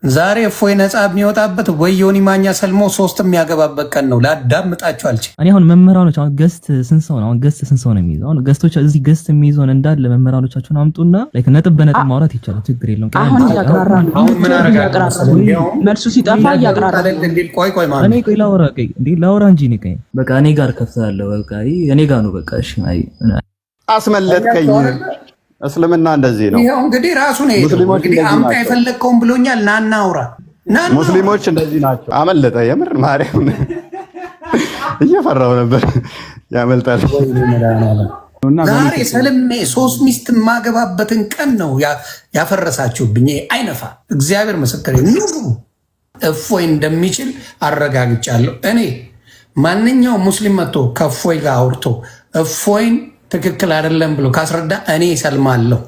ዛሬ እፎይ ነፃ የሚወጣበት ወይ ዮኒ ማኛ ሰልሞ 3 የሚያገባበት ቀን ነው። ላዳምጣችሁ አልችልም። እኔ አሁን መምህራኖች አሁን ገስት ስንት ሰው ነው? አሁን ገስት ስንት ሰው ነው የሚይዘው? አሁን ገስቶች እዚህ ገስት የሚይዘውን እንዳለ መምህራኖቻችሁን አምጡና ላይክ ነጥብ በነጥብ ማውራት ይቻላል። ችግር የለውም። አሁን ምን አረጋግጣለሁ? መልሱ ሲጠፋ እያቀራራ ቆይ ማለት እኔ ላውራ እንጂ እኔ በቃ እኔ ጋር ከፍታለሁ። በቃ እኔ ጋር ነው። በቃ እሺ አስመለጥከኝ። እስልምና እንደዚህ ነው። ይሄው እንግዲህ ራሱ ነው እንግዲህ አምጣ የፈለግከውን ብሎኛል። ናና አውራ ሙስሊሞች እንደዚህ ናቸው። አመለጠ። የምር ማርያም እየፈራው ነበር። ያመልጣል። ዛሬ ሰልሜ 3 ሚስት ማገባበትን ቀን ነው ያፈረሳችሁብኝ። አይነፋ እግዚአብሔር ምስክሬ ነው። እፎይ እንደሚችል አረጋግጫለሁ። እኔ ማንኛውም ሙስሊም መጥቶ ከእፎይ ጋር አውርቶ እፎይን ትክክል አይደለም ብሎ ካስረዳ እኔ እሰልማለሁ።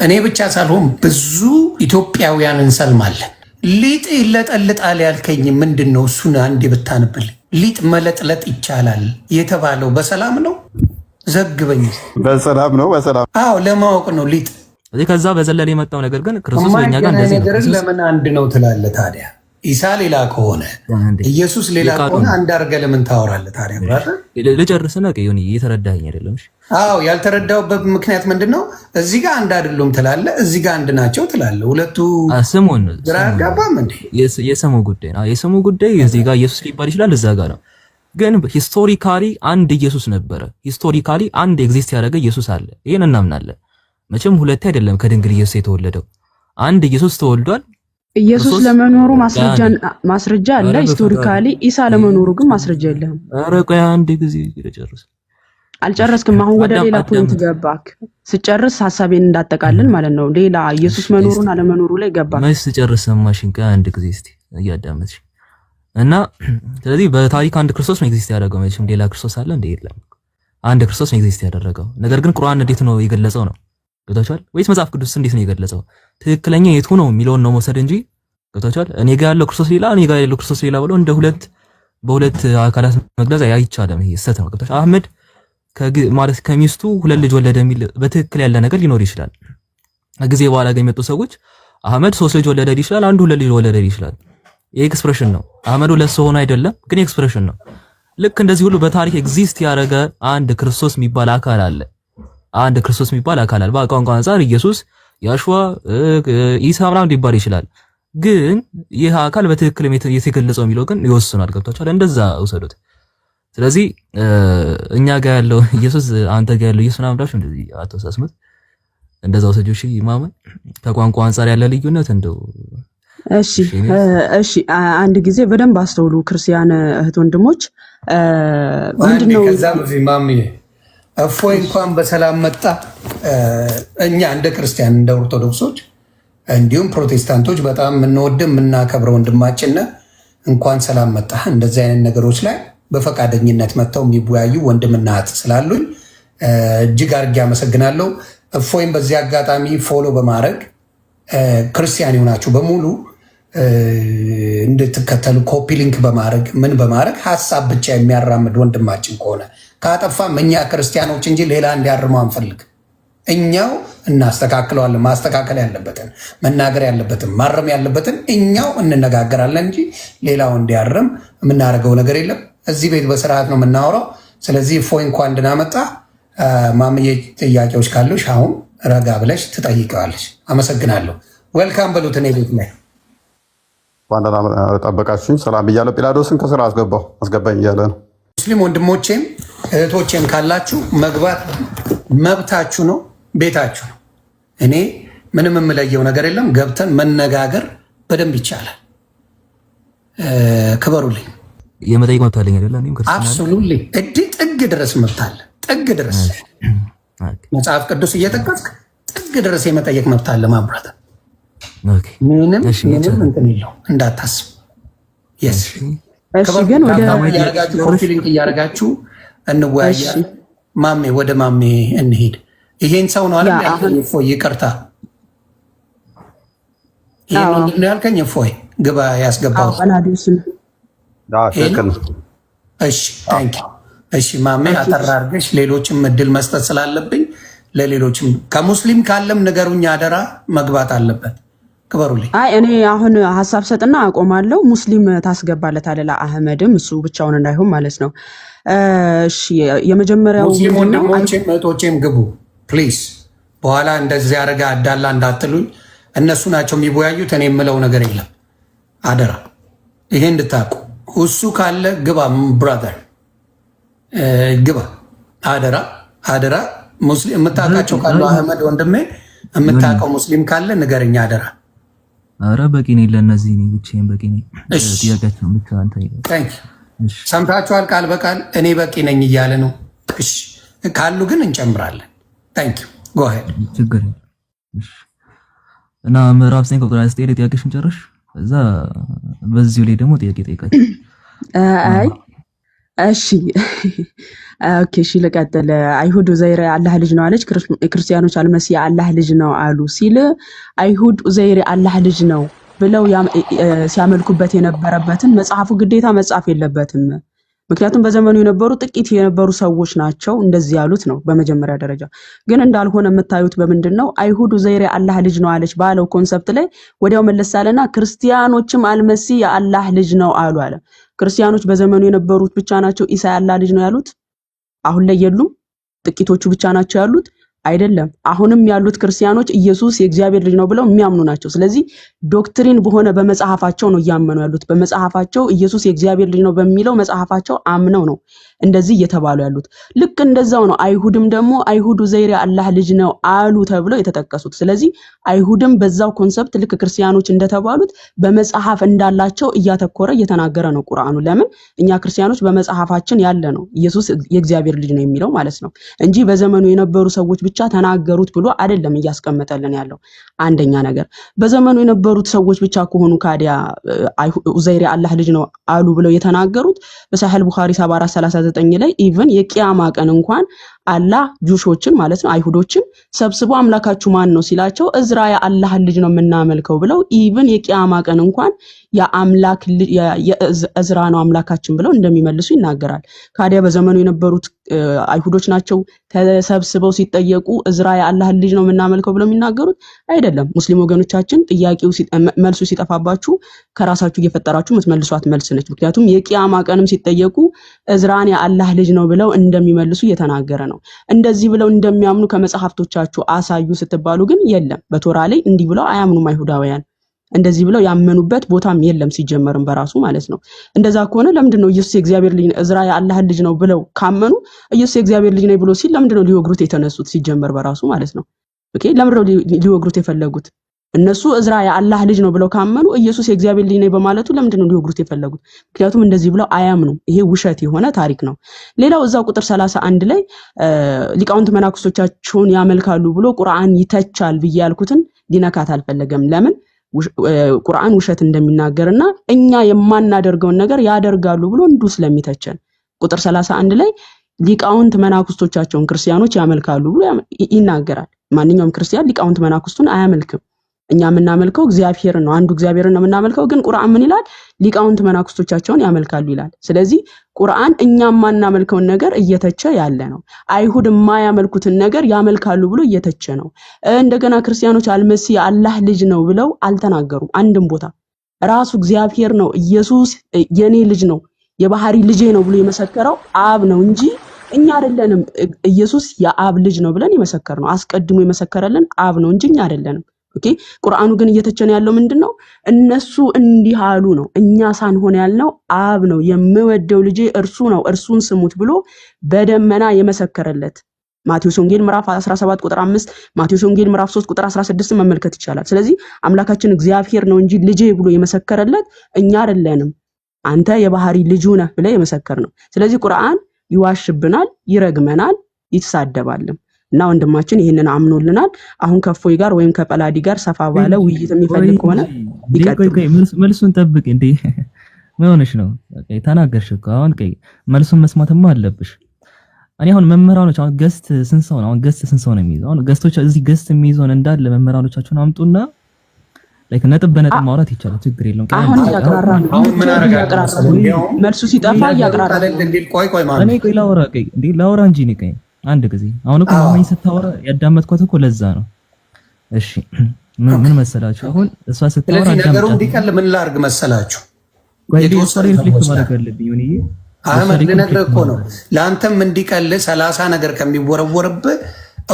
እኔ ብቻ ሳልሆን ብዙ ኢትዮጵያውያን እንሰልማለን። ሊጥ ይለጠልጣል ያልከኝ ምንድን ነው? እሱን አንዴ ብታንብልኝ። ሊጥ መለጥለጥ ይቻላል የተባለው በሰላም ነው? ዘግበኝ። በሰላም ነው። በሰላም አዎ፣ ለማወቅ ነው ሊጥ። ከዛ በዘለል የመጣው ነገር ግን ክርስቶስ በእኛ ጋር እንደዚህ ነው። ለምን አንድ ነው ትላለህ ታዲያ? ኢሳ ሌላ ከሆነ ኢየሱስ ሌላ ከሆነ አንድ አድርገህ ለምን ታወራለህ ታዲያ? ልጨርስና ሆኒ እየተረዳኸኝ አይደለም? አዎ፣ ያልተረዳሁበት ምክንያት ምንድን ነው? እዚህ ጋር አንድ አይደሉም ትላለህ፣ እዚህ ጋር አንድ ናቸው ትላለህ። ሁለቱ ስሙን ግራ አጋባም እንዴ? የስሙ ጉዳይ ነው። የስሙ ጉዳይ እዚህ ጋር ኢየሱስ ሊባል ይችላል፣ እዛ ጋር ነው። ግን ሂስቶሪካሊ አንድ ኢየሱስ ነበረ። ሂስቶሪካሊ አንድ ኤግዚስት ያደረገ ኢየሱስ አለ። ይሄን እናምናለን። መቼም ሁለቴ አይደለም ከድንግል ኢየሱስ የተወለደው፣ አንድ ኢየሱስ ተወልዷል። ኢየሱስ ለመኖሩ ማስረጃ አለ። ሂስቶሪካሊ ኢሳ ለመኖሩ ግን ማስረጃ የለህም። ኧረ ቆይ አንድ ጊዜ ልጨርስ። አልጨረስክም። አሁን ወደ ሌላ ፖይንት ገባክ። ስጨርስ ሐሳቤን እንዳጠቃልን ማለት ነው። ሌላ ኢየሱስ መኖሩን አለመኖሩ ላይ ገባክ። ማለት ስጨርስ ሰማሽኝ? አንድ ጊዜ እስቲ እያዳመጥሽ እና ስለዚህ በታሪክ አንድ ክርስቶስ ነው ኤግዚስት ያደረገው። መቼም ሌላ ክርስቶስ አለ እንዴ? የለም። አንድ ክርስቶስ ነው ኤግዚስት ያደረገው። ነገር ግን ቁርአን እንዴት ነው የገለጸው ነው? ገብታችኋል ወይስ መጽሐፍ ቅዱስ እንዴት ነው የገለጸው? ትክክለኛ የቱ ነው የሚለውን ነው መውሰድ እንጂ ገብታችኋል። እኔ ጋር ያለው ክርስቶስ ሌላ፣ እኔ ጋር ያለው ክርስቶስ ሌላ ብሎ እንደ በሁለት አካላት መግለጽ አይቻልም። ይሄ ስህተት ነው። ገብታችኋል። አህመድ ማለት ከሚስቱ 2 ልጅ ወለደ የሚል በትክክል ያለ ነገር ሊኖር ይችላል። ከጊዜ በኋላ ግን የመጡ ሰዎች አህመድ 3 ልጅ ወለደ ይችላል፣ አንዱ 2 ልጅ ወለደ ይችላል። ይሄ ኤክስፕሬሽን ነው። አህመድ 2 ሰው ሆኖ አይደለም፣ ግን ኤክስፕሬሽን ነው። ልክ እንደዚህ ሁሉ በታሪክ ኤግዚስት ያደረገ አንድ ክርስቶስ የሚባል አካል አለ። አንድ ክርስቶስ የሚባል አካል አለ። በቋንቋ አንፃር ኢየሱስ፣ ያሽዋ፣ ኢሳ ምናምን ሊባል ይችላል። ግን ይህ አካል በትክክል የተገለጸው የሚለው ግን ይወስናል። ገብታችኋል? እንደዛ ውሰዱት። ስለዚህ እኛ ጋር ያለው ኢየሱስ አንተ ጋር ያለው ኢየሱስ ምናምን እንደዚህ አትወሳስሙት። እንደዛ ወሰጆ እሺ። ማመን ከቋንቋ አንፃር ያለ ልዩነት እንደው እሺ አንድ ጊዜ በደንብ አስተውሉ ክርስቲያን እህት ወንድሞች። ምንድነው ከዛ በዚህ ማሚ እፎይ እንኳን በሰላም መጣ። እኛ እንደ ክርስቲያን እንደ ኦርቶዶክሶች እንዲሁም ፕሮቴስታንቶች በጣም የምንወድም የምናከብረው ወንድማችን እንኳን ሰላም መጣ። እንደዚህ አይነት ነገሮች ላይ በፈቃደኝነት መጥተው የሚወያዩ ወንድምና እህት ስላሉኝ እጅግ አድርጌ አመሰግናለሁ። እፎይም በዚህ አጋጣሚ ፎሎ በማድረግ ክርስቲያን የሆናችሁ በሙሉ እንድትከተሉ ኮፒ ሊንክ በማድረግ ምን በማድረግ ሀሳብ ብቻ የሚያራምድ ወንድማችን ከሆነ ካጠፋም እኛ ክርስቲያኖች እንጂ ሌላ እንዲያርመው አንፈልግ። እኛው እናስተካክለዋለን። ማስተካከል ያለበትን መናገር ያለበትን ማረም ያለበትን እኛው እንነጋገራለን እንጂ ሌላው እንዲያርም የምናደርገው ነገር የለም። እዚህ ቤት በስርዓት ነው የምናወራው። ስለዚህ እፎይ እንኳን እንድናመጣ ማምዬ ጥያቄዎች ካሉሽ አሁን ረጋ ብለሽ ትጠይቀዋለሽ። አመሰግናለሁ። ዌልካም በሉት። እኔ ቤት ላይ ዋንደና ጠበቃችሁኝ። ሰላም ብያለሁ። ጲላዶስን ከስራ አስገባኝ እያለ ነው። ሙስሊም ወንድሞቼም እህቶቼም ካላችሁ መግባት መብታችሁ ነው፣ ቤታችሁ ነው። እኔ ምንም የምለየው ነገር የለም። ገብተን መነጋገር በደንብ ይቻላል። ክበሩልኝ። የመጠየቅ መብት አለኝ አይደል? አብሶሉትሊ ጥግ ድረስ መብት አለ። ጥግ ድረስ መጽሐፍ ቅዱስ እየጠቀስክ ጥግ ድረስ የመጠየቅ መብት አለ። ማብራት ምንም እንትን የለው እንዳታስብ። ግን ፕሮፊሊንግ እያደረጋችሁ እንወያያ። ማሜ ወደ ማሜ እንሄድ። ይሄን ሰው ነው አለ እፎይ፣ ይቅርታ ይሄን ነው ያልከኝ። እፎይ ግባ ያስገባው። እሺ ታንኪ። እሺ ማሜ አጠራ አድርገሽ ሌሎችም እድል መስጠት ስላለብኝ ለሌሎችም ከሙስሊም ካለም ንገሩኝ አደራ። መግባት አለበት ክበሩልኝ። አይ እኔ አሁን ሀሳብ ሰጥና አቆማለሁ። ሙስሊም ታስገባለታለህ ለአህመድም እሱ ብቻውን እንዳይሆን ማለት ነው። እሺ የመጀመሪያው ሙስሊም ወንድሞቼም እህቶቼም ግቡ ፕሊዝ። በኋላ እንደዚህ ያደረገ አዳላ እንዳትሉኝ። እነሱ ናቸው የሚወያዩት። እኔ የምለው ነገር የለም። አደራ ይሄ እንድታቁ። እሱ ካለ ግባ ብራዘር ግባ። አደራ አደራ። ሙስሊም የምታውቃቸው ካሉ አህመድ ወንድሜ የምታውቀው ሙስሊም ካለ ንገረኛ አደራ። አረ በቂ ነኝ ለእነዚህ እኔ ብቻዬን በቂ ነኝ። ጥያቄያቸውን ብቻ አንተ ሰምታችኋል። ቃል በቃል እኔ በቂ ነኝ እያለ ነው። እሺ ካሉ ግን እንጨምራለን። ታንክ ዩ ጎ አሄድ። ችግር እና ምዕራፍ 9 ቁጥር 9 ጥያቄሽን ጨርሽ። እዛ በዚሁ ላይ ደግሞ ጥያቄ ጠይቃችሁ። አይ እሺ ኦኬ እሺ ልቀጥል። አይሁድ ኡዘይር አላህ ልጅ ነው አለች፣ ክርስቲያኖች አልመሲ አላህ ልጅ ነው አሉ ሲል አይሁድ ኡዘይር አላህ ልጅ ነው ብለው ሲያመልኩበት የነበረበትን መጽሐፉ ግዴታ መጻፍ የለበትም። ምክንያቱም በዘመኑ የነበሩ ጥቂት የነበሩ ሰዎች ናቸው እንደዚህ ያሉት ነው። በመጀመሪያ ደረጃ ግን እንዳልሆነ የምታዩት በምንድን ነው? አይሁድ ኡዘይር አላህ ልጅ ነው አለች ባለው ኮንሰፕት ላይ ወዲያው መለስ አለና ክርስቲያኖችም አልመሲ የአላህ ልጅ ነው አሉ አለ። ክርስቲያኖች በዘመኑ የነበሩት ብቻ ናቸው ኢሳ የአላህ ልጅ ነው ያሉት? አሁን ላይ የሉም? ጥቂቶቹ ብቻ ናቸው ያሉት? አይደለም። አሁንም ያሉት ክርስቲያኖች ኢየሱስ የእግዚአብሔር ልጅ ነው ብለው የሚያምኑ ናቸው። ስለዚህ ዶክትሪን በሆነ በመጽሐፋቸው ነው እያመኑ ያሉት። በመጽሐፋቸው ኢየሱስ የእግዚአብሔር ልጅ ነው በሚለው መጽሐፋቸው አምነው ነው እንደዚህ እየተባሉ ያሉት። ልክ እንደዛው ነው አይሁድም ደግሞ አይሁድ ኡዘይር አላህ ልጅ ነው አሉ ተብለው የተጠቀሱት። ስለዚህ አይሁድም በዛው ኮንሰፕት ልክ ክርስቲያኖች እንደተባሉት በመጽሐፍ እንዳላቸው እያተኮረ እየተናገረ ነው ቁርአኑ። ለምን እኛ ክርስቲያኖች በመጽሐፋችን ያለ ነው ኢየሱስ የእግዚአብሔር ልጅ ነው የሚለው ማለት ነው እንጂ በዘመኑ የነበሩ ሰዎች ብቻ ተናገሩት ብሎ አይደለም እያስቀመጠልን ያለው። አንደኛ ነገር በዘመኑ የነበሩት ሰዎች ብቻ ከሆኑ ካዲያ ኡዘይር አላህ ልጅ ነው አሉ ብለው የተናገሩት በሳሂህ ቡኻሪ 7439 ላይ ኢቭን የቂያማ ቀን እንኳን አላህ ጁሾችን ማለት ነው አይሁዶችን ሰብስቦ አምላካችሁ ማን ነው ሲላቸው እዝራ የአላህ ልጅ ነው የምናመልከው ብለው ኢቭን የቂያማ ቀን እንኳን የአምላክ የእዝራ ነው አምላካችን ብለው እንደሚመልሱ ይናገራል። ካዲያ በዘመኑ የነበሩት አይሁዶች ናቸው ተሰብስበው ሲጠየቁ እዝራ የአላህ ልጅ ነው የምናመልከው ብለው የሚናገሩት አይደለም። ሙስሊም ወገኖቻችን ጥያቄው መልሱ ሲጠፋባችሁ ከራሳችሁ እየፈጠራችሁ የምትመልሷት መልስ ነች። ምክንያቱም የቂያማ ቀንም ሲጠየቁ እዝራን የአላህ ልጅ ነው ብለው እንደሚመልሱ እየተናገረ ነው። እንደዚህ ብለው እንደሚያምኑ ከመጽሐፍቶቻችሁ አሳዩ ስትባሉ ግን የለም። በቶራ ላይ እንዲህ ብለው አያምኑም አይሁዳውያን። እንደዚህ ብለው ያመኑበት ቦታም የለም ሲጀመርም በራሱ ማለት ነው። እንደዛ ከሆነ ለምንድነው ኢየሱስ የእግዚአብሔር ልጅ እዝራ የአላህ ልጅ ነው ብለው ካመኑ ኢየሱስ የእግዚአብሔር ልጅ ነው ብሎ ሲል ለምንድነው ሊወግሩት የተነሱት ሲጀመር በራሱ ማለት ነው? ኦኬ ለምንድነው ሊወግሩት የፈለጉት? እነሱ እዝራ የአላህ ልጅ ነው ብለው ካመኑ ኢየሱስ የእግዚአብሔር ልጅ ነው በማለቱ ለምንድነው ሊወግሩት የፈለጉት? ምክንያቱም እንደዚህ ብለው አያምኑም። ይሄ ውሸት የሆነ ታሪክ ነው። ሌላው እዛው ቁጥር 31 ላይ ሊቃውንት መናክሶቻቸውን ያመልካሉ ብሎ ቁርአን ይተቻል ብዬ ያልኩትን ሊነካት አልፈለገም። ለምን ቁርአን ውሸት እንደሚናገርና እኛ የማናደርገውን ነገር ያደርጋሉ ብሎ እንዱ ስለሚተቸን ቁጥር 31 ላይ ሊቃውንት መናክስቶቻቸውን ክርስቲያኖች ያመልካሉ ብሎ ይናገራል። ማንኛውም ክርስቲያን ሊቃውንት መናክስቱን አያመልክም። እኛ የምናመልከው እግዚአብሔርን ነው፣ አንዱ እግዚአብሔርን ነው የምናመልከው። ግን ቁርአን ምን ይላል? ሊቃውንት መናክስቶቻቸውን ያመልካሉ ይላል። ስለዚህ ቁርአን እኛ የማናመልከውን ነገር እየተቸ ያለ ነው። አይሁድ የማያመልኩትን ነገር ያመልካሉ ብሎ እየተቸ ነው። እንደገና ክርስቲያኖች አልመሲ አላህ ልጅ ነው ብለው አልተናገሩም አንድም ቦታ። ራሱ እግዚአብሔር ነው ኢየሱስ የኔ ልጅ ነው የባህሪ ልጄ ነው ብሎ የመሰከረው አብ ነው እንጂ እኛ አይደለንም። ኢየሱስ የአብ ልጅ ነው ብለን የመሰከርነው አስቀድሞ የመሰከረልን አብ ነው እንጂ እኛ አይደለንም። ኦኬ ቁርአኑ ግን እየተቸነ ያለው ምንድነው? እነሱ እንዲህ አሉ ነው። እኛ ሳንሆን ያልነው አብ ነው የምወደው ልጄ እርሱ ነው እርሱን ስሙት ብሎ በደመና የመሰከረለት ማቴዎስ ወንጌል ምዕራፍ 17 ቁጥር 5 ማቴዎስ ወንጌል ምዕራፍ 3 ቁጥር 16 መመልከት ይቻላል። ስለዚህ አምላካችን እግዚአብሔር ነው እንጂ ልጄ ብሎ የመሰከረለት እኛ አይደለንም። አንተ የባህሪ ልጁ ነህ ብለ የመሰከር ነው። ስለዚህ ቁርአን ይዋሽብናል፣ ይረግመናል፣ ይተሳደባልም እና ወንድማችን ይሄንን አምኖልናል። አሁን ከፎይ ጋር ወይም ከጳላዲ ጋር ሰፋ ባለ ውይይት የሚፈልግ ከሆነ ይቀጥል። መልሱን ጠብቅ እንዴ ምን ሆነሽ ነው? ተናገርሽ እኮ አሁን መልሱን መስማትማ አለብሽ። እኔ አሁን መምህራኖች አሁን ገስት ስንት ሰው ነው? አሁን ገስት ስንት ሰው ነው የሚይዘው? አሁን ገስቶች እዚህ ገስት የሚይዘውን እንዳለ መምህራኖቻችሁን አምጡና ላይክ ነጥብ በነጥብ ማውራት ይቻላል። ችግር የለውም። አሁን ያቀራራ አሁን ምን አረጋግጥ መልሱ ሲጠፋ ያቀራራ ቆይ ላውራ እንጂ አንድ ጊዜ አሁን እኮ ማማኝ ስታወራ ያዳመጥኳት እኮ ለዛ ነው። እሺ ምን መሰላችሁ አሁን እሷ ስታወራ ስለዚህ ነገሩ እንዲቀል ምን ላርግ መሰላችሁ? የተወሰነ ሪፍሌክት ማድረግ አለብኝ ሆነዬ አህመድ ልነግርህ እኮ ነው። ለአንተም እንዲቀል 30 ነገር ከሚወረወርብህ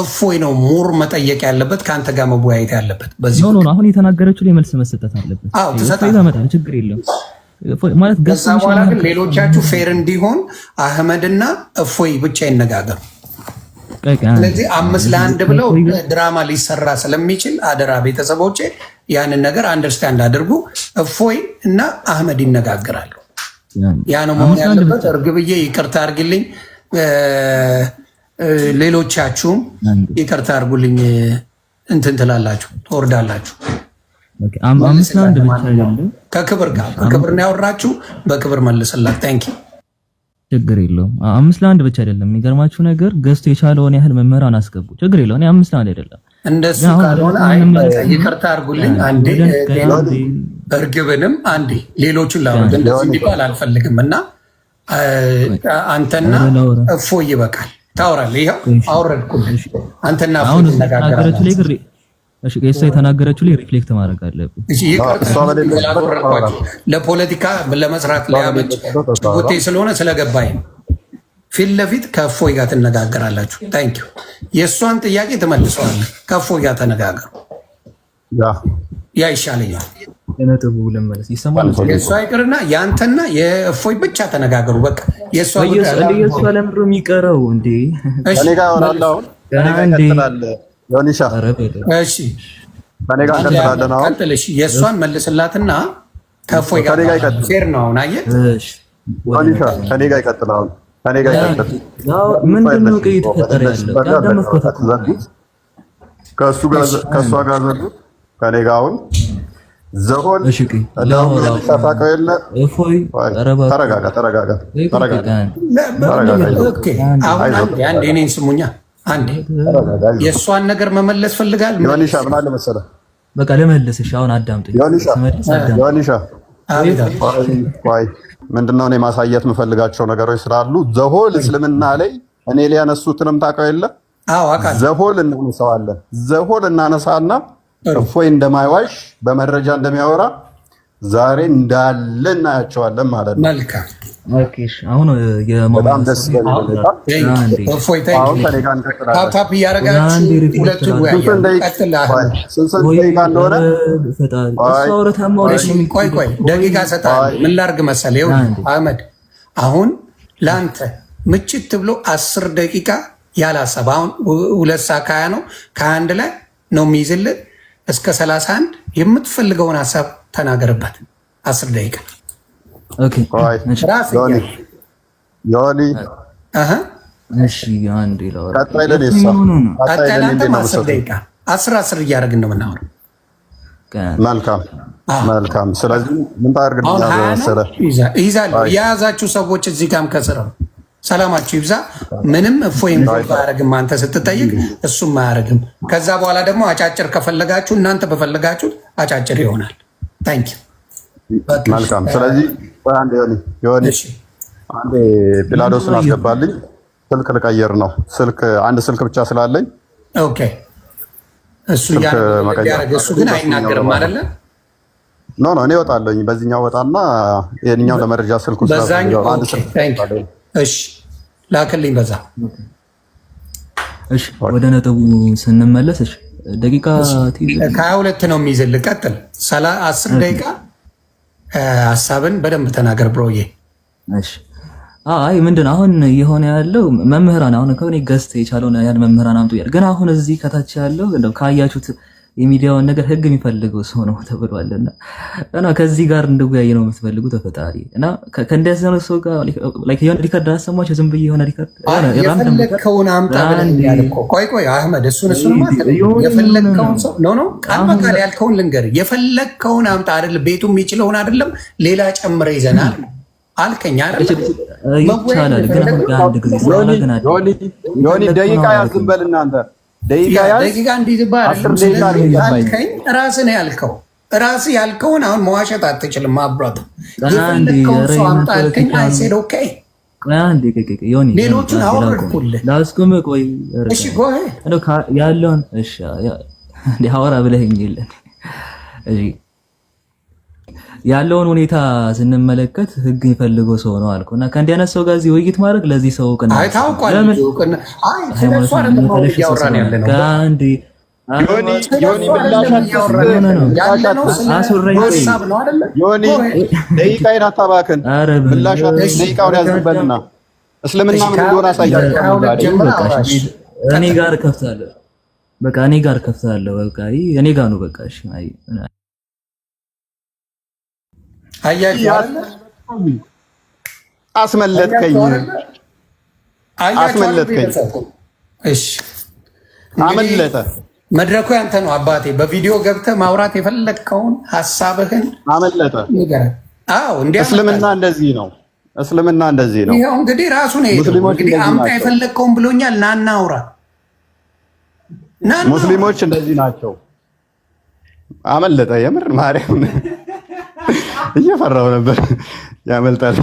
እፎይ ነው ሙር መጠየቅ ያለበት ከአንተ ጋር መወያየት ያለበት። በዚህ ነው አሁን የተናገረችው ላይ መልስ መሰጠት አለበት። አዎ ትሰጣለህ፣ ይመጣል፣ ችግር የለም ማለት ከዛ በኋላ ግን ሌሎቻችሁ ፌር እንዲሆን አህመድና እፎይ ብቻ ይነጋገሩ። ስለዚህ 5-1 ብለው ድራማ ሊሰራ ስለሚችል አደራ ቤተሰቦቼ ያንን ነገር አንደርስታንድ አድርጉ። እፎይ እና አህመድ ይነጋገራሉ። ያ ነው መሆን ያለበት። እርግብዬ ይቅርታ አድርግልኝ፣ ሌሎቻችሁም ይቅርታ አድርጉልኝ። እንትን ትላላችሁ፣ ትወርዳላችሁ። 5-1 ብቻ አይደለም፣ ከክብር ጋር በክብር ነው ያወራችሁ፣ በክብር መልስላት። ታንኪ ችግር የለውም። 5-1 ብቻ አይደለም። የሚገርማችሁ ነገር ገዝቶ የቻለውን ያህል መምህራን አስገቡ። ችግር የለውም። እኔ 5-1 አይደለም እንደሱ ካልሆነ ይቅርታ አድርጉልኝ። አንዴ እርግብንም አንዴ ሌሎቹን ላወርድ እንደዚህ እንዲባል አልፈልግም እና አንተና እፎይ ይበቃል። ታወራለህ። ይኸው አወረድኩልህ። አንተና እፎይ ትነጋገራላችሁ። እሺ እሷ የተናገረችው ላይ ሪፍሌክት ማድረግ አለብን። ለፖለቲካ ለመስራት ሊያመች ጭጉቴ ስለሆነ ስለገባኝ ፊት ለፊት ከእፎይ ጋር ትነጋገራላችሁ። ታንክ ዩ። የእሷን ጥያቄ ትመልሰዋለህ። ከእፎይ ጋር ተነጋገሩ። ያ ይሻለኛል። የእሷ ይቅርና የአንተና የእፎይ ብቻ ተነጋገሩ። በቃ የእሷ ለምሮ የሚቀረው እንዴ እኔ ጋር ሆናለሁ። ዮኒሻ እሺ፣ ከኔ ጋር እንቀጥላለን። አሁን ቀጥልሽ። የእሷን መልስላትና ከእፎይ ጋር ፌር ነው። አሁን አየህ፣ ዮኒሻ ከኔ ጋር ይቀጥላል። ከኔ ጋር ይቀጥል። ምንድን ነው ቀይ ተፈጠረ ያለው ከእሷ ጋር ዘጉት። ከኔ ጋር አሁን ዘሆን ተፋቀው የለ እፎይ ተረጋጋ። አሁን አንዴ እኔን ስሙኛ። አንዴ የእሷን ነገር መመለስ ፈልጋል። ዮኒሻ ምን አለ መሰለህ፣ በቃ ልመልስሽ። አሁን አዳምጡኝ ዮኒሻ። ምንድነው እኔ ማሳየት የምፈልጋቸው ነገሮች ስላሉ ዘሆል እስልምና ላይ እኔ ሊያነሱትንም ታውቀው የለ ዘሆል እናነሳዋለን። ዘሆል እናነሳና እፎይ እንደማይዋሽ በመረጃ እንደሚያወራ ዛሬ እንዳለ እናያቸዋለን ማለት ነው። መልካም አሁን በጣም ደስ ታፕ እያደረጋችሁ ሁለቱ ቆይ ደቂቃ ሰጣለሁ። ምን ላድርግ መሰለህ አህመድ፣ አሁን ለአንተ ምችት ብሎ 10 ደቂቃ ያላሰብ አሁን 2 ሰዓት ከ20 ነው ከ21 ላይ ነው የሚይዝልህ እስከ 31 የምትፈልገውን ሀሳብ ተናገርበት። 10 ደቂቃ አስር እያደረግን ነው የምናወራው። መልካም። ስለዚህ ምን ታደርግ መሰለህ፣ ይዛለሁ የያዛችሁ ሰዎች እዚህ ጋርም ከስር ነው። ሰላማችሁ ይብዛ። ምንም እፎይ አያደርግም። አንተ ስትጠይቅ እሱም አያደርግም። ከዛ በኋላ ደግሞ አጫጭር ከፈለጋችሁ እናንተ በፈለጋችሁት አጫጭር ይሆናል። ታንኪ መልካም። ስለዚህ ዮኒ አንዴ ጲላዶስን አስገባልኝ። ስልክ ልቀይር ነው። አንድ ስልክ ብቻ ስላለኝ ኦኬ። እሱ ግን አይናገርም አይደለ? ኖ እኔ እወጣለሁኝ። በዚህኛው ወጣና የኛው ለመረጃ ስልኩ እሺ ላክልኝ በዛ። እሺ ወደ ነጥቡ ስንመለስ እሺ ደቂቃ ከ22 ነው የሚይዝልህ። ቀጥል። 10 ደቂቃ ሀሳብን በደንብ ተናገር ብሮዬ። እሺ አይ ምንድን አሁን የሆነ ያለው መምህራን አሁን ከሆነ ገዝት የቻለውን ያን መምህራን አምጡ ያል ግን አሁን እዚህ ከታች ያለው እንደው ካያችሁት የሚዲያውን ነገር ህግ የሚፈልገው ሰው ነው ተብሏልና እና ከዚህ ጋር እንደጉያይ ነው የምትፈልጉ ተፈጣሪ እና ከእንደዚህ ነው ሰው ጋር ላይክ የሆነ ሪከርድ አሰማችሁ ዝም ብዬ የሆነ ሪከርድ የፈለግከውን አምጣ ብለኛል እኮ። ቆይ አህመድ እሱን የፈለግከውን ሰው ኖ ቃል በቃል ያልከውን ልንገርህ። የፈለግከውን አምጣ አይደል? ቤቱ የሚችለውን አይደለም ሌላ ጨምረ ይዘናል አልከኝ አይደል? ይቻላል ግን አንድ ጊዜ ዮኒ ደቂቃ ያዝም በል እናንተ ደቂቃ እንዲዝባል አልከኝ። ራስህ ነው ያልከው። ራስህ ያልከውን አሁን መዋሸት አትችልም። አብራት የፈለግከውን ሰው አምጣ አልከኝ። አይሴድ ኦኬ። ሌሎቹን አወረድኩልህ። ላስቆም ቆይ። እሺ ያለውን እሺ እንደ ሐዋራ ብለኸኝ የለን እሺ ያለውን ሁኔታ ስንመለከት ህግ የሚፈልገው ሰው ነው አልኩና ከእንዲህ አይነት ሰው ጋር እዚህ ውይይት ማድረግ ለዚህ ሰው ቅና አይታውቋል ስለሱ አይደለም ያወራን ያለ ነው ዮኒ ደቂቃዬን አታባክን። ምላሻት ደቂቃውን ያዝበልና እስልምና ምን እንደሆነ አሳያለሁ። እኔ ጋር ከፍታለሁ። በቃ እኔ ጋር ከፍታለሁ። በቃ እኔ ጋር ነው። በቃ እሺ አስመለጥከኝ። እሺ አመለጠ። መድረኩ ያንተ ነው አባቴ። በቪዲዮ ገብተህ ማውራት የፈለግከውን ሐሳብህን አመለጠ። አዎ እስልምና እንደዚህ ነው። እስልምና እንደዚህ ነው። ይሄው እንግዲህ ራሱ ነው እንግዲህ አምጣ የፈለግከውን ብሎኛል። ናና አውራ። ሙስሊሞች እንደዚህ ናቸው። አመለጠ። የምር ማርያም እየፈራው ነበር። ያመልጣል።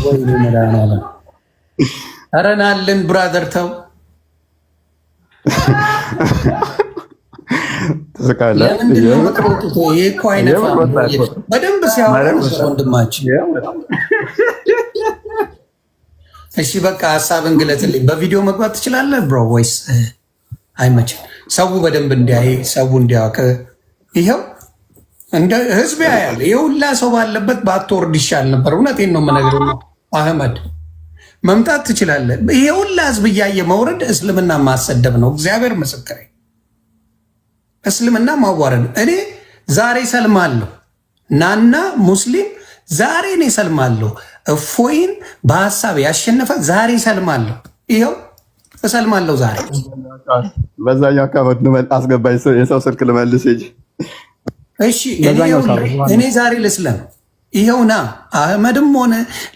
ኧረ ናልን ብራዘር ተው። ትስቃለህ። በደንብ ሲያወራ ወንድማችን። እሺ በቃ ሀሳብን ግለጽልኝ። በቪዲዮ መግባት ትችላለህ ብሮ ወይስ አይመችም? ሰው በደንብ እንዲያይ ሰው እንዲያውቅ ይኸው እንደ ህዝብ ያያል። የሁላ ሰው ባለበት ባትወርድ ይሻል ነበር። እውነቴን ነው የምነግርህ ነው አህመድ። መምጣት ትችላለህ። ይሄ ሁላ ህዝብ እያየ መውረድ እስልምና ማሰደብ ነው። እግዚአብሔር ምስክሬ፣ እስልምና ማዋረድ። እኔ ዛሬ ሰልማለሁ። ናና ሙስሊም ዛሬ እኔ ሰልማለሁ። እፎይን በሀሳብ ያሸነፈ ዛሬ ሰልማለሁ። ይኸው እሰልማለሁ ዛሬ። በዛኛው አካባቢ አስገባኝ። የሰው ስልክ ልመልስ እንጂ እሺ እኔ ዛሬ ልስለም። ይኸውና አህመድም ሆነ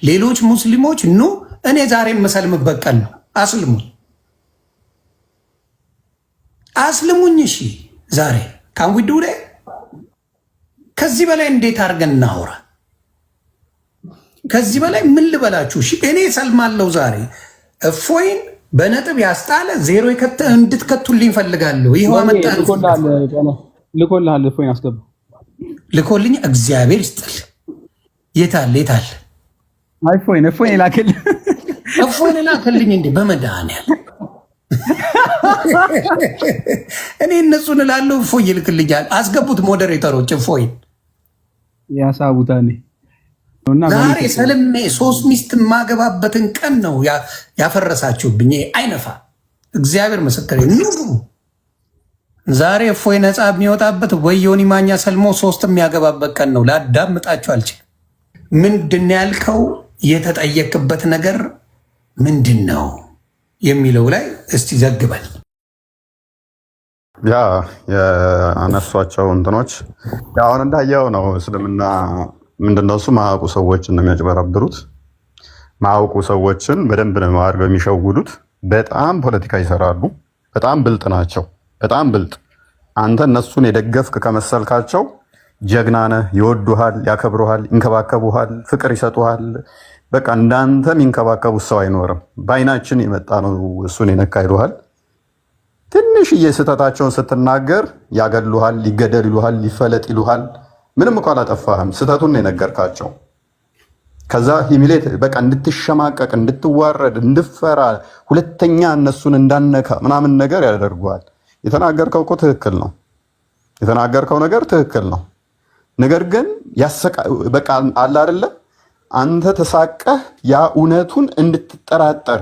ሌሎች ሙስሊሞች ኑ፣ እኔ ዛሬ የምሰልምበት ቀን ነው። አስልሙኝ፣ አስልሙኝ። እሺ ዛሬ ካንዊዱ ላይ ከዚህ በላይ እንዴት አድርገን እናውራ? ከዚህ በላይ ምን ልበላችሁ? እሺ እኔ ሰልማለሁ ዛሬ። እፎይን በነጥብ ያስጣለ ዜሮ እንድትከቱልኝ ፈልጋለሁ። ይኸው አመጣ ልኮልሃል። እፎይን አስገባ። ልኮልኝ እግዚአብሔር ይስጥል። የታል እፎይን ላክልኝ። እፎይን ላክልኝ እንዴ በመድኃኒዓለም እኔ እነሱን እላለሁ። እፎይ ይልክልኛል። አስገቡት ሞዴሬተሮች። እፎይን ያሳቡታኔ ዛሬ ሰልሜ 3 ሚስት የማገባበትን ቀን ነው ያፈረሳችሁብኝ። አይነፋ እግዚአብሔር ምስክሬ። ዛሬ እፎይ ነፃ የሚወጣበት ወይ ዮኒ ማኛ ሰልሞ 3 የሚያገባበት ቀን ነው። ላዳምጣችሁ አልችልም። ምንድን ያልከው የተጠየቅበት ነገር ምንድን ነው የሚለው ላይ እስቲ ዘግበን። ያ የአነሷቸው እንትኖች አሁን እንዳየው ነው። እስልምና ምንድነው እሱ ማያውቁ ሰዎችን ነው የሚያጭበረብሩት። ማያውቁ ሰዎችን በደንብ ነው አድርገው የሚሸውዱት። በጣም ፖለቲካ ይሰራሉ። በጣም ብልጥ ናቸው። በጣም ብልጥ። አንተ እነሱን የደገፍክ ከመሰልካቸው ጀግና ነህ። ይወዱሃል፣ ያከብሩሃል፣ ይንከባከቡሃል፣ ፍቅር ይሰጡሃል። በቃ እንዳንተ የሚንከባከቡት ሰው አይኖርም። በአይናችን የመጣ ነው እሱን የነካ ይሉሃል። ትንሽዬ ስህተታቸውን ስትናገር ያገሉሃል፣ ሊገደል ይሉሃል፣ ሊፈለጥ ይሉሃል። ምንም እኮ አላጠፋህም። ስህተቱን ነው የነገርካቸው። ከዛ ሂሚሌት በቃ እንድትሸማቀቅ፣ እንድትዋረድ፣ እንድፈራ፣ ሁለተኛ እነሱን እንዳነካ ምናምን ነገር ያደርጉሃል። የተናገርከው እኮ ትክክል ነው። የተናገርከው ነገር ትክክል ነው። ነገር ግን በቃ አለ አይደለ አንተ ተሳቀህ ያ እውነቱን እንድትጠራጠር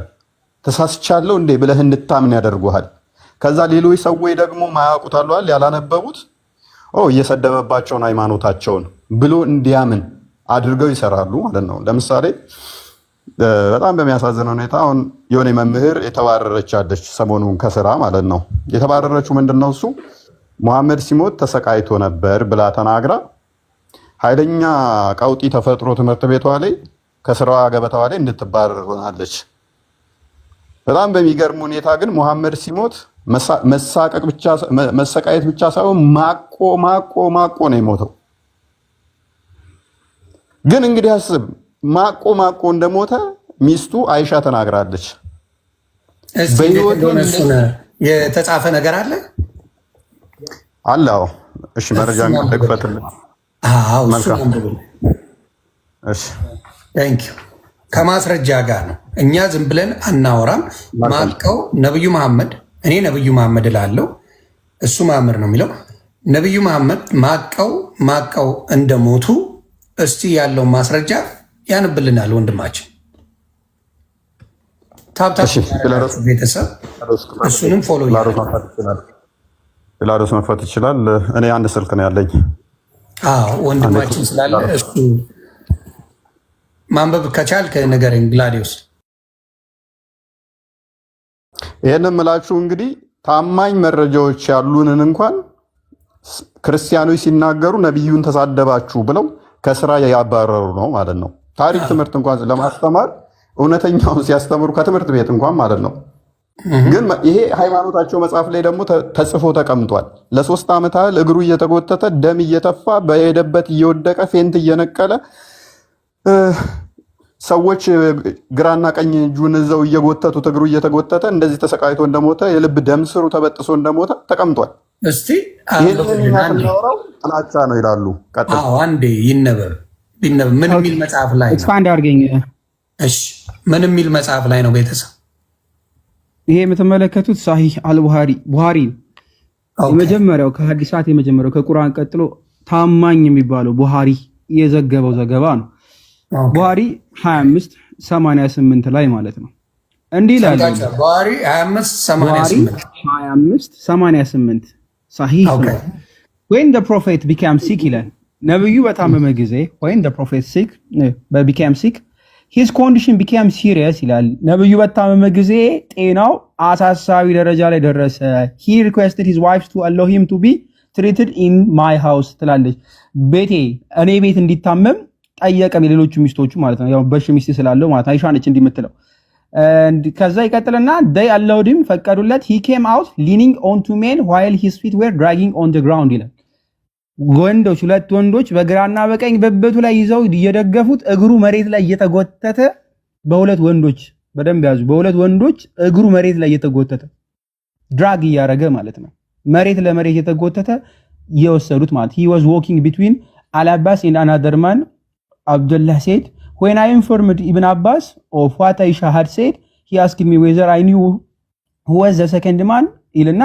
ተሳስቻለሁ እንዴ ብለህ እንድታምን ያደርጉሃል። ከዛ ሌሎች ሰዎች ደግሞ ማያውቁት አሏል ያላነበቡት እየሰደበባቸውን ሃይማኖታቸውን ብሎ እንዲያምን አድርገው ይሰራሉ ማለት ነው። ለምሳሌ በጣም በሚያሳዝን ሁኔታ አሁን የሆነ መምህር የተባረረች አለች ሰሞኑን ከስራ ማለት ነው። የተባረረችው ምንድነው እሱ መሐመድ ሲሞት ተሰቃይቶ ነበር ብላ ተናግራ ኃይለኛ ቀውጢ ተፈጥሮ ትምህርት ቤቷ ላይ ከስራዋ ገበታዋ ላይ እንድትባረር ሆናለች። በጣም በሚገርም ሁኔታ ግን መሐመድ ሲሞት መሰቃየት ብቻ ሳይሆን ማቆ ነው የሞተው። ግን እንግዲህ አስብ፣ ማቆ እንደሞተ ሚስቱ አይሻ ተናግራለች። የተጻፈ ነገር አለ አለው። እሺ መረጃ እንድትከፈትልን። አዎ እሺ ቴንክ ዩ። ከማስረጃ ጋር ነው። እኛ ዝም ብለን አናወራም። ማቀው ነብዩ መሐመድ እኔ ነብዩ መሐመድ እላለሁ፣ እሱ መሐመድ ነው የሚለው። ነብዩ መሐመድ ማቀው እንደሞቱ እስቲ ያለው ማስረጃ ያንብልናል ወንድማችን። ቤተሰብ እሱንም ፎሎ ፊላዶስ መክፈት ይችላል። እኔ አንድ ስልክ ነው ያለኝ። ወንድማችን ስላለ እሱ ማንበብ ከቻልክ ንገረኝ ግላዲዮስ። ይህን የምላችሁ እንግዲህ ታማኝ መረጃዎች ያሉንን እንኳን ክርስቲያኖች ሲናገሩ ነቢዩን ተሳደባችሁ ብለው ከስራ ያባረሩ ነው ማለት ነው። ታሪክ ትምህርት እንኳን ለማስተማር እውነተኛውን ሲያስተምሩ ከትምህርት ቤት እንኳን ማለት ነው። ግን ይሄ ሃይማኖታቸው መጽሐፍ ላይ ደግሞ ተጽፎ ተቀምጧል። ለ3 ዓመት ያህል እግሩ እየተጎተተ ደም እየተፋ በሄደበት እየወደቀ ፌንት እየነቀለ ሰዎች ግራና ቀኝ እጁን እዘው እየጎተቱት እግሩ እየተጎተተ እንደዚህ ተሰቃይቶ እንደሞተ የልብ ደም ስሩ ተበጥሶ እንደሞተ ተቀምጧል። እስቲ ይህንናውራው ጥላቻ ነው ይላሉ። አንዴ ይነበብ ምን የሚል መጽሐፍ ላይ ነው? ኤክስፓንድ አድርገኝ። እሺ ምን የሚል መጽሐፍ ላይ ነው ቤተሰብ? ይሄ የምትመለከቱት ሳሂህ አልቡሃሪ የመጀመሪያው ከሐዲሳት የመጀመሪያው ከቁርአን ቀጥሎ ታማኝ የሚባለው ቡሃሪ የዘገበው ዘገባ ነው። ቡሃሪ 2588 ላይ ማለት ነው። እንዲህ ይላል ቡሃሪ 2588 ሳሂህ ነው። when the prophet became sick ይላል ነብዩ በታመመ ጊዜ when the prophet became sick his condition became serious ይላል። ነብዩ በታመመ ጊዜ ጤናው አሳሳቢ ደረጃ ላይ ደረሰ። he requested his wife to allow him to be treated in my house ትላለች። እኔ ቤት እንዲታመም ጠየቀም፣ የሌሎቹ ሚስቶቹ ማለት ነው። ያው በሽ ሚስት ስላለው ማለት አይሻ ነች እንዲምትለው። ከዛ ይቀጥልና they allowed him ፈቀዱለት። he came out leaning on two men while his feet were dragging on the ground ይላል። ሁለት ወንዶች በግራና በቀኝ በበቱ ላይ ይዘው እየደገፉት እግሩ መሬት ላይ እየተጎተተ በሁለት ወንዶች በደንብ ያዙ። በሁለት ወንዶች እግሩ መሬት ላይ እየተጎተተ ድራግ እያደረገ ማለት ነው። መሬት ለመሬት እየተጎተተ እየወሰዱት ማለት he was walking between Al-Abbas and another man. Abdullah said, when I informed Ibn Abbas of what Aisha had said, he asked me whether I knew who was the second man. ይልና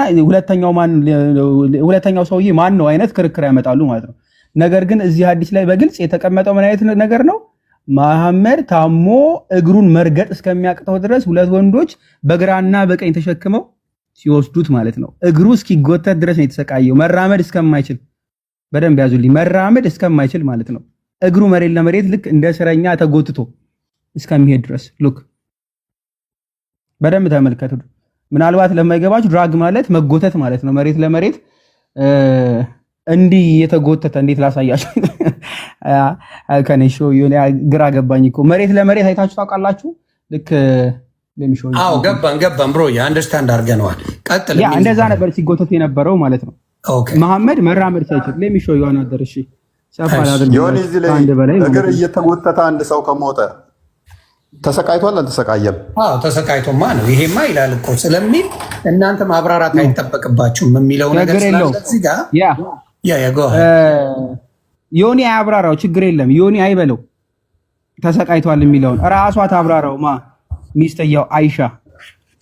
ሁለተኛው ሰውዬ ማን ነው አይነት ክርክር ያመጣሉ ማለት ነው። ነገር ግን እዚህ ሐዲስ ላይ በግልጽ የተቀመጠው ምን አይነት ነገር ነው? መሐመድ ታሞ እግሩን መርገጥ እስከሚያቅተው ድረስ ሁለት ወንዶች በግራና በቀኝ ተሸክመው ሲወስዱት ማለት ነው። እግሩ እስኪጎተት ድረስ ነው የተሰቃየው፣ መራመድ እስከማይችል። በደንብ ያዙልኝ፣ መራመድ እስከማይችል ማለት ነው። እግሩ መሬት ለመሬት ልክ እንደ እስረኛ ተጎትቶ እስከሚሄድ ድረስ ሉክ በደንብ ተመልከቱ። ምናልባት ለማይገባችሁ ድራግ ማለት መጎተት ማለት ነው። መሬት ለመሬት እንዲህ የተጎተተ እንዴት ላሳያችሁ? ከነሾ የሆነ ግራ ገባኝ እኮ። መሬት ለመሬት አይታችሁ ታውቃላችሁ? ልክ ለሚሾ ገባን ብሮ አንደርስታንድ አድርገነዋል። ቀጥል። ያ እንደዛ ነበር ሲጎተት የነበረው ማለት ነው። መሐመድ መራመድ ሳይችል ለሚሾ ይዋና ደርሺ እግር እየተጎተተ አንድ ሰው ከሞተ ተሰቃይቷል አልተሰቃየም? ተሰቃይቶማ ነው። ይሄማ ይላል እኮ ስለሚል እናንተ ማብራራት አይጠበቅባችሁም የሚለው ነገር ስለዚህ ጋር ዮኒ አያብራራው፣ ችግር የለም። ዮኒ አይበለው ተሰቃይቷል የሚለውን እራሷ ታብራራው። ሚስተያው አይሻ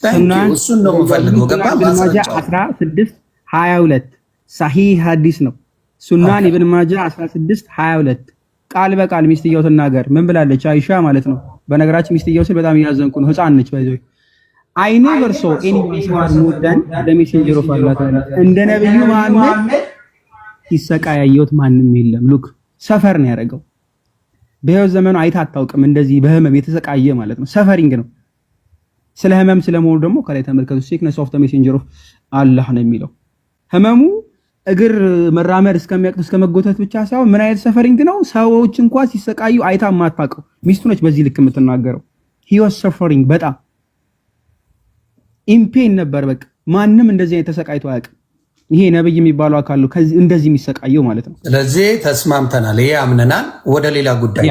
እሱን ነው የምፈልገው። ገባ 1622 ሳሂህ ሐዲስ ነው። ሱናን ኢብን ማጃ 1622 ቃል በቃል ሚስትየው ተናገር ምን ብላለች? አይሻ ማለት ነው። በነገራችን ሚስትየው ስል በጣም እያዘንኩ ነው፣ ህፃን ነች። ባይዘው አይ ኔቨር ሶ ኤኒዋን ስማርት ሞር ዳን ዘ ሜሴንጀር ኦፍ አላህ ተዓላ። እንደ ነብዩ መሐመድ ሲሰቃያየውት ማንም የለም። ሉክ ሰፈር ነው ያደረገው። በህይወት ዘመኑ አይታ አታውቅም እንደዚህ በህመም የተሰቃየ ማለት ነው። ሰፈሪንግ ነው። ስለ ህመም ስለመሆኑ ደግሞ ከላይ ተመልከቱ። ሲክነስ ኦፍ ዘ ሜሴንጀር ኦፍ አላህ ነው የሚለው። ህመሙ እግር መራመድ እስከሚያቅት እስከመጎተት ብቻ ሳይሆን ምን አይነት ሰፈሪንግ ነው? ሰዎች እንኳን ሲሰቃዩ አይታ ማታውቀው ሚስቱ ነች በዚህ ልክ የምትናገረው። he was suffering በጣም ኢምፔን ነበር። በቃ ማንም እንደዚህ አይነት ተሰቃይቶ አያውቅም። ይሄ ነብይ የሚባለው አካል ነው እንደዚህ የሚሰቃየው ማለት ነው። ስለዚህ ተስማምተናል። ይሄ አምነናል። ወደ ሌላ ጉዳይ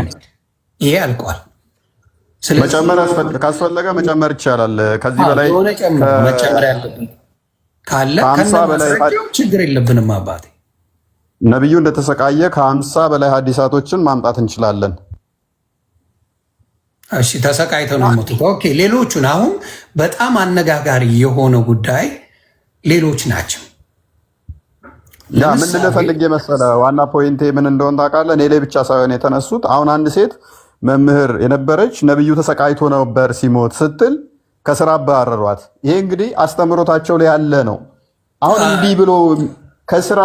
ይሄ አልቋል። መጨመር ካስፈለገ መጨመር ይቻላል። ከዚህ በላይ መጨመር ያለብን ካለ ችግር የለብንም አባቴ። ነብዩ እንደተሰቃየ ከ50 በላይ ሐዲሳቶችን ማምጣት እንችላለን። እሺ ተሰቃይተው ነው የሞቱት። ኦኬ ሌሎቹን አሁን በጣም አነጋጋሪ የሆነው ጉዳይ ሌሎች ናቸው። ያ ምን ልፈልግ የመሰለ ዋና ፖይንቴ ምን እንደሆነ ታውቃለህ? እኔ ላይ ብቻ ሳይሆን የተነሱት አሁን አንድ ሴት መምህር የነበረች ነብዩ ተሰቃይቶ ነበር ሲሞት ስትል ከስራ አባረሯት። ይሄ እንግዲህ አስተምሮታቸው ላይ ያለ ነው። አሁን እንዲህ ብሎ ከስራ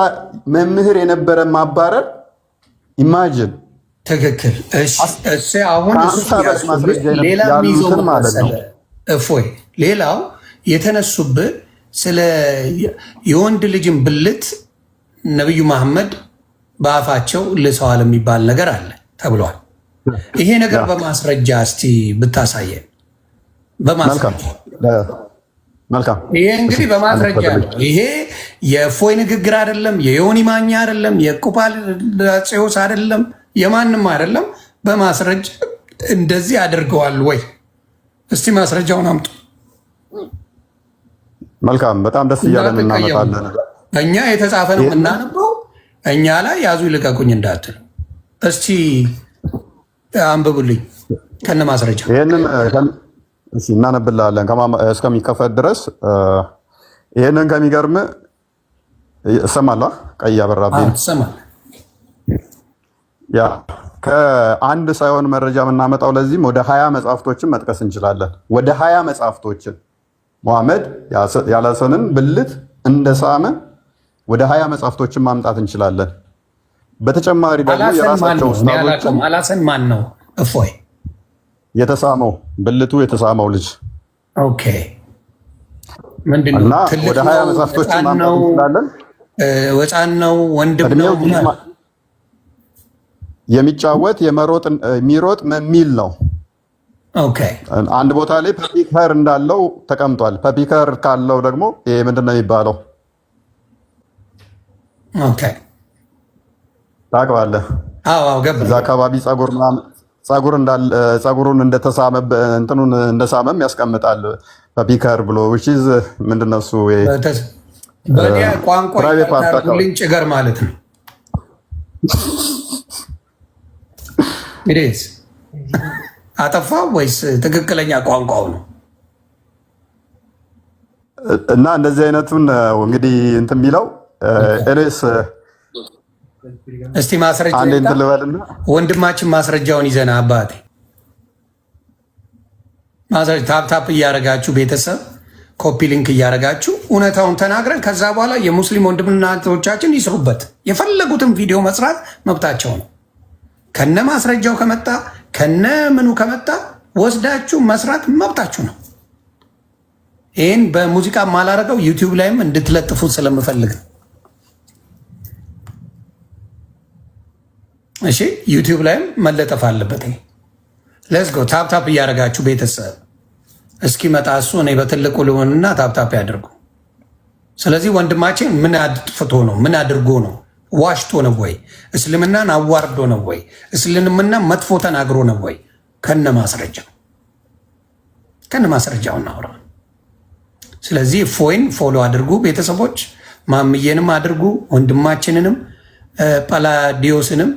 መምህር የነበረ ማባረር ኢማጂን ትክክል። እሺ አሁን ሌላ ሚዞ ማለት ነው እፎይ። ሌላው የተነሱብህ ስለ የወንድ ልጅን ብልት ነብዩ መሐመድ በአፋቸው ልሰዋል የሚባል ነገር አለ ተብሏል። ይሄ ነገር በማስረጃ እስቲ ብታሳየን። በማስረጃ መልካም። ይሄ እንግዲህ በማስረጃ ነው። ይሄ የእፎይ ንግግር አይደለም፣ የዮኒ ማኛ አይደለም፣ የቁጳሌዎስ አይደለም፣ የማንም አይደለም። በማስረጃ እንደዚህ አድርገዋል ወይ? እስቲ ማስረጃውን አምጡ። መልካም። በጣም ደስ እያለን እናመጣለን። እኛ የተጻፈ ነው የምናነበው። እኛ ላይ ያዙ ይልቀቁኝ እንዳትል። እስቲ አንብቡልኝ ከነ ማስረጃ። ይሄንን እናነብልሃለን እስከሚከፈት ድረስ። ይሄንን ከሚገርም እሰማለሁ። ቀይ አበራብኝ ትሰማለህ? ያ ከአንድ ሳይሆን መረጃ የምናመጣው ለዚህም ወደ 20 መጽሐፍቶችን መጥቀስ እንችላለን። ወደ 20 መጽሐፍቶችን ሙሐመድ ያላሰንን ብልት እንደሳመ ወደ 20 መጽሐፍቶችን ማምጣት እንችላለን። በተጨማሪ ደግሞ የራሳቸው ኡስታዞችን አላሰን ማን ነው? እፎይ የተሳመው ብልቱ የተሳመው ልጅ ኦኬ። ምንድነው? እና ወደ 20 መጽሐፍቶችን ማምጣት እንችላለን። ወፃን ነው ወንድም ነው የሚጫወት የሚሮጥ የሚል ነው። ኦኬ አንድ ቦታ ላይ ፐፒከር እንዳለው ተቀምጧል። ፐፒከር ካለው ደግሞ ይሄ ምንድነው የሚባለው? ኦኬ ታውቀዋለህ? አዎ ገባ። እዛ አካባቢ ጸጉሩን እንደተሳመ እንትኑን እንደሳመም ያስቀምጣል ፐፒከር ብሎ which is ምንድነው እሱ በዲያ ቋንቋ ታርጉልኝ ጭገር ማለት ነው። ኢዴስ አጠፋው ወይስ ትክክለኛ ቋንቋው ነው? እና እንደዚህ አይነቱን እንግዲህ እንትን የሚለው ኤሌስ እስቲ ማስረጃ አንዴ እንትን ልበልና ወንድማችን ማስረጃውን ይዘና አባቴ ማስረጃ ታፕ እያደረጋችሁ ቤተሰብ ኮፒ ሊንክ እያደረጋችሁ እውነታውን ተናግረን ከዛ በኋላ የሙስሊም ወንድምና እህቶቻችን ይስሩበት። የፈለጉትን ቪዲዮ መስራት መብታቸው ነው። ከነ ማስረጃው ከመጣ ከነ ምኑ ከመጣ ወስዳችሁ መስራት መብታችሁ ነው። ይህን በሙዚቃ ማላረገው ዩቲዩብ ላይም እንድትለጥፉት ስለምፈልግ ነው። እሺ ዩቲዩብ ላይም መለጠፍ አለበት። ሌትስ ጎ ታፕ እያደረጋችሁ ቤተሰብ እስኪመጣ እሱ እኔ በትልቁ ልሆንና ታፕ ያደርጉ። ስለዚህ ወንድማችን ምን አጥፍቶ ነው? ምን አድርጎ ነው? ዋሽቶ ነው ወይ? እስልምናን አዋርዶ ነው ወይ? እስልምና መጥፎ ተናግሮ ነው ወይ? ከነ ማስረጃው እናውራ። ስለዚህ እፎይን ፎሎ አድርጉ ቤተሰቦች፣ ማምዬንም አድርጉ፣ ወንድማችንንም ጳላዲዮስንም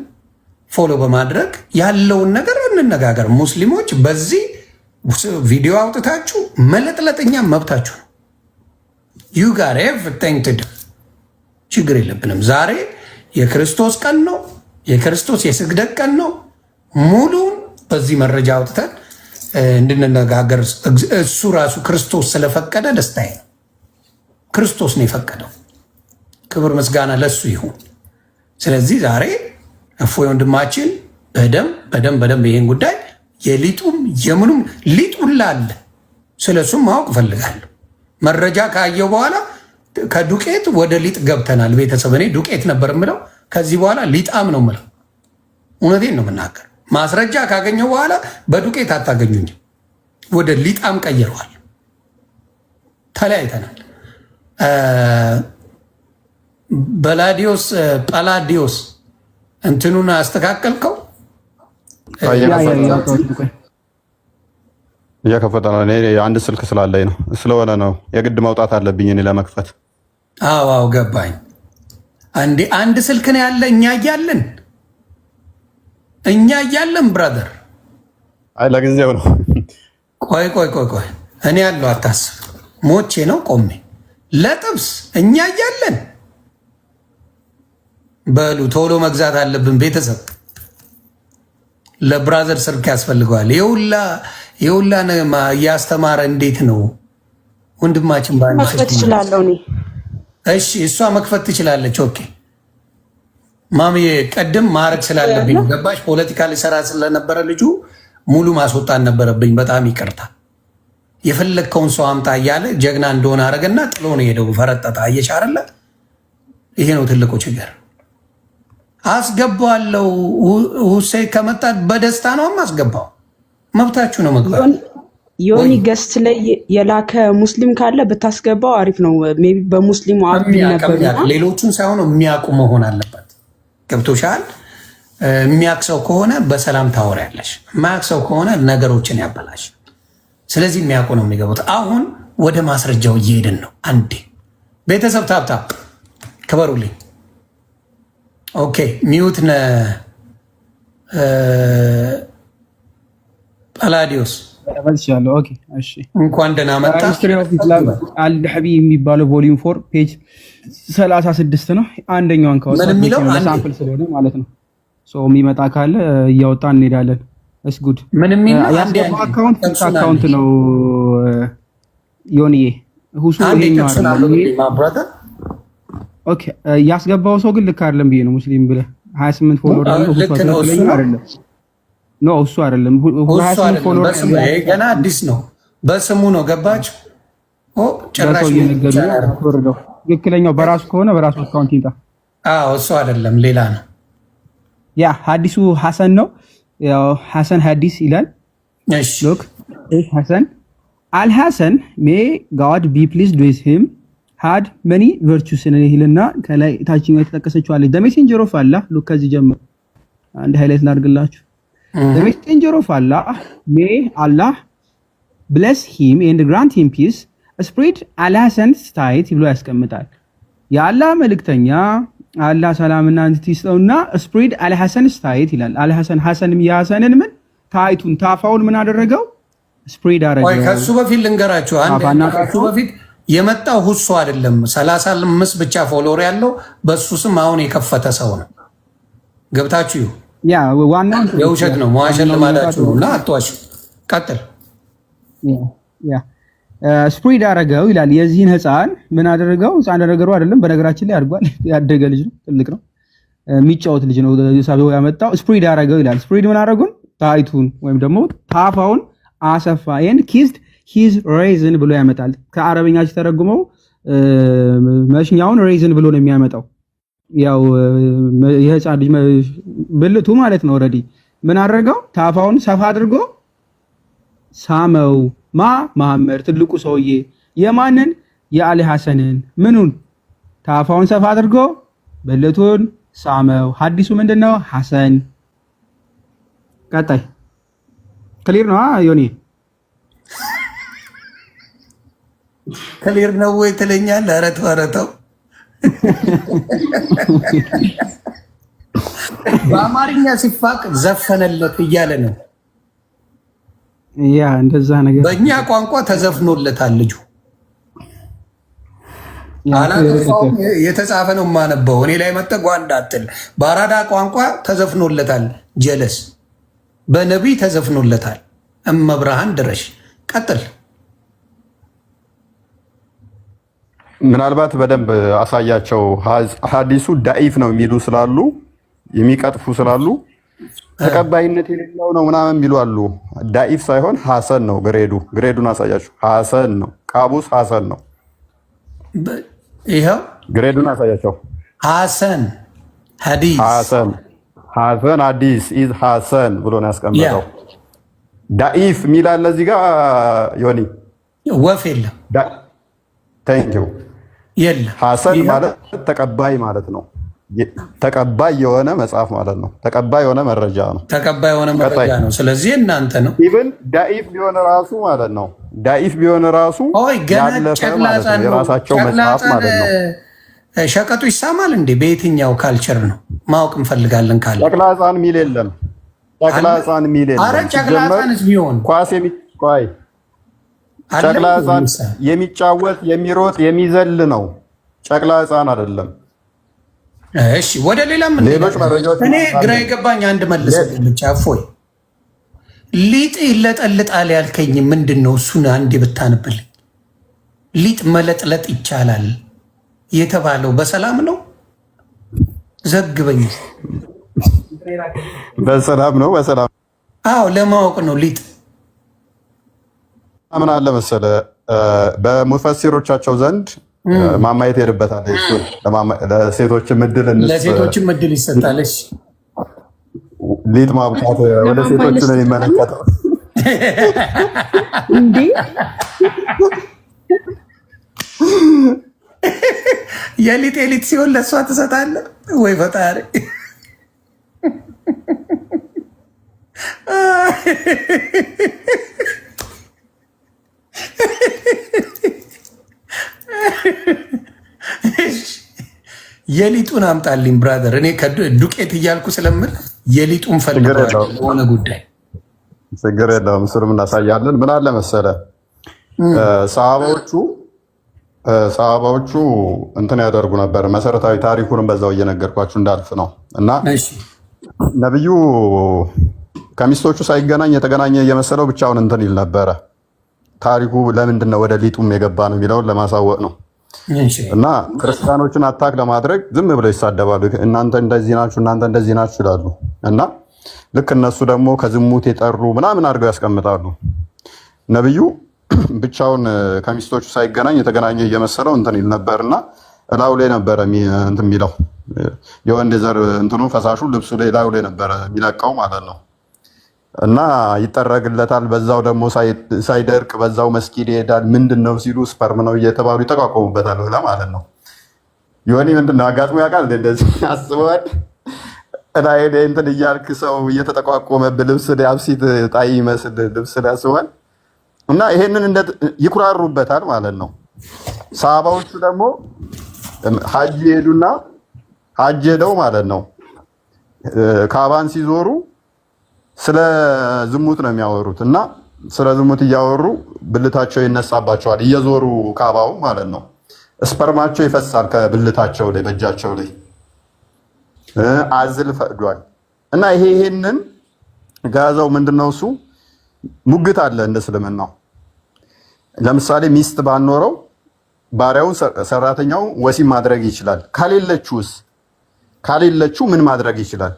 ፎሎ በማድረግ ያለውን ነገር እንነጋገር። ሙስሊሞች በዚህ ቪዲዮ አውጥታችሁ መለጥለጥኛ መብታችሁ ነው። ዩ ጋር ኤቭሪቲንግ ቱ ዱ ችግር የለብንም። ዛሬ የክርስቶስ ቀን ነው። የክርስቶስ የስግደት ቀን ነው። ሙሉን በዚህ መረጃ አውጥተን እንድንነጋገር እሱ ራሱ ክርስቶስ ስለፈቀደ ደስታዬ ነው። ክርስቶስ ነው የፈቀደው። ክብር ምስጋና ለሱ ይሁን። ስለዚህ ዛሬ እፎይ ወንድማችን በደንብ ይሄን ጉዳይ የሊጡም የምኑም ሊጡን ላለ ስለሱም ማወቅ እፈልጋለሁ። መረጃ ካየው በኋላ ከዱቄት ወደ ሊጥ ገብተናል። ቤተሰብ እኔ ዱቄት ነበር የምለው፣ ከዚህ በኋላ ሊጣም ነው የምለው። እውነቴን ነው የምናገር። ማስረጃ ካገኘው በኋላ በዱቄት አታገኙኝም፣ ወደ ሊጣም ቀይረዋል። ተለያይተናል። ጳላዲዮስ እንትኑን አስተካከልከው? እየከፈተ ነው። እኔ አንድ ስልክ ስላለኝ ነው ስለሆነ ነው የግድ መውጣት አለብኝ እኔ ለመክፈት አዎ ገባኝ። አንድ ስልክ ነው ያለ እኛ እያለን ብራዘር። አይ ለጊዜው ነው። ቆይ እኔ ያለው አታስብ። ሞቼ ነው ቆሜ ለጥብስ እኛ እያለን በሉ ቶሎ መግዛት አለብን ቤተሰብ። ለብራዘር ስልክ ያስፈልገዋል። የሁላ እያስተማረ እንዴት ነው ወንድማችን? መክፈት እችላለሁ እኔ። እሺ እሷ መክፈት ትችላለች። ኦኬ ማሚዬ፣ ቀድም ማድረግ ስላለብኝ ገባሽ። ፖለቲካ ሊሰራ ስለነበረ ልጁ ሙሉ ማስወጣት ነበረብኝ። በጣም ይቅርታ። የፈለግከውን ሰው አምጣ እያለ ጀግና እንደሆነ አረገና ጥሎ ነው ሄደው። ፈረጠጣ እየቻረለ። ይሄ ነው ትልቁ ችግር። አስገባዋለሁ። ሁሴን ከመጣ በደስታ ነው አስገባው። መብታችሁ ነው መግባት። ዮኒ ገስት ላይ የላከ ሙስሊም ካለ ብታስገባው አሪፍ ነው። ሜይ ቢ በሙስሊሙ ሌሎቹን ሳይሆን የሚያውቁ መሆን አለበት። ገብቶሻል? የሚያውቅ ሰው ከሆነ በሰላም ታወሪያለሽ። የማያውቅ ሰው ከሆነ ነገሮችን ያበላሽ። ስለዚህ የሚያውቁ ነው የሚገቡት። አሁን ወደ ማስረጃው እየሄድን ነው። አንዴ ቤተሰብ ታብታብ ክበሩልኝ። ኦኬ ሚዩት ነ ጳላዲዮስ እንኳን ደህና መጣ። አልሐቢ የሚባለው ቮሊዩም 4 ፔጅ 36 ነው። አንደኛውን ሳምፕል ስለሆነ ማለት ነው። የሚመጣ ካለ እያወጣን እንሄዳለን። እስ ጉድ አካውንት ነው ዮኒዬ ሁሱ ያስገባው ሰው ግን ልክ አይደለም ብዬ ነው። ሙስሊም ብለህ 28 ፎሎወር አይደለም። ኖ እሱ አይደለም። 28 ፎሎወር ገና አዲስ ነው። በስሙ ነው ገባችሁ? ጭራሽ ትክክለኛው በራሱ ከሆነ በራሱ አካውንት ይምጣ። እሱ አይደለም ሌላ ነው። ያ ሐዲሱ ሐሰን ነው። ያው ሐሰን ሐዲስ ይላል። እሺ ሉክ ሐሰን አልሐሰን ሜይ ጋድ ቢ ፕሊዝድ ዊዝ ሂም had many virtues ይልና ከላይ ታችኛው የተጠቀሰችው አለ the messenger of Allah ሉክ ከዚህ ጀምሮ አንድ ሃይላይት ላድርግላችሁ። the messenger of Allah may Allah bless him and grant him peace spread Al-Hasan's state ብሎ ያስቀምጣል። የአላህ መልእክተኛ አላህ ሰላምና እንት ይስጠውና spread Al-Hasan's state ይላል። ሐሰንም የሐሰንን ምን ታይቱን ታፋውን ምን አደረገው? spread አደረገው። ወይ ከሱ በፊት ልንገራችሁ ከሱ በፊት የመጣው ሁሱ አይደለም። 35 ብቻ ፎሎወር ያለው በሱ ስም አሁን የከፈተ ሰው ነው። ገብታችሁ ያ ዋናው የውሸት ነው። መዋሸት ልማዳችሁ ነውና አትዋሹ። ቀጥል። ያ ስፕሪድ አደረገው ይላል። የዚህን ህፃን ምን አደረገው? ህፃን አደረገው አይደለም፣ በነገራችን ላይ አድጓል። ያደገ ልጅ ነው፣ ትልቅ ነው፣ የሚጫወት ልጅ ነው። ሰው ያመጣው ስፕሪድ አደረገው ይላል። ስፕሪድ ምን አደረጉን? ታይቱን ወይም ደግሞ ታፋውን አሰፋ ኤንድ ኪስድ ሂዝ ሬዝን ብሎ ያመጣል። ከአረበኛ ሲተረጉመው መሽኛውን ሬዝን ብሎ ነው የሚያመጣው። ያው የህፃን ልጅ ብልቱ ማለት ነው። ኦልሬዲ ምን አደረገው? ታፋውን ሰፋ አድርጎ ሳመው። መሐመድ ትልቁ ሰውዬ የማንን? የአሊ ሐሰንን። ምኑን? ታፋውን ሰፋ አድርጎ ብልቱን ሳመው። ሐዲሱ ምንድነው? ሐሰን። ቀጣይ ክሊር ነው ዮኒ? ክሊር ነው ወይ ትለኛለህ? ኧረ ተው። በአማርኛ ሲፋቅ ዘፈነለት እያለ ነው። ያ እንደዛ ነገር በእኛ ቋንቋ ተዘፍኖለታል ልጁ። አላውቅም፣ የተጻፈ ነው የማነበው። እኔ ላይ መጠጓ እንዳትል። በአራዳ ቋንቋ ተዘፍኖለታል። ጀለስ በነቢይ ተዘፍኖለታል። እመብርሃን ድረሽ። ቀጥል። ምናልባት በደንብ አሳያቸው። ሐዲሱ ዳኢፍ ነው የሚሉ ስላሉ የሚቀጥፉ ስላሉ ተቀባይነት የሌለው ነው ምናምን የሚሉ አሉ። ዳኢፍ ሳይሆን ሐሰን ነው ግሬዱን አሳያቸው። ሐሰን ነው፣ ቃቡስ ሐሰን ነው። ይኸው ግሬዱን አሳያቸው። ሐሰን ሐዲስ ሐሰን ሐዲስ ኢዝ ሐሰን ብሎ ነው ያስቀመጠው። ዳኢፍ የሚል አለ እዚህ ጋር ዮኒ። ወፍ የለም። ታንኪዩ የለም። ሐሰን ማለት ተቀባይ ማለት ነው። ተቀባይ የሆነ መጽሐፍ ማለት ነው። ተቀባይ የሆነ መረጃ ነው። ተቀባይ የሆነ መረጃ ነው። ስለዚህ እናንተ ነው። ኢቭን ዳኢፍ ቢሆን ራሱ ማለት ነው። ዳኢፍ ቢሆን ራሱ ያለፈ ማለት ነው። የራሳቸው መጽሐፍ ማለት ነው። ሸቀጡ ይሳማል እንዴ? በየትኛው ካልቸር ነው ማወቅ እንፈልጋለን። ካለ ጨቅላ ሕፃን ሚል የለም። ጨቅላ ሕፃን ሚል የለም። አረ ጨቅላ ሕፃንስ ቢሆን ኳስ የሚቆይ ጨቅላ ሕፃን የሚጫወት የሚሮጥ የሚዘል ነው። ጨቅላ ሕፃን አይደለም። እሺ ወደ ሌላ ምን ሌሎች መረጃዎች እኔ ግራ የገባኝ አንድ መልስልኝ ብቻ። እፎይ ሊጥ ይለጠልጣል ያልከኝ ምንድን ነው? እሱን አንዴ ብታነብልኝ። ሊጥ መለጥለጥ ይቻላል የተባለው በሰላም ነው? ዘግበኝ። በሰላም ነው። በሰላም አዎ፣ ለማወቅ ነው። ሊጥ ምን አለ መሰለ በሙፈሲሮቻቸው ዘንድ ማማየት ሄድበታል። እሱ ለሴቶችም እድል ይሰጣል። እሺ ሊጥ ማብቃት ወደ ሴቶች ነው የሚመለከተው እንዴ? የሊጥ ሲሆን ለእሷ ትሰጣለህ ወይ? ፈጣሪ የሊጡን አምጣልኝ ብራዘር። እኔ ዱቄት እያልኩ ስለምል የሊጡን ፈልገዋል ሆነ ጉዳይ። ችግር የለውም። እሱንም እናሳያለን። ምን አለ መሰለ ሰሃባዎቹ እንትን ያደርጉ ነበር። መሰረታዊ ታሪኩንም በዛው እየነገርኳችሁ እንዳልፍ ነው እና ነብዩ ከሚስቶቹ ሳይገናኝ የተገናኘ እየመሰለው ብቻውን እንትን ይል ነበረ። ታሪኩ ለምንድን ነው ወደ ሊጡም የገባ ነው የሚለውን ለማሳወቅ ነው። እና ክርስቲያኖችን አታክ ለማድረግ ዝም ብለው ይሳደባሉ። እናንተ እንደዚህ ናችሁ፣ እናንተ እንደዚህ ናችሁ ይላሉ። እና ልክ እነሱ ደግሞ ከዝሙት የጠሩ ምናምን አድርገው ያስቀምጣሉ። ነብዩ ብቻውን ከሚስቶቹ ሳይገናኝ የተገናኘ እየመሰለው እንትን ይል ነበርና እላዩ ላይ ነበረ እንትን የሚለው የወንድ ዘር እንትኑ ፈሳሹ ልብሱ ላይ እላዩ ላይ ነበረ የሚለቀው ማለት ነው። እና ይጠረግለታል። በዛው ደግሞ ሳይደርቅ በዛው መስጊድ ይሄዳል። ምንድን ነው ሲሉ ስፐርም ነው እየተባሉ ይጠቋቆሙበታል ማለት ነው። የሆነ ምንድን ነው አጋጥሞ ያውቃል? እንደዚህ አስበዋል። ላይ እንትን እያልክ ሰው እየተጠቋቆመብህ ልብስ ላይ አብሲት ጣይ ይመስል ልብስ ላይ አስበዋል። እና ይሄንን ይኩራሩበታል ማለት ነው። ሰሃባዎቹ ደግሞ ሀጅ ሄዱና ሀጅ ሄደው ማለት ነው ካባን ሲዞሩ ስለ ዝሙት ነው የሚያወሩት። እና ስለ ዝሙት እያወሩ ብልታቸው ይነሳባቸዋል እየዞሩ ካባው ማለት ነው። ስፐርማቸው ይፈሳል ከብልታቸው ላይ በእጃቸው ላይ አዝል ፈቅዷል። እና ይሄንን ጋዛው ምንድነው እሱ ሙግት አለ እንደ እስልምናው። ለምሳሌ ሚስት ባኖረው ባሪያውን ሰራተኛው ወሲብ ማድረግ ይችላል። ካሌለችው ምን ማድረግ ይችላል?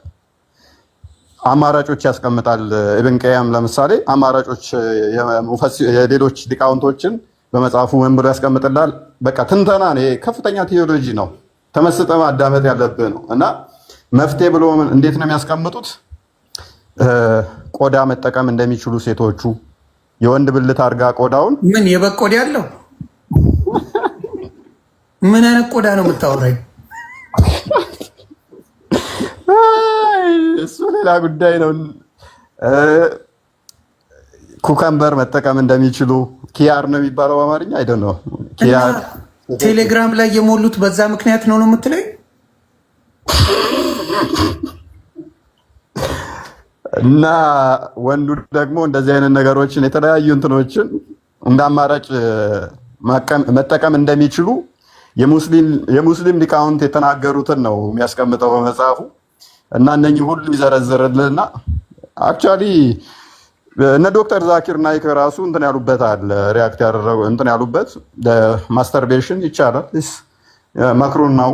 አማራጮች ያስቀምጣል። ኢብን ቀያም ለምሳሌ አማራጮች የሌሎች ሊቃውንቶችን በመጽሐፉ ምን ብሎ ያስቀምጥላል? በቃ ትንተና ነው። ይሄ ከፍተኛ ቴዎሎጂ ነው። ተመስጠ ማዳመጥ ያለብህ ነው። እና መፍትሄ ብሎ እንዴት ነው የሚያስቀምጡት? ቆዳ መጠቀም እንደሚችሉ ሴቶቹ የወንድ ብልት አድርጋ ቆዳውን ምን የበግ ቆዳ ያለው ምን አይነት ቆዳ ነው የምታወራኝ? እሱ ሌላ ጉዳይ ነው። ኩከምበር መጠቀም እንደሚችሉ ኪያር ነው የሚባለው በአማርኛ አይደል ነው። ኪያር ቴሌግራም ላይ የሞሉት በዛ ምክንያት ነው የምትለኝ? እና ወንዱ ደግሞ እንደዚህ አይነት ነገሮችን የተለያዩ እንትኖችን እንደ አማራጭ መጠቀም እንደሚችሉ የሙስሊም ሊቃውንት የተናገሩትን ነው የሚያስቀምጠው በመጽሐፉ። እና እነኚህ ሁሉ ይዘረዝርልና አክቹአሊ እነ ዶክተር ዛኪር ናይክ ራሱ እንትን ያሉበት አለ ሪያክት ያደረጉ እንትን ያሉበት ማስተርቤሽን ይቻላል መክሩን ነው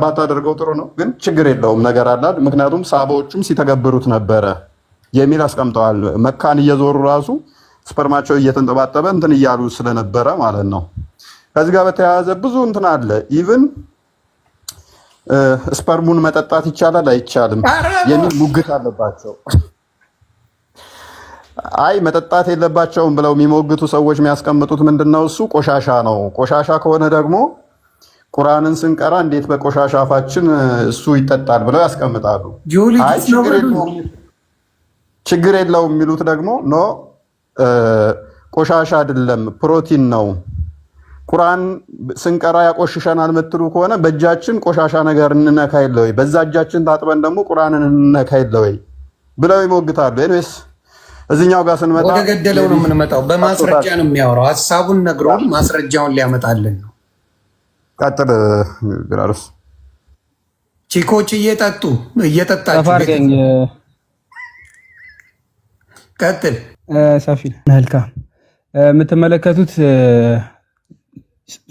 ባታደርገው ጥሩ ነው፣ ግን ችግር የለውም ነገር አላል። ምክንያቱም ሰሃባዎቹም ሲተገብሩት ነበረ የሚል አስቀምጠዋል። መካን እየዞሩ ራሱ ስፐርማቸው እየተንጠባጠበ እንትን እያሉ ስለነበረ ማለት ነው። ከዚህ ጋር በተያያዘ ብዙ እንትን አለ። ኢቭን ስፐርሙን መጠጣት ይቻላል አይቻልም የሚል ሙግት አለባቸው። አይ መጠጣት የለባቸውም ብለው የሚሞግቱ ሰዎች የሚያስቀምጡት ምንድነው እሱ ቆሻሻ ነው። ቆሻሻ ከሆነ ደግሞ ቁርአንን ስንቀራ እንዴት በቆሻሻ አፋችን እሱ ይጠጣል ብለው ያስቀምጣሉ። አይ ችግር የለውም የሚሉት ደግሞ ኖ ቆሻሻ አይደለም ፕሮቲን ነው። ቁርአን ስንቀራ ያቆሽሸናል የምትሉ ከሆነ በእጃችን ቆሻሻ ነገር እንነካ የለ ወይ? በዛ እጃችን ታጥበን ደግሞ ቁርአንን እንነካ የለ ወይ ብለው ይሞግታሉ። ኤኒዌይስ እዚህኛው ጋር ስንመጣ ወደ ገደለው ነው የምንመጣው። በማስረጃ ነው የሚያወራው። ሐሳቡን ነግሮን ማስረጃውን ሊያመጣልን ነው። ቀጥል ግራርስ። ቺኮች እየጠጣችሁ ቀጥል። ሰፊ መልካም የምትመለከቱት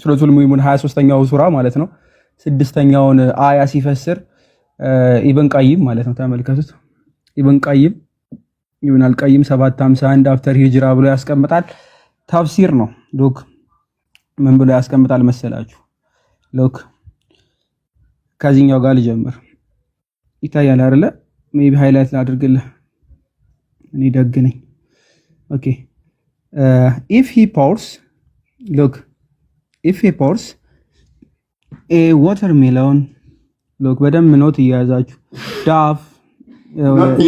ሱረቱል ሙእሚኑን 23ኛው ሱራ ማለት ነው 6ኛውን አያ ሲፈስር ኢብን ቀይም ማለት ነው። ተመልከቱት። ኢብን ቀይም ኢብን አልቀይም 751 አፍተር ሂጅራ ብሎ ያስቀምጣል። ተፍሲር ነው። ሎክ ምን ብሎ ያስቀምጣል መሰላችሁ? ሎክ ከዚህኛው ጋር ልጀምር። ይታያል አይደለ? ሜቢ ሃይላይት ላድርግልህ። እኔ ደግ ነኝ። ኦኬ if he pours look if he pours a watermelon look በደንብ ኖት እያያዛችሁ ዳፍ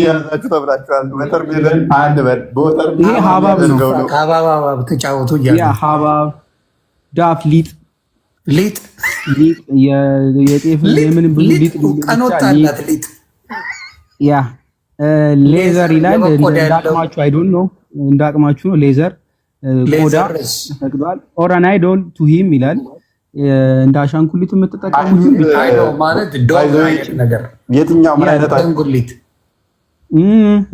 ያዛችሁ ተብላችኋል። ወተርሜሎን አንድ በል በወተርሜሎን ይሄ ሀባብ ነው። ሀባብ ተጫወቱ እያሉ ያ ሀባብ ዳፍ ሊጥ የጤፍ የምን ብዙ ሊጥ ቀኖጣላት ሊጥ ያ ሌዘር ይላል። እንዳቅማችሁ አይ ዶንት ኖ እንዳቅማችሁ ነው። ሌዘር ቆዳ ተፈቅዷል። ኦራን አይዶል ቱ ሂም ይላል። እንደ አሻንጉሊት የምትጠቀሙት አይዶ ማለት ዶግ አይነት ነገር የትኛው ምን አይነት አሻንጉሊት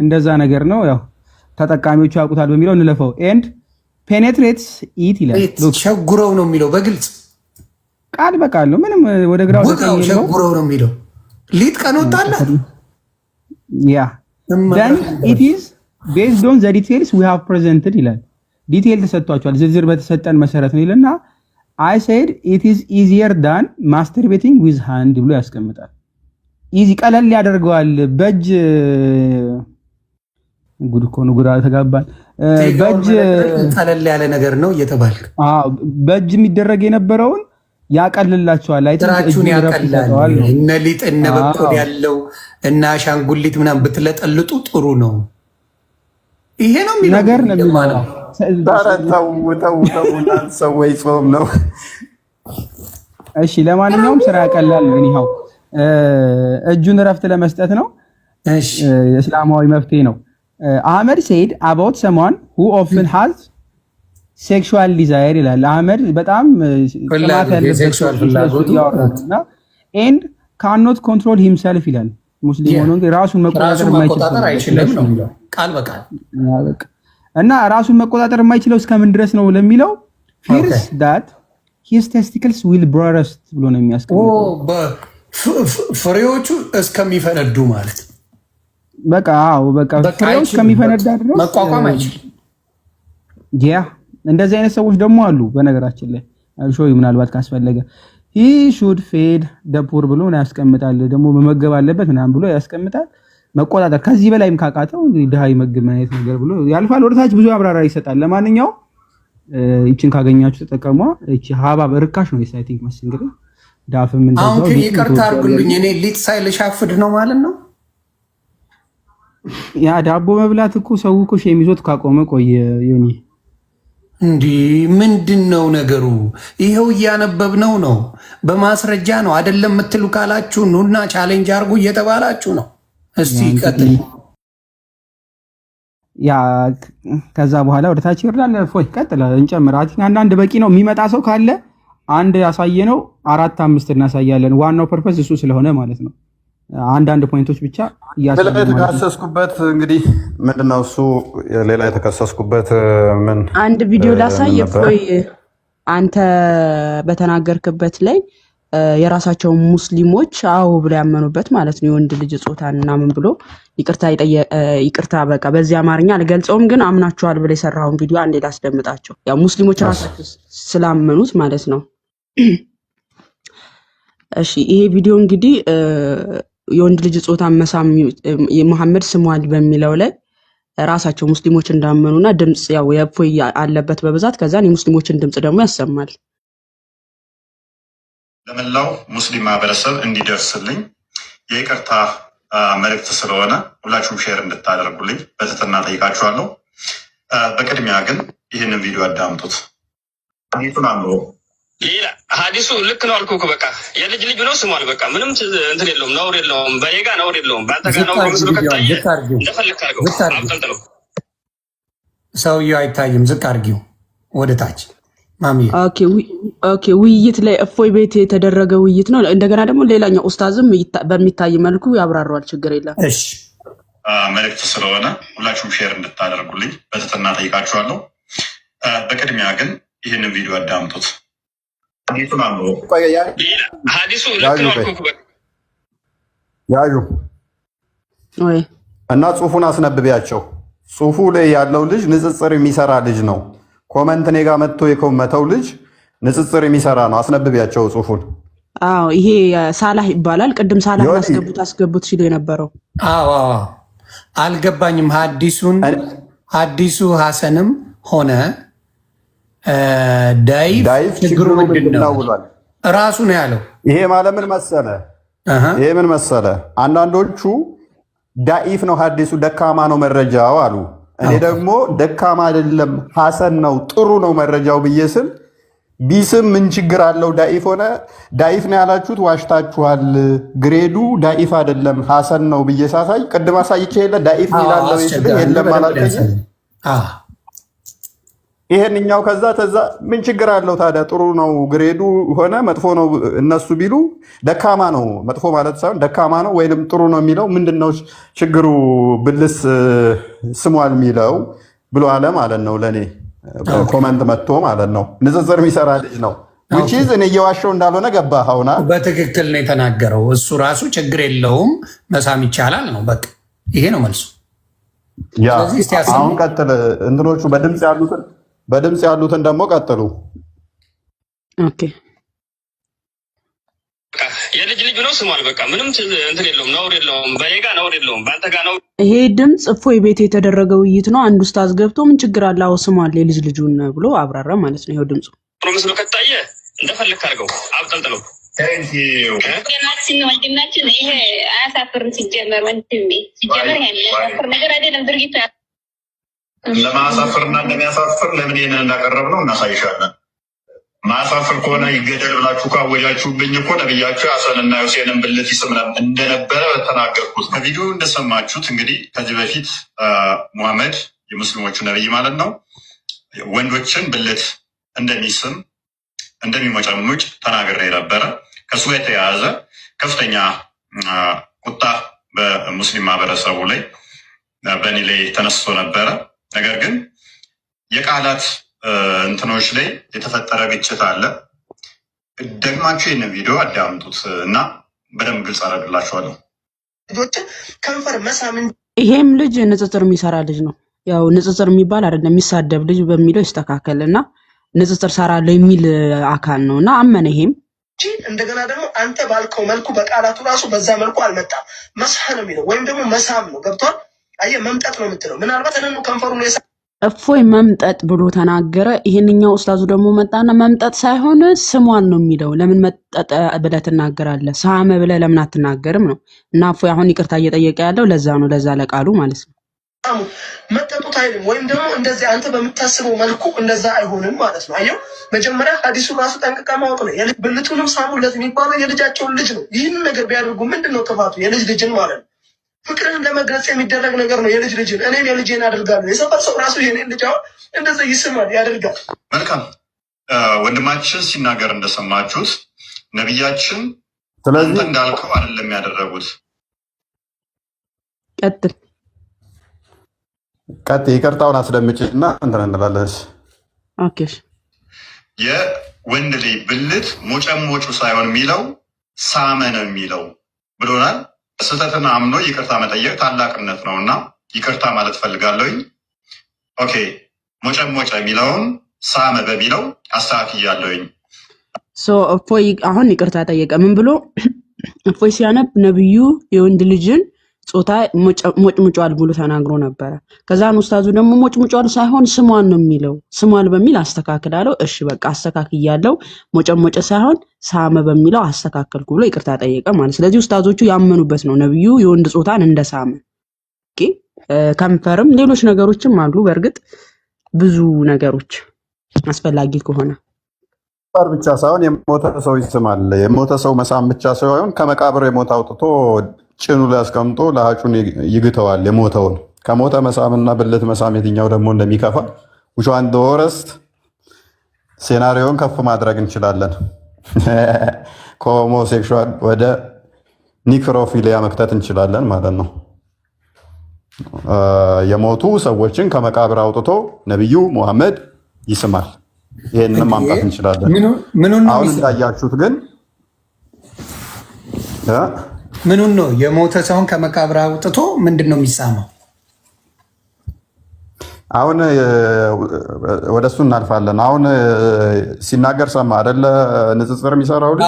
እንደዛ ነገር ነው። ያው ተጠቃሚዎቹ ያውቁታል በሚለው እንለፈው። ኤንድ ፔኔትሬትስ ኢት ይላል። ሸጉረው ነው የሚለው በግልጽ ቃል በቃል ነው። ምንም ወደ ግራ ወደ ቀኝ ነው። ሸጉረው ነው የሚለው ሊጥ ቀኖጣላት ያ then it is based on the details we have presented ይላል። ዲቴል ተሰጥቷቸዋል። ዝርዝር በተሰጠን መሰረት ነው ይልና I said it is easier than masturbating with hand ብሎ ያስቀምጣል። ኢዚ ቀለል ያደርገዋል። በእጅ ጉድ እኮ ነው። ጉድ ተጋባን። በእጅ ቀለል ያለ ነገር ነው እየተባልክ በእጅ የሚደረግ የነበረውን ያቀልላቸዋል። አይተራችሁን ያቀልላል። እነ ሊጥ እነ በቆድ ያለው እና አሻንጉሊት ምናምን ብትለጠልጡ ጥሩ ነው። ይሄ ነው የሚለው ነገር ነው የሚለው። ሰው ጾም ነው። እሺ ለማንኛውም ስራ ያቀላል። እኒሃው እጁን ረፍት ለመስጠት ነው። እሺ እስላማዊ መፍትሄ ነው። አህመድ said about someone who often has ሴክሹዋል ዲዛየር ይላል። አህመድ በጣም ጥማት ያለበት ሴክሹዋል ፍላጎት ያወራልና ኤንድ ካኖት ኮንትሮል ሂምሰልፍ ይላል። ሙስሊም ሆኖ ራሱን መቆጣጠር አይችልም ነው ቃል በቃል እና ራሱን መቆጣጠር የማይችለው እስከምን ድረስ ነው ለሚለው fears that his testicles will burst ብሎ ነው የሚያስቀምጠው። ፍሬዎቹ እስከሚፈነዱ ማለት በቃ ፍሬው እስከሚፈነዳ ድረስ መቋቋም አይችልም። ያ እንደዚህ አይነት ሰዎች ደግሞ አሉ። በነገራችን ላይ ሾይ ምናልባት ካስፈለገ he should feed the poor ብሎ ነው ያስቀምጣል። ደግሞ መመገብ አለበት ምናምን ብሎ ያስቀምጣል። መቆጣጠር ከዚህ በላይም ካቃተው እንግዲህ ድሃ ይመግብ ማለት ነገር ብሎ ያልፋል። ወደታች ብዙ አብራራ ይሰጣል። ለማንኛውም እቺን ካገኛችሁ ተጠቀሟ። እቺ ሀባብ ርካሽ ነው የሳይ ቲንክ መስ እንግዲህ ዳፍም እንደዛው አሁን ይቅርታ አድርጉልኝ። እኔ ሊጥ ሳይልሻፍድ ነው ማለት ነው። ያ ዳቦ መብላት እኮ ሰው እኮ ሸሚዞት ካቆመ ቆየ ዮኒ እንዲህ ምንድነው ነገሩ? ይሄው እያነበብነው ነው። በማስረጃ ነው አይደለም የምትሉ ካላችሁ ኑና ቻሌንጅ አድርጉ እየተባላችሁ ነው። እስቲ ቀጥል። ያ ከዛ በኋላ ወደ ታች ይወርዳል። ፎይ ቀጥል እንጨምራት። አንዳንድ በቂ ነው። የሚመጣ ሰው ካለ አንድ ያሳየነው 4 5 እናሳያለን። ዋናው ፐርፐስ እሱ ስለሆነ ማለት ነው። አንዳንድ ፖይንቶች ብቻ ያሳየነው። የተከሰስኩበት እንግዲህ ምንድነው እሱ ሌላ የተከሰስኩበት ምን አንድ ቪዲዮ ላሳየ። ፎይ አንተ በተናገርክበት ላይ የራሳቸው ሙስሊሞች አው ብሎ ያመኑበት ማለት ነው የወንድ ልጅ ጾታን እና ምን ብሎ ይቅርታ በቃ በዚህ አማርኛ አልገልጸውም፣ ግን አምናቸዋል ብለ የሰራውን ቪዲዮ አንዴ ላስደምጣቸው። ያው ሙስሊሞች ራሳቸው ስላመኑት ማለት ነው። እሺ ይሄ ቪዲዮ እንግዲህ የወንድ ልጅ ጾታን መሳም መሐመድ ስሟል በሚለው ላይ ራሳቸው ሙስሊሞች እንዳመኑና ድምጽ ያው የፎይ አለበት በብዛት ከዛን የሙስሊሞችን ድምጽ ደግሞ ያሰማል። ለመላው ሙስሊም ማህበረሰብ እንዲደርስልኝ የይቅርታ መልእክት ስለሆነ ሁላችሁም ሼር እንድታደርጉልኝ በትህትና ጠይቃችኋለሁ። በቅድሚያ ግን ይህንን ቪዲዮ አዳምጡት። ሐዲሱን አንብቦ ሌላ ሀዲሱ ልክ ነው አልኩህ። በቃ የልጅ ልጅ ነው ስሟል። በቃ ምንም እንትን የለውም፣ ነውር የለውም። በኔ ጋር ነውር የለውም። በአንተ ጋር ነውር መስሎ ከታየ እንደፈለክ አድርገው፣ አብጠልጥለው። ሰውየው አይታይም። ዝቅ አድርጊው ወደ ታች ማሚ። ኦኬ ውይይት ላይ እፎይ ቤት የተደረገ ውይይት ነው። እንደገና ደግሞ ሌላኛው ኡስታዝም በሚታይ መልኩ ያብራራዋል። ችግር የለም። እሺ መልእክት ስለሆነ ሁላችሁም ሼር እንድታደርጉልኝ በትህትና ጠይቃችኋለሁ። በቅድሚያ ግን ይህንን ቪዲዮ አዳምጡት። ሀዲሱ ልክ ነው አልኩህ። ያዩ እና ጽሁፉን አስነብቢያቸው። ጽሁፉ ላይ ያለው ልጅ ንጽጽር የሚሰራ ልጅ ነው። ኮመንት እኔ ጋር መጥቶ የኮመተው ልጅ ንጽጽር የሚሰራ ነው። አስነብቢያቸው ጽሁፉን። አዎ ይሄ ሳላህ ይባላል። ቅድም ሳላህ አስገቡት ሲሉ የነበረው አዎ አልገባኝም። ሀዲሱ ሐሰንም ሆነ ዳይፍ ችግሩ ምንድን ነው ራሱ ነው ያለው። ይሄ ማለት ምን መሰለ አንዳንዶቹ ዳኢፍ ነው ሀዲሱ ደካማ ነው መረጃው አሉ። እኔ ደግሞ ደካማ አይደለም ሐሰን ነው ጥሩ ነው መረጃው ብዬ ስል ቢስም ምን ችግር አለው? ዳኢፍ ሆነ ዳኢፍ ነው ያላችሁት ዋሽታችኋል። ግሬዱ ዳኢፍ አይደለም ሐሰን ነው ብዬ ሳሳይ ቅድም አሳይቼ የለ ዳኢፍ ይላለው የለም አላልከኝ? ይሄንኛው ከዛ ምን ችግር አለው ታዲያ? ጥሩ ነው ግሬዱ ሆነ መጥፎ ነው እነሱ ቢሉ ደካማ ነው መጥፎ ማለት ሳይሆን ደካማ ነው ወይንም ጥሩ ነው የሚለው ምንድነው ችግሩ? ብልስ ስሟል የሚለው ብሎ አለ ማለት ነው። ለኔ ኮመንት መጥቶ ማለት ነው ንጽጽር የሚሰራ ልጅ ነው። ዊችዝ እኔ እየዋሸው እንዳልሆነ ገባህ? አሁን በትክክል ነው የተናገረው እሱ ራሱ። ችግር የለውም መሳም ይቻላል ነው በቃ ይሄ ነው መልሱ። አሁን ቀጥል። እንትኖቹ በድምፅ ያሉትን ደግሞ ቀጥሉ። ኦኬ የልጅ ልጅ ነው ስሟል። በቃ ምንም እንትን የለውም፣ ነውር የለውም። በኔ ጋር ነውር የለውም፣ በአንተ ጋር ነው። ይሄ ድምፅ እፎይ ቤት የተደረገ ውይይት ነው። አንድ ኡስታዝ ገብቶ ምን ችግር አለ አዎ ስሟል የልጅ ልጁን ብሎ አብራራ ማለት ነው። ይሄው ድምፁ ጥሩ መስሎ ከታየ እንደፈለክ አድርገው፣ አብጠልጥለው። ወንድማችን ይሄ አያሳፍርም። ሲጀመር ወንድሜ ሲጀመር ይሄ የሚያሳፍር ነገር አይደለም ድርጊቱ። ለማሳፈርና እንደሚያሳፍር ለምን ይሄንን እንዳቀረብ ነው እናሳይሻለን። ማሳፈር ከሆነ ይገደል ብላችሁ ካወጃችሁብኝ እኮ ነብያቸው ሐሰንና ሁሴንን ብልት ይስም እንደነበረ ተናገርኩት። ከቪዲዮ እንደሰማችሁት እንግዲህ ከዚህ በፊት ሙሐመድ የሙስሊሞቹ ነብይ ማለት ነው ወንዶችን ብልት እንደሚስም እንደሚሞጨሙጭ ተናግሬ ነበረ። ከሱ ጋር የተያያዘ ከፍተኛ ቁጣ በሙስሊም ማህበረሰቡ ላይ በእኔ ላይ ተነስቶ ነበረ። ነገር ግን የቃላት እንትኖች ላይ የተፈጠረ ግጭት አለ። ደግማችሁ ይህን ቪዲዮ አዳምጡት እና በደንብ ግልጽ አደርግላችኋለሁ። ይሄም ልጅ ንጽጽር የሚሰራ ልጅ ነው። ያው ንጽጽር የሚባል አይደለም የሚሳደብ ልጅ በሚለው ይስተካከል እና ንጽጽር ሰራለሁ የሚል አካል ነው እና አመነ። ይሄም እንደገና ደግሞ አንተ ባልከው መልኩ በቃላቱ ራሱ በዛ መልኩ አልመጣም። መስሐ ነው የሚለው ወይም ደግሞ መሳም ነው። ገብቷል? አየህ መምጠጥ ነው የምትለው። ምናልባት እነኑ ከንፈሩ ነው እፎይ መምጠጥ ብሎ ተናገረ። ይሄንኛው ኡስታዙ ደግሞ መጣና መምጠጥ ሳይሆን ስሟን ነው የሚለው። ለምን መጠጥ ብለህ ትናገራለህ? ሳመ ብለህ ለምን አትናገርም ነው። እና እፎይ አሁን ይቅርታ እየጠየቀ ያለው ለዛ ነው፣ ለዛ ለቃሉ ማለት ነው። መጠጡት አይልም ወይም ደግሞ እንደዚህ አንተ በምታስበው መልኩ እንደዛ አይሆንም ማለት ነው። አየው መጀመሪያ ሀዲሱ ራሱ ጠንቅቃ ማወቅ ነው። ብልቱንም ሳሙለት የሚባለው የልጃቸውን ልጅ ነው። ይህንን ነገር ቢያደርጉ ምንድን ነው ጥፋቱ? የልጅ ልጅን ማለት ነው። ፍቅርን ለመግለጽ የሚደረግ ነገር ነው። የልጅ ልጅን እኔም የልጄን አደርጋለሁ። የሰፈር ሰው ራሱ የኔን ልጅ አሁን እንደዛ ይስማል ያደርጋል። መልካም ወንድማችን ሲናገር እንደሰማችሁት ነቢያችን አንተ እንዳልከው አይደለም ያደረጉት። ቀጥ ይቅርታውን አስደምጭና እንትን እንላለን። ኦኬ የወንድ ልጅ ብልት ሞጨሞጩ ሳይሆን የሚለው ሳመ ነው የሚለው ብሎናል። ስህተትን አምኖ ይቅርታ መጠየቅ ታላቅነት ነው እና ይቅርታ ማለት ፈልጋለሁኝ። ኦኬ ሞጨሞጨ የሚለውን ሳመ በሚለው አስተካክያለሁኝ። እፎይ አሁን ይቅርታ ጠየቀ። ምን ብሎ እፎይ ሲያነብ ነብዩ የወንድ ልጅን ጾታ ሞጭሙጫል ብሎ ተናግሮ ነበረ። ከዛን ኡስታዙ ደግሞ ሞጭሙጫል ሳይሆን ስሟን ነው የሚለው። ስሟል በሚል አስተካክላለሁ። እሺ በቃ አስተካክያለሁ፣ ሞጨሞጨ ሳይሆን ሳመ በሚለው አስተካከልኩ ብሎ ይቅርታ ጠየቀ ማለት። ስለዚህ ኡስታዞቹ ያመኑበት ነው ነብዩ የወንድ ጾታን እንደሳመ። ኦኬ ከንፈርም ሌሎች ነገሮችም አሉ። በእርግጥ ብዙ ነገሮች አስፈላጊ ከሆነ መቅበር ብቻ ሳይሆን የሞተ ሰው ይስማል። የሞተ ሰው መሳም ብቻ ሳይሆን ከመቃብር የሞተ አውጥቶ ጭኑ ላይ አስቀምጦ ለሀጩን ይግተዋል። የሞተውን ከሞተ መሳምና ብልት መሳም የትኛው ደግሞ እንደሚከፋ ውሻን ደወረስት ሴናሪዮን ከፍ ማድረግ እንችላለን። ከሆሞሴክሹዋል ወደ ኒክሮፊሊያ መክተት እንችላለን ማለት ነው። የሞቱ ሰዎችን ከመቃብር አውጥቶ ነቢዩ ሙሐመድ ይስማል። ይሄንን ማምጣት እንችላለን። አሁን እንዳያችሁት ግን ምኑን ነው የሞተ ሰውን ከመቃብር አውጥቶ ምንድን ነው የሚሳመው? አሁን ወደ እሱ እናልፋለን። አሁን ሲናገር ሰማ አይደለ? ንጽጽር የሚሰራው ልጅ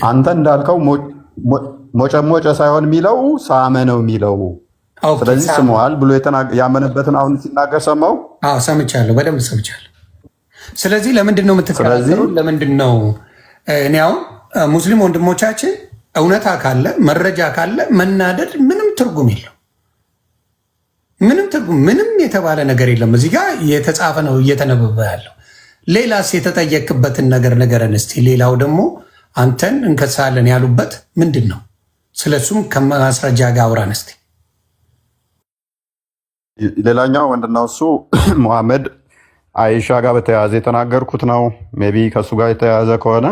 አንተ እንዳልከው ሞጨሞጨ ሳይሆን የሚለው ሳመ ነው የሚለው። ስለዚህ ስመዋል ብሎ ያመነበትን አሁን ሲናገር ሰማው። ሰምቻለሁ፣ በደንብ ሰምቻለሁ። ስለዚህ ለምንድን ነው የምትከራከሩ? ለምንድን ነው እኔ አሁን ሙስሊም ወንድሞቻችን እውነታ ካለ መረጃ ካለ መናደድ ምንም ትርጉም የለው። ምንም የተባለ ነገር የለም። እዚህ ጋር የተጻፈ ነው እየተነበበ ያለው። ሌላስ የተጠየቅበትን ነገር ንገረን እስቲ። ሌላው ደግሞ አንተን እንከሳለን ያሉበት ምንድን ነው? ስለሱም ከማስረጃ ጋር አውራን እስቲ። ሌላኛው ምንድነው? እሱ ሙሐመድ አይሻ ጋር በተያያዘ የተናገርኩት ነው። ሜይ ቢ ከእሱ ጋር የተያያዘ ከሆነ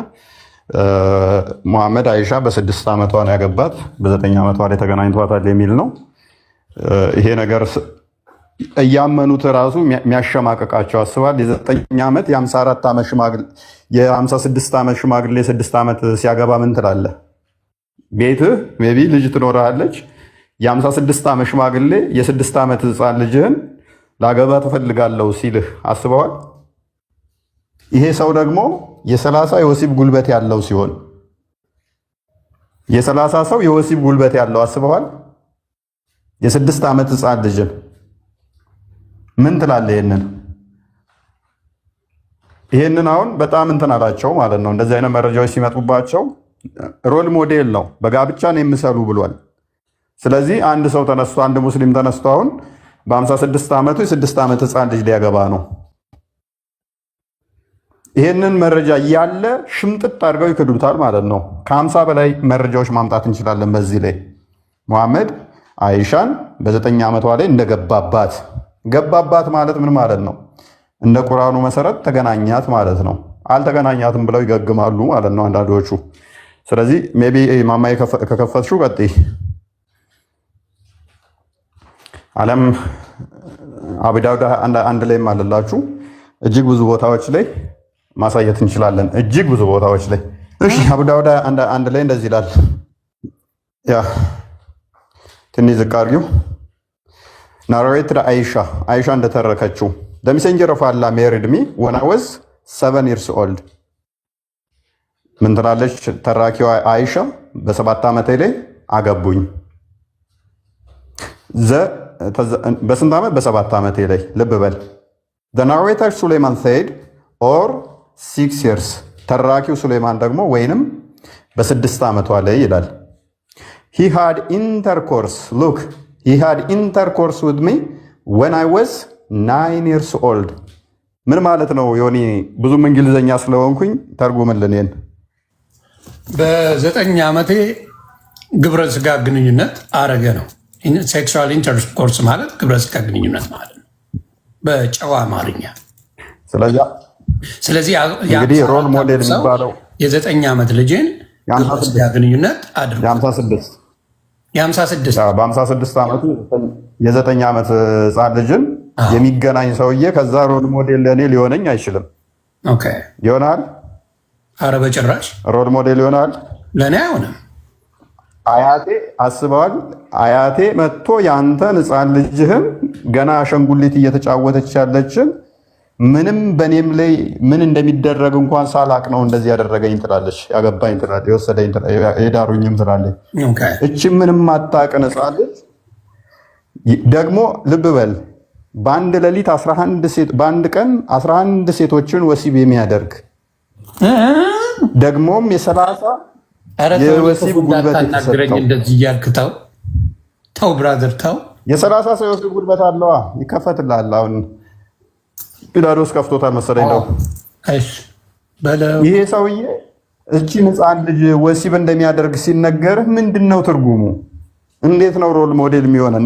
ሙሐመድ አይሻ በ6 ዓመቷ ነው ያገባት፣ በ9 ዓመቷ ላይ ተገናኝቷታል የሚል ነው። ይሄ ነገር እያመኑት ራሱ የሚያሸማቀቃቸው አስባል። የ9 ዓመት የ54 ዓመት ሽማግሌ የ56 ዓመት ሽማግሌ 6 ዓመት ሲያገባ ምን ትላለህ? ቤትህ ሜይ ቢ ልጅ ትኖራለች። የ56 ዓመት ሽማግሌ የ6 ዓመት ህፃን ልጅህን ላገባ ትፈልጋለሁ ሲልህ አስበዋል? ይሄ ሰው ደግሞ የ30 የወሲብ ጉልበት ያለው ሲሆን የ30 ሰው የወሲብ ጉልበት ያለው አስበዋል? የ6 ዓመት ህፃን ልጅን ምን ትላለህ? ይሄንን አሁን በጣም እንትን አላቸው ማለት ነው። እንደዚህ አይነት መረጃዎች ሲመጡባቸው ሮል ሞዴል ነው፣ በጋብቻ ነው የምሰሉ ብሏል። ስለዚህ አንድ ሰው ተነስቶ አንድ ሙስሊም ተነስቶ አሁን በ56 ዓመቱ የ6 ዓመት ህፃን ልጅ ሊያገባ ነው። ይሄንን መረጃ እያለ ሽምጥጥ አድርገው ይክዱታል ማለት ነው። ከ50 በላይ መረጃዎች ማምጣት እንችላለን በዚህ ላይ። ሙሐመድ አይሻን በ9 ዓመቷ ላይ እንደገባባት ገባባት ማለት ምን ማለት ነው? እንደ ቁርአኑ መሰረት ተገናኛት ማለት ነው። አልተገናኛትም ብለው ይገግማሉ ማለት ነው አንዳንዶቹ። ስለዚህ ሜይ ቢ ማማዬ ከከፈትሽው ቀጥይ። ዓለም አቡ ዳውድ አንድ ላይ አለላችሁ። እጅግ ብዙ ቦታዎች ላይ ማሳየት እንችላለን። እጅግ ብዙ ቦታዎች ላይ እሺ። አቡ ዳውድ አንድ ላይ እንደዚህ ይላል። ያ ትንሽ ዝቅ አድርጊው። ናሬትድ አይሻ እንደተረከችው the messenger of Allah married me when I was 7 years old። ምን ትላለች ተራኪዋ አይሻ? በ7 ዓመቴ ላይ አገቡኝ። በስንት ዓመት? በ7 ዓመቴ ላይ። ልብ በል። the narrator ሱሌማን said or 6 years። ተራኪው ሱሌማን ደግሞ ወይንም በ6 ዓመቷ ላይ ይላል። he had intercourse look he had intercourse with me when I was 9 years old። ምን ማለት ነው? ዮኒ ብዙም እንግሊዘኛ ስለሆንኩኝ ተርጉምልን። ይሄን በ9 ዓመቴ ግብረ ስጋ ግንኙነት አረገ ነው። ሴክሹዋል ኢንተርኮርስ ማለት ግብረ ስጋ ግንኙነት ማለት ነው በጨዋ አማርኛ። ስለዚህ እንግዲህ ሮል ሞዴል የሚባለው የ9 ዓመት ልጅን ግብረ ስጋ ግንኙነት አድርጎ በ56 ዓመቱ የ9 ዓመት ህፃን ልጅን የሚገናኝ ሰውዬ ከዛ ሮል ሞዴል ለእኔ ሊሆነኝ አይችልም። ይሆናል? አረ በጭራሽ ሮል ሞዴል ይሆናል ለእኔ አይሆንም። አያቴ አስበዋል። አያቴ መጥቶ የአንተን ህፃን ልጅህን ገና አሸንጉሊት እየተጫወተች ያለችን ምንም በእኔም ላይ ምን እንደሚደረግ እንኳን ሳላቅ ነው እንደዚህ ያደረገኝ ትላለች። ያገባኝ ትላለች፣ የወሰደኝ የዳሩኝም ትላለች። እቺ ምንም አታውቅን ህፃን ልጅ ደግሞ ልብ በል በአንድ ሌሊት 11 በአንድ ቀን 11 ሴቶችን ወሲብ የሚያደርግ ደግሞም የ30 የወሲብ ጉልበት የተሰጠው እንደዚህ እያልክ ተው ብራዘር ተው። የ30 ሰው የወሲብ ጉልበት አለዋ። ይከፈትልሃል። አሁን ፒላዶስ ከፍቶታል መሰለኝ ነው። እሺ ይሄ ሰውዬ እቺን ሕፃን ልጅ ወሲብ እንደሚያደርግ ሲነገርህ ምንድነው ትርጉሙ? እንዴት ነው ሮል ሞዴል የሚሆነን?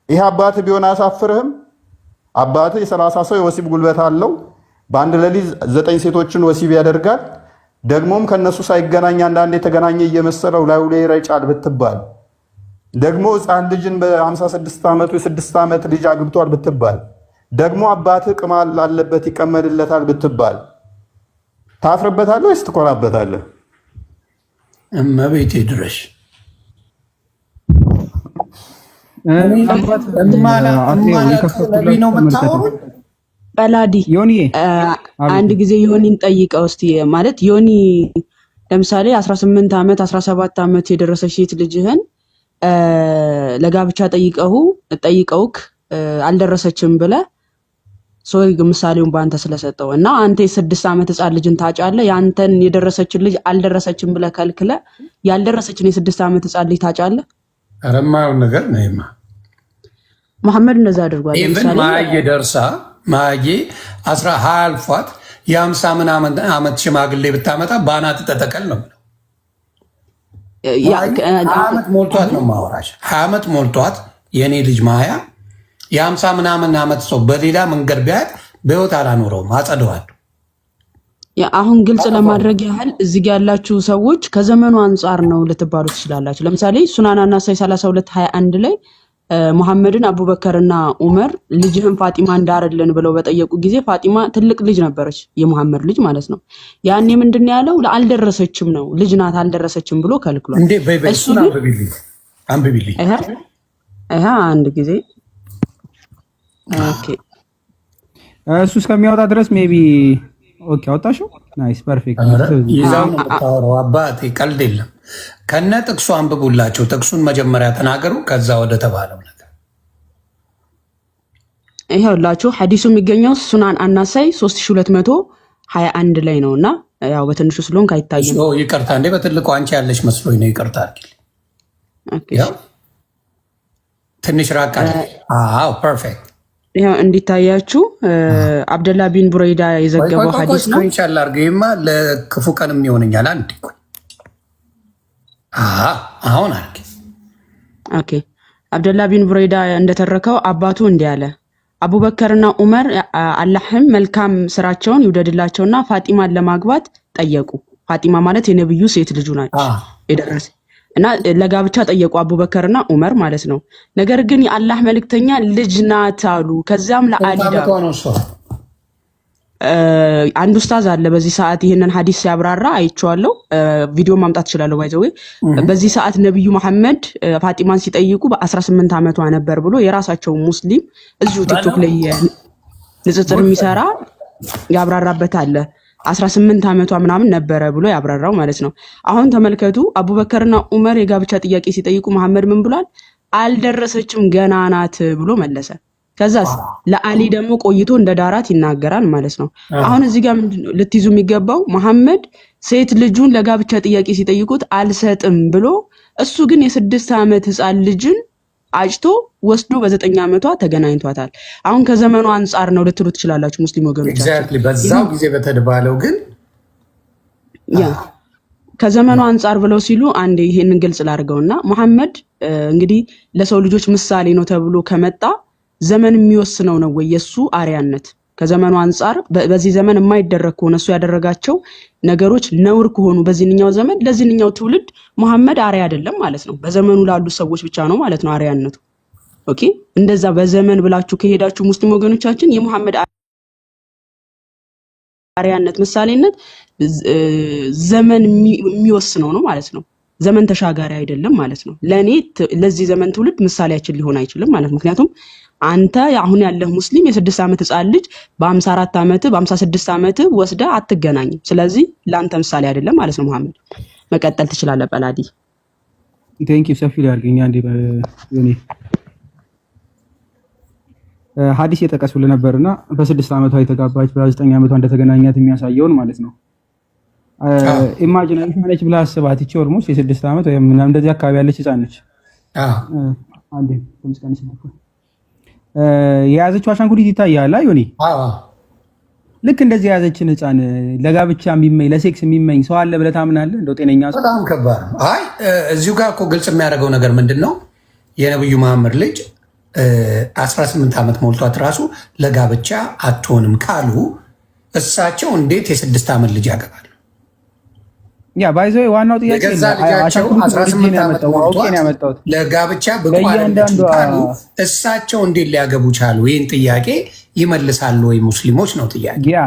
ይሄ አባት ቢሆን አያሳፍርህም? አባት የ30 ሰው የወሲብ ጉልበት አለው። በአንድ ሌሊት 9 ሴቶችን ወሲብ ያደርጋል። ደግሞም ከነሱ ሳይገናኝ አንዳንድ የተገናኘ እየመሰለው ላዩ ላይ ይረጫል ብትባል፣ ደግሞ ሕፃን ልጅን በ56 ዓመቱ የ6 ዓመት ልጅ አግብቷል ብትባል፣ ደግሞ አባትህ ቅማል አለበት ይቀመድለታል ብትባል ታፍርበታለህ ወይስ ትኮራበታለህ? እመቤቴ ድረሽ በላዲ አንድ ጊዜ ዮኒን ጠይቀው እስቲ። ማለት ዮኒ ለምሳሌ 18 ዓመት 17 ዓመት የደረሰች ሴት ልጅህን ለጋብቻ ጠይቀውክ አልደረሰችም ብለህ ሶሪ ምሳሌውን በአንተ ስለሰጠው እና አንተ የ6 ዓመት ሕፃን ልጅን ታጫለህ። ያንተን የደረሰችን ልጅ አልደረሰችም ብለህ ከልክለህ ያልደረሰችን የ6 ዓመት ሕፃን ልጅ ታጫለህ። ኧረ የማይሆን ነገር ነው። መሐመድ እንደዛ አድርጓል። ለምሳሌ ማየ ደርሳ ማየ 20 አልፏት የ50 ምናምን ዓመት ሽማግሌ ብታመጣ ባናት ተተከል ነው። 20 ዓመት ሞልቷት ነው ማወራሽ። 20 ዓመት ሞልቷት የኔ ልጅ ማያ የ50 ምናምን ዓመት ሰው በሌላ መንገድ ቢያት በህይወት አላኖረውም፣ አጸደዋለሁ። አሁን ግልጽ ለማድረግ ያህል እዚህ ጋር ያላችሁ ሰዎች ከዘመኑ አንጻር ነው ልትባሉ ትችላላችሁ። ለምሳሌ ሱናና ናሳይ 32:21 ላይ መሐመድን አቡበከርና ዑመር ልጅህን ፋጢማ እንዳርልን ብለው በጠየቁ ጊዜ ፋጢማ ትልቅ ልጅ ነበረች፣ የመሐመድ ልጅ ማለት ነው። ያኔ ምንድን ያለው አልደረሰችም ነው፣ ልጅ ናት አልደረሰችም ብሎ ከልክሏል። እሱን አንብቢልኝ አንድ ጊዜ ኦኬ። እሱ እስከሚያወጣ ድረስ ሜቢ ኦኬ አወጣሽው። ናይስ ፐርፌክት። ይዛው ነው የምታወራው አባቴ፣ ቀልድ የለም። ከነ ጥቅሱ አንብቡላቸው። ጥቅሱን መጀመሪያ ተናገሩ፣ ከዛ ወደ ተባለው ነገር ይኸውላችሁ። ሐዲሱ የሚገኘው ሱናን አናሳይ 3221 ላይ ነው እና ያው በትንሹ ስለሆንክ አይታይም። ይቅርታ እንዴ፣ በትልቁ አንቺ ያለሽ መስሎኝ ነው። ይቅርታ አድርጊልኝ። ትንሽ ራቅ አለ። አዎ ፐርፌክት። ይሄው እንዲታያችሁ አብደላ ቢን ቡረይዳ የዘገበው ሐዲስ ነው። ኢንሻአላህ አርገይማ ለክፉ ቀንም ይሆነኛል። አንድ አሁን አርገ ኦኬ። አብደላ ቢን ቡረይዳ እንደተረከው አባቱ እንዲህ አለ፣ አቡበከርና ዑመር አላህም መልካም ስራቸውን ይውደድላቸውና ፋጢማን ለማግባት ጠየቁ። ፋጢማ ማለት የነብዩ ሴት ልጁ ናቸው የደረሰ እና ለጋብቻ ጠየቁ አቡበከርና ዑመር ማለት ነው። ነገር ግን የአላህ መልእክተኛ ልጅ ናት አሉ። ከዛም ለአሊ አንድ ኡስታዝ አለ በዚህ ሰዓት ይሄንን ሐዲስ ሲያብራራ አይቼዋለሁ። ቪዲዮ ማምጣት እችላለሁ። ባይዘው በዚህ ሰዓት ነብዩ መሐመድ ፋጢማን ሲጠይቁ በ18 ዓመቷ ነበር ብሎ የራሳቸው ሙስሊም እዚሁ ቲክቶክ ላይ ንጽጽር የሚሰራ ያብራራበት አለ። 18 ዓመቷ ምናምን ነበረ ብሎ ያብራራው ማለት ነው። አሁን ተመልከቱ፣ አቡበከርና ዑመር የጋብቻ ጥያቄ ሲጠይቁ መሐመድ ምን ብሏል? አልደረሰችም ገና ናት ብሎ መለሰ። ከዛስ ለአሊ ደግሞ ቆይቶ እንደ ዳራት ይናገራል ማለት ነው። አሁን እዚህ ጋር ምንድነው ልትይዙ የሚገባው? መሐመድ ሴት ልጁን ለጋብቻ ጥያቄ ሲጠይቁት አልሰጥም ብሎ እሱ ግን የ6 ዓመት ሕፃን ልጅን አጭቶ ወስዶ በ9 ዓመቷ ተገናኝቷታል። አሁን ከዘመኑ አንጻር ነው ልትሉ ትችላላችሁ ሙስሊም ወገኖቻችን። ኤግዛክትሊ በዛው ጊዜ በተደባለው ግን ከዘመኑ አንጻር ብለው ሲሉ አንዴ ይሄንን ግልጽ ላድርገውና መሐመድ እንግዲህ ለሰው ልጆች ምሳሌ ነው ተብሎ ከመጣ ዘመን የሚወስነው ነው ወይ የሱ አርያነት? ከዘመኑ አንጻር በዚህ ዘመን የማይደረግ ከሆነ እሱ ያደረጋቸው ነገሮች ነውር ከሆኑ በዚህኛው ዘመን ለዚህኛው ትውልድ መሐመድ አርያ አይደለም ማለት ነው። በዘመኑ ላሉ ሰዎች ብቻ ነው ማለት ነው አርያነቱ። ኦኬ፣ እንደዛ በዘመን ብላችሁ ከሄዳችሁ ሙስሊም ወገኖቻችን የመሐመድ አርያነት ምሳሌነት ዘመን የሚወስነው ነው ማለት ነው። ዘመን ተሻጋሪ አይደለም ማለት ነው። ለኔ ለዚህ ዘመን ትውልድ ምሳሌያችን ሊሆን አይችልም ማለት ነው። ምክንያቱም አንተ አሁን ያለህ ሙስሊም የ6 ዓመት ሕፃን ልጅ በ54 ዓመት በ56 ዓመት ወስደ አትገናኝም። ስለዚህ ለአንተ ምሳሌ አይደለም ማለት ነው። መሐመድ መቀጠል ትችላለህ። በላዲ ቴንክ ዩ ሰፊ ያርገኛ እንዴ በኔ ሐዲስ የጠቀሱልህ ነበርና በ6 ዓመቷ የተጋባች በ9 ዓመቷ እንደተገናኛት የሚያሳየውን ማለት ነው። ኢማጂን ነች ብለህ አስባት። እቺ ኦልሞስት የ6 ዓመት ወይ ምናምን እንደዚህ አካባቢ ያለች ሕፃን ነች። አንዴ ተመስቀን የያዘችው አሻንጉሊት ይታያል። አይ ዮኒ ልክ እንደዚህ የያዘችን ህፃን ለጋብቻ የሚመኝ ለሴክስ የሚመኝ ሰው አለ ብለህ ታምናለህ? እንደው ጤነኛ ሰው? በጣም ከባድ ነው። አይ እዚሁ ጋር እኮ ግልጽ የሚያደርገው ነገር ምንድን ነው? የነብዩ መሐመድ ልጅ 18 ዓመት ሞልቷት ራሱ ለጋብቻ አትሆንም ካሉ እሳቸው እንዴት የ6 ዓመት ልጅ ያገባሉ? ያ ባይዞ ዋናው ጥያቄ የገዛ ልጃቸው 18 ዓመት ሞልቷት ለጋብቻ ብቁ አይደለችም ካሉ እሳቸው እንዴት ሊያገቡ ቻሉ? ይህን ጥያቄ ይመልሳሉ ወይ ሙስሊሞች ነው ጥያቄ። ያ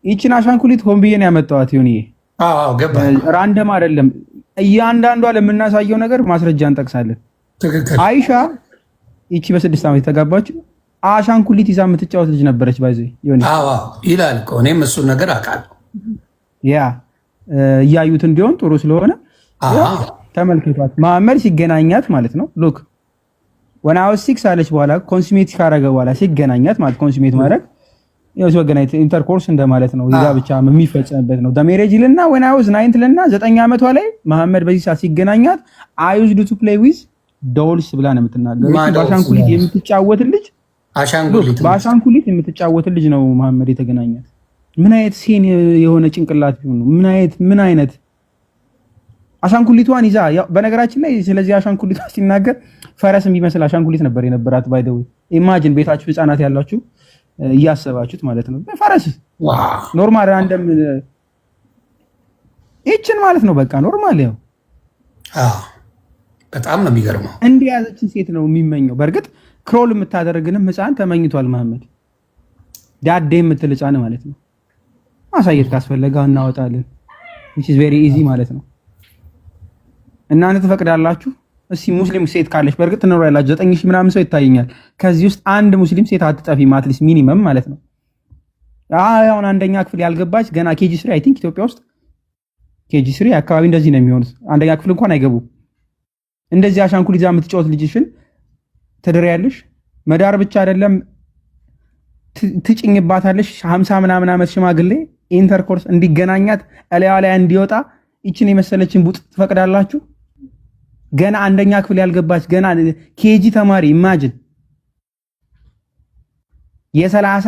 ይችን አሻንኩሊት ሆን ብዬ ነው ያመጣኋት። ይሁን ገባኝ። ራንደም አይደለም። እያንዳንዷ ለምናሳየው ነገር ማስረጃ እንጠቅሳለን። አይሻ ይቺ በ6 ዓመት የተጋባች አሻንኩሊት ይዛ የምትጫወት ልጅ ነበረች። ባይዘ ይላል እኮ እኔም እሱን ነገር አውቃለሁ። ያ እያዩት እንዲሆን ጥሩ ስለሆነ ተመልክቷት መሐመድ ሲገናኛት ማለት ነው። ሉክ ወናው 6 አለች በኋላ ኮንሱሜት ካረገ በኋላ ሲገናኛት ማለት ኮንሱሜት ማድረግ ያው ሲገናኝት ኢንተርኮርስ እንደማለት ነው። ይዛ ብቻ የሚፈጸምበት ነው። ዳሜሬጅ ልና ወናው 9 ልና 9 ዓመቷ ላይ መሐመድ በዚህ ሰዓት ሲገናኛት አይ ዩዝድ ቱ ፕሌይ ዊዝ ዶልስ ብላ ነው የምትናገረው። በአሻንኩሊት የምትጫወት ልጅ በአሻንኩሊት የምትጫወት ልጅ ነው መሐመድ የተገናኛት። ምን አይነት ሴን የሆነ ጭንቅላት ቢሆን ነው? ምን አይነት አሻንኩሊቷን ይዛ በነገራችን ላይ ስለዚህ አሻንኩሊቷ ሲናገር ፈረስ የሚመስል አሻንኩሊት ነበር የነበራት። ባይ ዘ ወይ ኢማጂን ቤታችሁ ህፃናት ያላችሁ እያሰባችሁት ማለት ነው። ፈረስ ኖርማል ራንደም ይችን ማለት ነው። በቃ ኖርማል ያው በጣም ነው የሚገርመው። እንዲህ ያዘችን ሴት ነው የሚመኘው። በእርግጥ ክሮል የምታደርግንም ህፃን ተመኝቷል መሐመድ። ዳዴ የምትል ህፃን ማለት ነው። ማሳየት ካስፈለገ እናወጣለን። which is very easy ማለት ነው። እናንተ ትፈቅዳላችሁ? እስኪ ሙስሊም ሴት ካለች በእርግጥ ነው ያላችሁ 9000 ምናምን ሰው ይታየኛል። ከዚህ ውስጥ አንድ ሙስሊም ሴት አትጠፊም፣ አትሊስት ሚኒመም ማለት ነው። አሁን አንደኛ ክፍል ያልገባች ገና ኬጂ 3 አይ ቲንክ ኢትዮጵያ ውስጥ ኬጂ 3 አካባቢ እንደዚህ ነው የሚሆኑት። አንደኛ ክፍል እንኳን አይገቡም። እንደዚህ አሻንኩሊት ይዛ የምትጫወት ልጅሽን ትድሪያለሽ። መዳር ብቻ አይደለም ትጭኝባታለሽ። 50 ምናምን ዓመት ሽማግሌ ኢንተርኮርስ እንዲገናኛት እላዋ ላይ እንዲወጣ ይችን የመሰለችን ቡጥ ትፈቅዳላችሁ? ገና አንደኛ ክፍል ያልገባች ገና ኬጂ ተማሪ ኢማጂን የ30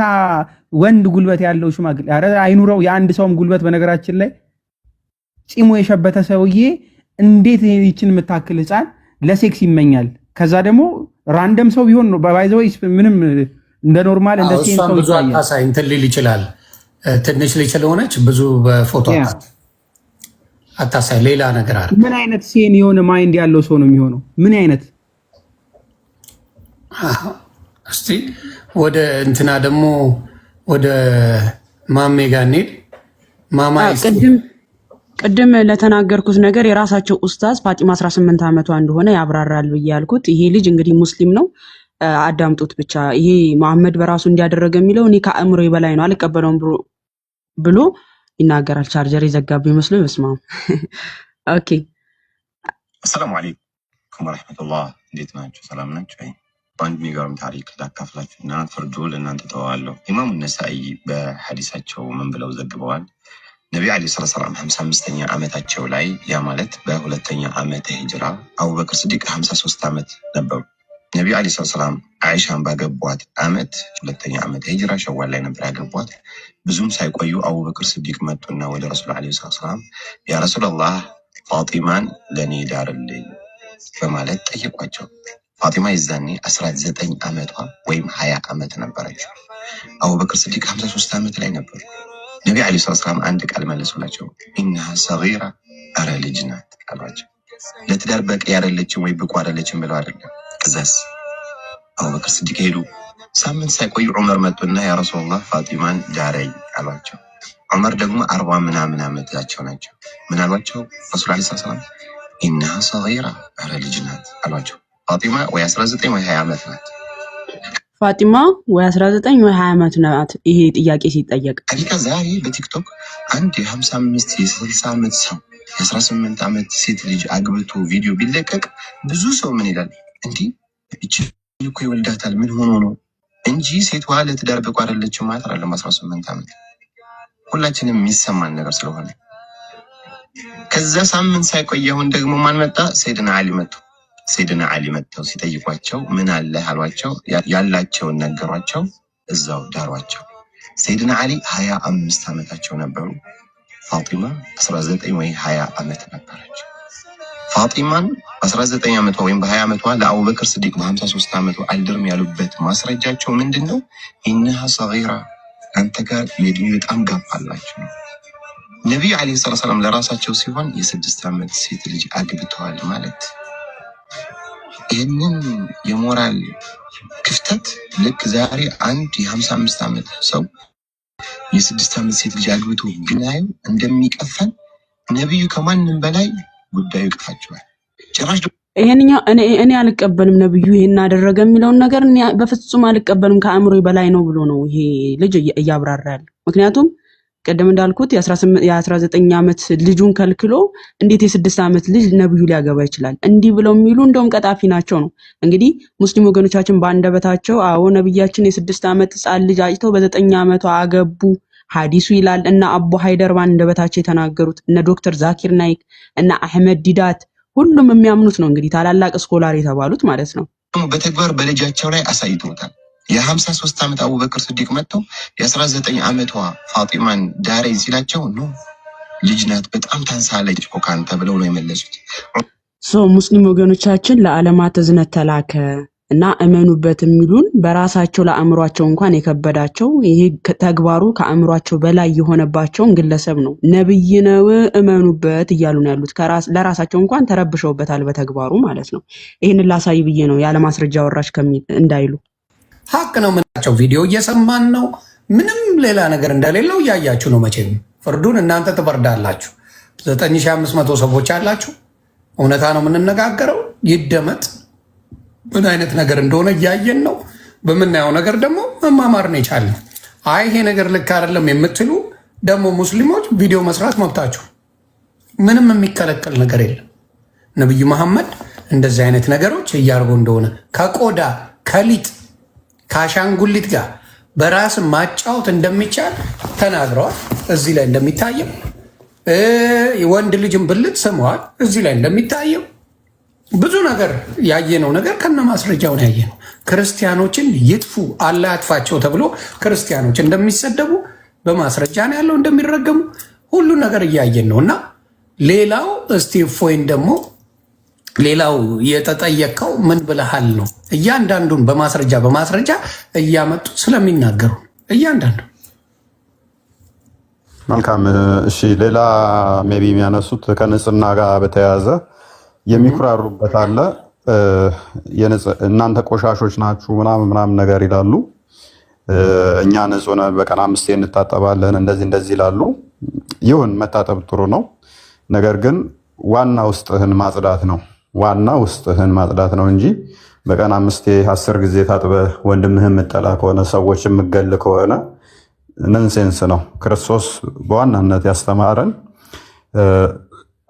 ወንድ ጉልበት ያለው ሽማግሌ አረ አይኑረው የአንድ ሰውም ጉልበት በነገራችን ላይ ጺሙ የሸበተ ሰውዬ እንዴት ይችን የምታክል ህፃን ለሴክስ ይመኛል? ከዛ ደግሞ ራንደም ሰው ቢሆን ነው ባይዘው ምንም እንደ ኖርማል እንደ ሴን ሰው ብዙ አታሳይ እንትን ሊል ይችላል። ትንሽ ልጅ ስለሆነች ብዙ በፎቶ አታሳይ። ሌላ ነገር አለ። ምን አይነት ሴን የሆነ ማይንድ ያለው ሰው ነው የሚሆነው? ምን አይነት እስቲ ወደ እንትና ደግሞ ወደ ማሜ ጋር እንሂድ። ማማ ቅድም ለተናገርኩት ነገር የራሳቸው ኡስታዝ ፋጢማ 18 ዓመቷ እንደሆነ ያብራራል ብዬ ያልኩት ይሄ ልጅ እንግዲህ ሙስሊም ነው። አዳምጡት ብቻ። ይሄ መሐመድ በራሱ እንዲያደረገ የሚለው እኔ ከአእምሮ በላይ ነው አልቀበለውም ብሎ ይናገራል። ቻርጀር የዘጋብኝ መስሎ ይመስማም። ኦኬ አሰላሙ አለይኩም ወራህመቱላህ። እንዴት ናችሁ? ሰላም ናችሁ? በአንድ የሚገርም ታሪክ ላካፍላችሁ እና ፍርዱ ለእናንተ ተዋለሁ። ኢማሙ ነሳኢ በሐዲሳቸው ምን ብለው ዘግበዋል? ነቢ ዓለይሂ ሰላም 55ኛ ዓመታቸው ላይ ያ ማለት በሁለተኛ ዓመተ ሂጅራ አቡበክር ስዲቅ 53 ዓመት ነበሩ። ነቢ ዓለይሂ ሰላም አይሻን ባገቧት ዓመት ሁለተኛ ዓመተ ሂጅራ ሸዋል ላይ ነበር ያገቧት። ብዙም ሳይቆዩ አቡበክር ስዲቅ መጡና ወደ ረሱል ዓለይሂ ሰላም ያ ረሱላህ ፋጢማን ለኔ ዳርልኝ በማለት ጠየቋቸው። ፋጢማ ይዛኔ 19 ዓመቷ ወይም 20 ዓመት ነበረች። አቡበክር ስዲቅ 53 ዓመት ላይ ነበሩ። ነቢ ዓለይሂ ሰላም አንድ ቃል መለሱላቸው። ኢንሃ ሰጊራ አረ ልጅ ናት አሏቸው። ለትዳር በቂ አይደለችም ወይ ብቁ አይደለችም ብለው አይደለም። ከዛስ አቡበክር ስዲቅ ሄዱ። ሳምንት ሳይቆዩ ዑመር መጡና ያ ረሱላህ ፋጢማን ዳረኝ አሏቸው። ዑመር ደግሞ 40 ምናምን ዓመታቸው ናቸው። ምን አሏቸው? ረሱል ዓለይሂ ሰላም ኢንሃ ሰጊራ አረ ልጅ ናት አሏቸው። ፋጢማ ወይ 19 ወይ 20 ዓመት ናት። ፋጢማ ወይ 19 ወይ 20 ዓመት ናት። ይሄ ጥያቄ ሲጠየቅ አዲካ ዛሬ በቲክቶክ አንድ የ55 የ60 ዓመት ሰው የ18 ዓመት ሴት ልጅ አግብቶ ቪዲዮ ቢለቀቅ ብዙ ሰው ምን ይላል? እንዲህ እቺ እኮ ይወልዳታል ምን ሆኖ ነው እንጂ ሴቷ ለትዳር ብቁ አይደለችም ማለት አይደለም። 18 ዓመት ሁላችንም የሚሰማን ነገር ስለሆነ ከዛ ሳምንት ሳይቆይ አሁን ደግሞ ማን መጣ? ሰይድና አሊ መጡ። ሰይድና አሊ መጥተው ሲጠይቋቸው ምን አለ አሏቸው። ያላቸውን ነገሯቸው። እዛው ዳሯቸው። ሰይድና ዓሊ 25 ዓመታቸው ነበሩ። ፋጢማ 19 ወይ 20 ዓመት ነበረች። ፋጢማን 19 ዓመቷ ወይም በ20 ዓመቷ ለአቡበክር ስዲቅ በ53 ዓመቷ አልድርም ያሉበት ማስረጃቸው ምንድነው? ኢነሃ ሰጊራ አንተ ጋር የእድሜ በጣም ጋፕ አላቸው። ነብዩ አለይሂ ሰላም ለራሳቸው ሲሆን የ6 ዓመት ሴት ልጅ አግብተዋል ማለት ይህንን የሞራል ክፍተት ልክ ዛሬ አንድ የ55 ዓመት ሰው የ6 ዓመት ሴት ልጅ አግብቶ ብናየው እንደሚቀፈን ነብዩ ከማንም በላይ ጉዳዩ ይቀፋቸዋል። ጭራሽ ይሄንኛው እኔ አልቀበልም ነብዩ ይሄን አደረገ የሚለውን ነገር እኔ በፍጹም አልቀበልም ከአእምሮ በላይ ነው ብሎ ነው ይሄ ልጅ እያብራራ ያለው። ምክንያቱም ቀደም እንዳልኩት የ19 ዓመት ልጁን ከልክሎ እንዴት የ6 ዓመት ልጅ ነብዩ ሊያገባ ይችላል? እንዲህ ብለው የሚሉ እንደውም ቀጣፊ ናቸው ነው። እንግዲህ ሙስሊም ወገኖቻችን በአንደበታቸው አዎ ነብያችን የ6 ዓመት ህፃን ልጅ አጭተው በ9 ዓመቷ አገቡ ሐዲሱ ይላል እና አቡ ሃይደር በአንደበታቸው የተናገሩት እነ ዶክተር ዛኪር ናይክ እና አህመድ ዲዳት ሁሉም የሚያምኑት ነው። እንግዲህ ታላላቅ ስኮላር የተባሉት ማለት ነው። በተግባር በልጃቸው ላይ አሳይተውታል። የ53 ዓመት አቡበክር ስዲቅ መጥተው የ19 ዓመቷ ፋጢማን ዳሬ ሲላቸው ነው ልጅ ናት በጣም ታንሳለች እኮ ካንተ ብለው ነው የመለሱት። ሙስሊም ወገኖቻችን ለዓለማት እዝነት ተላከ እና እመኑበት የሚሉን በራሳቸው ለአእምሯቸው እንኳን የከበዳቸው ይሄ ተግባሩ ከአእምሯቸው በላይ የሆነባቸውን ግለሰብ ነው ነብይ ነው እመኑበት እያሉ ነው ያሉት። ለራሳቸው እንኳን ተረብሸውበታል በተግባሩ ማለት ነው። ይሄንን ላሳይ ብዬ ነው ያለ ማስረጃ ወራሽ ከሚል እንዳይሉ ሀቅ ነው ምናቸው ቪዲዮ እየሰማን ነው። ምንም ሌላ ነገር እንደሌለው እያያችሁ ነው። መቼም ፍርዱን እናንተ ትፈርዳላችሁ። 9500 ሰዎች አላችሁ። እውነታ ነው የምንነጋገረው። ይደመጥ ምን አይነት ነገር እንደሆነ እያየን ነው። በምናየው ነገር ደግሞ መማማር ነው የቻልነው። አይ ይሄ ነገር ልክ አይደለም የምትሉ ደግሞ ሙስሊሞች ቪዲዮ መስራት መብታችሁ፣ ምንም የሚከለከል ነገር የለም። ነብዩ መሐመድ እንደዚህ አይነት ነገሮች እያርጎ እንደሆነ ከቆዳ ከሊጥ ከአሻንጉሊት ጋር በራስ ማጫወት እንደሚቻል ተናግረዋል። እዚህ ላይ እንደሚታየው ወንድ ልጅን ብልት ስመዋል። እዚህ ላይ እንደሚታየው ብዙ ነገር ያየነው ነገር ከነ ማስረጃው ነው ያየነው። ክርስቲያኖችን ይጥፉ አላህ ያጥፋቸው ተብሎ ክርስቲያኖች እንደሚሰደቡ በማስረጃ ነው ያለው፣ እንደሚረገሙ ሁሉ ነገር እያየን ነው። እና ሌላው እስቲ እፎይን ደግሞ ሌላው የተጠየቀው ምን ብለሃል ነው። እያንዳንዱን በማስረጃ እያመጡ ስለሚናገሩ እያንዳንዱ መልካም። እሺ ሌላ ሜቢ የሚያነሱት ከንጽህና ጋር በተያያዘ የሚኩራሩበት አለ። እናንተ ቆሻሾች ናችሁ ምናምን ነገር ይላሉ። እኛ ንጹህ ነን በቀን 5 እንታጠባለን እንደዚህ ይላሉ። ይሁን መታጠብ ጥሩ ነው። ነገር ግን ዋና ውስጥህን ማጽዳት ነው እንጂ በቀን 5-10 ጊዜ ታጥበ ወንድምህን የምጠላ ከሆነ ሰዎች የምገል ከሆነ ነንሴንስ ነው። ክርስቶስ በዋናነት ያስተማረን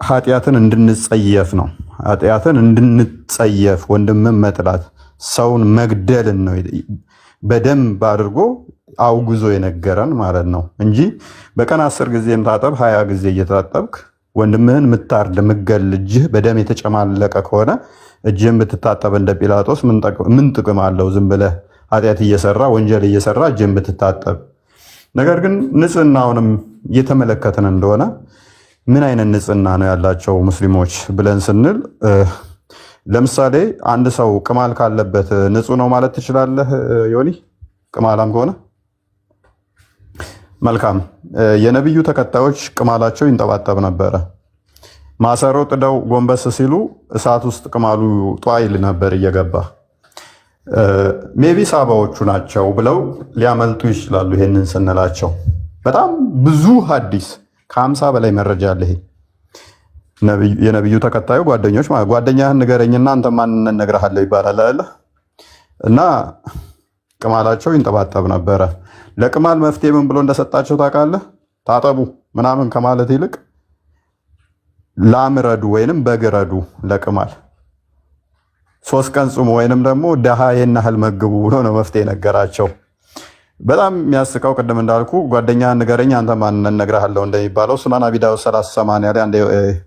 ኃጢአትን እንድንጸየፍ ነው። ኃጢአትን እንድንጸየፍ ወንድምን መጥላት፣ ሰውን መግደልን ነው በደንብ አድርጎ አውግዞ የነገረን ማለት ነው እንጂ በቀን 10 ጊዜ ታጠብ 20 ጊዜ እየታጠብክ ወንድምህን ምታርድ ምገል እጅህ በደም የተጨማለቀ ከሆነ እጅህን ብትታጠብ እንደ ጲላጦስ ምን ጥቅም አለው? ዝም ብለህ ኃጢአት እየሰራ ወንጀል እየሰራ እጅህን ብትታጠብ። ነገር ግን ንጽህናውንም እየተመለከትን እንደሆነ ምን አይነት ንጽህና ነው ያላቸው ሙስሊሞች ብለን ስንል ለምሳሌ አንድ ሰው ቅማል ካለበት ንጹህ ነው ማለት ትችላለህ? ዮኒ ቅማላም ከሆነ መልካም። የነብዩ ተከታዮች ቅማላቸው ይንጠባጠብ ነበረ። ማሰሮ ጥደው ጎንበስ ሲሉ እሳት ውስጥ ቅማሉ ጧይል ነበር እየገባ። ሜቢ ሳባዎቹ ናቸው ብለው ሊያመልጡ ይችላሉ። ይሄንን ስንላቸው በጣም ብዙ ሐዲስ ከ50 በላይ መረጃ አለ። ይሄ የነብዩ ተከታዩ ጓደኞች ማለት ጓደኛህን ንገረኝና አንተ ማንን እነግርሃለሁ ይባላል አይደል? እና ቅማላቸው ይንጠባጠብ ነበረ። ለቅማል መፍትሄ ምን ብሎ እንደሰጣቸው ታውቃለህ? ታጠቡ ምናምን ከማለት ይልቅ ላም ረዱ ወይንም በግ ረዱ ለቅማል 3 ቀን ጹሙ ወይንም ደግሞ ደሃ ይሄን ያህል መግቡ ብሎ ነው መፍትሄ ነገራቸው። በጣም የሚያስቀው ቅድም እንዳልኩ ጓደኛህን ንገረኝ አንተ ማንን እነግርሃለሁ እንደሚባለው ሱናን አቢ ዳውድ 380 ላይ አንድ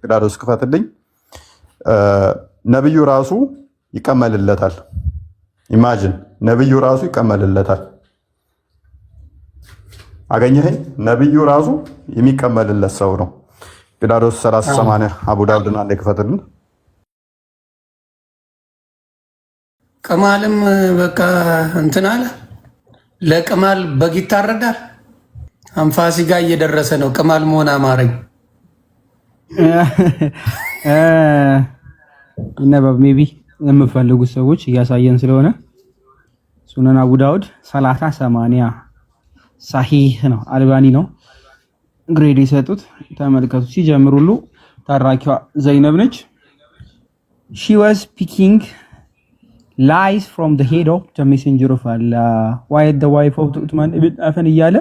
ቅዳዶስ ክፈትልኝ። ነብዩ ራሱ ይቀመልለታል። ኢማጂን ነብዩ ራሱ ይቀመልለታል። አገኘኸኝ? ነብዩ ራሱ የሚቀመልለት ሰው ነው። ጲላጦስ 3080 አቡ ዳውድና እንደ ክፈትልን። ቅማልም በቃ እንትን አለ። ለቅማል በግ ይታረዳል። አንፋሲ ጋር እየደረሰ ነው። ቅማል መሆን አማረኝ። ይነበብ ሜቢ የምፈልጉት ሰዎች እያሳየን ስለሆነ ሱነን አቡ ዳውድ 3080 ሳሂህ ነው። አልባኒ ነው ግሬድ የሰጡት። ተመልከቱ። ሲጀምሩሉ ታራኪዋ ዘይነብ ነች። she was speaking lies from the head of the messenger of Allah why the wife of Uthman ibn Affan እያለ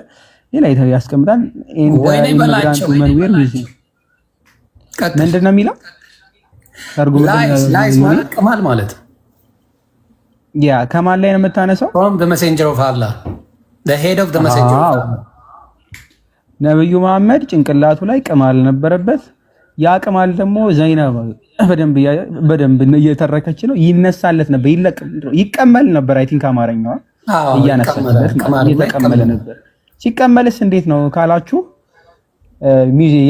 ሌላ ያስቀምጣል። ወይኔ በላቸው ምንድን ነው የሚለው? ላይስ ማለት ቅማል ማለት ያ ከማን ላይ ነው የምታነሳው? from the messenger of Allah the head of the messenger of Allah። ነብዩ መሐመድ ጭንቅላቱ ላይ ቅማል ነበረበት። ያ ቅማል ደግሞ ዘይነብ በደንብ እየተረከች ነው። ይነሳለት ነበር፣ ይቀመል ነበር። አይ ቲንክ አማርኛዋ እያነሳችለት እየተቀመለ ነበር። ሲቀመልስ እንዴት ነው ካላችሁ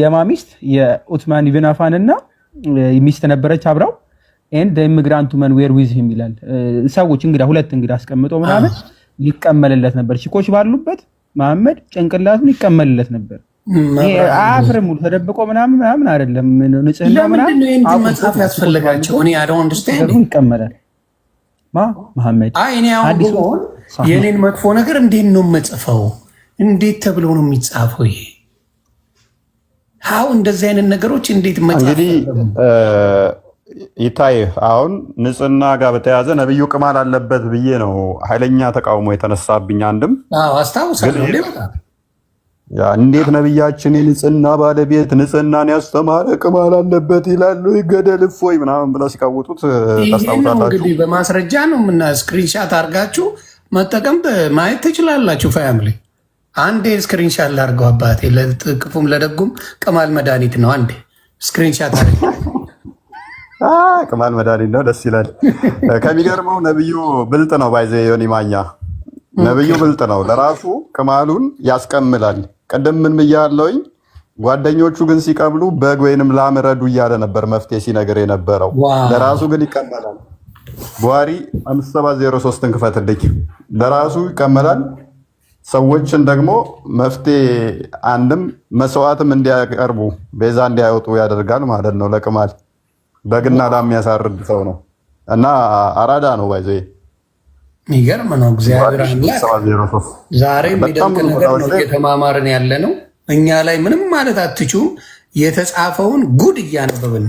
የማሚስት የኡትማን ኢብን አፋን እና ሚስት ነበረች አብረው and the immigrant women were with him ይላል። ሰዎች ሁለት እንግዳ አስቀምጦ ምናምን ይቀመልለት ነበር። ቺኮች ባሉበት መሐመድ ጭንቅላቱን ይቀመልለት ነበር። አፍርም ሙሉ ተደብቆ ምናምን አይደለም። ንጽህና ምናምን መጽሐፍ ያስፈልጋቸው እኔ I don't understand ይቀመላል መሐመድ። እኔ አሁን የኔን መጥፎ ነገር እንዴት ነው የምጽፈው? እንዴት ተብሎ ነው የሚጻፈው? ይሄ እንደዚህ አይነት ነገሮች እንዴት መጽሐፍ ይታይ። አሁን ንጽህና ጋር በተያያዘ ነብዩ ቅማል አለበት ብዬ ነው ኃይለኛ ተቃውሞ የተነሳብኝ። አንድም አስታውሳለሁ። እንዴት ነብያችን የንጽህና ባለቤት ንጽህናን ያስተማረ ቅማል አለበት ይላሉ፣ ይገደል እፎይ ምናምን ብለው ሲቃወጡት ታስታውሳላችሁ። እንግዲህ በማስረጃ ነው እና ስክሪንሻት አድርጋችሁ መጠቀም ማየት ትችላላችሁ። ፋሚሊ አንዴ ስክሪንሻት ላድርገው አባቴ፣ ለጥቅፉም ለደጉም ቅማል መድኃኒት ነው። አንዴ ስክሪንሻት አድርገው ቅማል መድኃኒት ነው። ደስ ይላል። ከሚገርመው ነብዩ ብልጥ ነው። ባይዘ ዮኒ ማኛ ነብዩ ብልጥ ነው። ለራሱ ቅማሉን ያስቀምላል። ቀደም ምን ብያለሁኝ? ጓደኞቹ ግን ሲቀብሉ በግ ወይንም ላም ረዱ እያለ ነበር መፍትሄ ሲነግር የነበረው። ለራሱ ግን ይቀመላል። ቡሃሪ 5703ን ክፈትልኝ። ለራሱ ይቀመላል። ሰዎችን ደግሞ መፍትሄ አንድም መስዋዕትም እንዲያቀርቡ ቤዛ እንዲያወጡ ያደርጋል ማለት ነው። ለቅማል በግና ላም የሚያሳርድ ሰው ነው እና አራዳ ነው። ባይዘ የሚገርም ነው። እግዚአብሔር አምላክ ዛሬ የሚደንቅ ነገር ነው እየተማማርን ያለ ነው። እኛ ላይ ምንም ማለት አትችሉም። የተጻፈውን ጉድ እያነበብን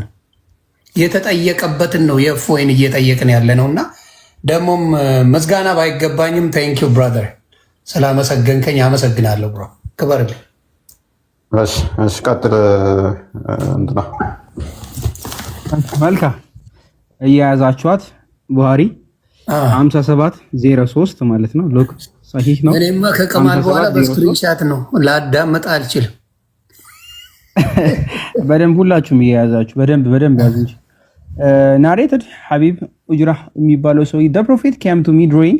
የተጠየቀበትን ነው የእፎይን እየጠየቅን ያለ ነው እና ደግሞም ምስጋና ባይገባኝም ቴንኪው ብራዘር ስላመሰገንከኝ አመሰግናለሁ። ብሮ ክበርልኝ። እሺ ቀጥል። እንትና መልካም እያያዛችኋት ቡሃሪ 5703 ማለት ነው። ሎክ ሰሂህ ነው። እኔማ ከቅማል በኋላ በስክሪንሻት ነው ላዳመጥ አልችልም። በደንብ ሁላችሁም እየያዛችሁ በደንብ ያዙ እንጂ ናሬትድ ሐቢብ ኡጅራህ የሚባለው ሰው the prophet came to me during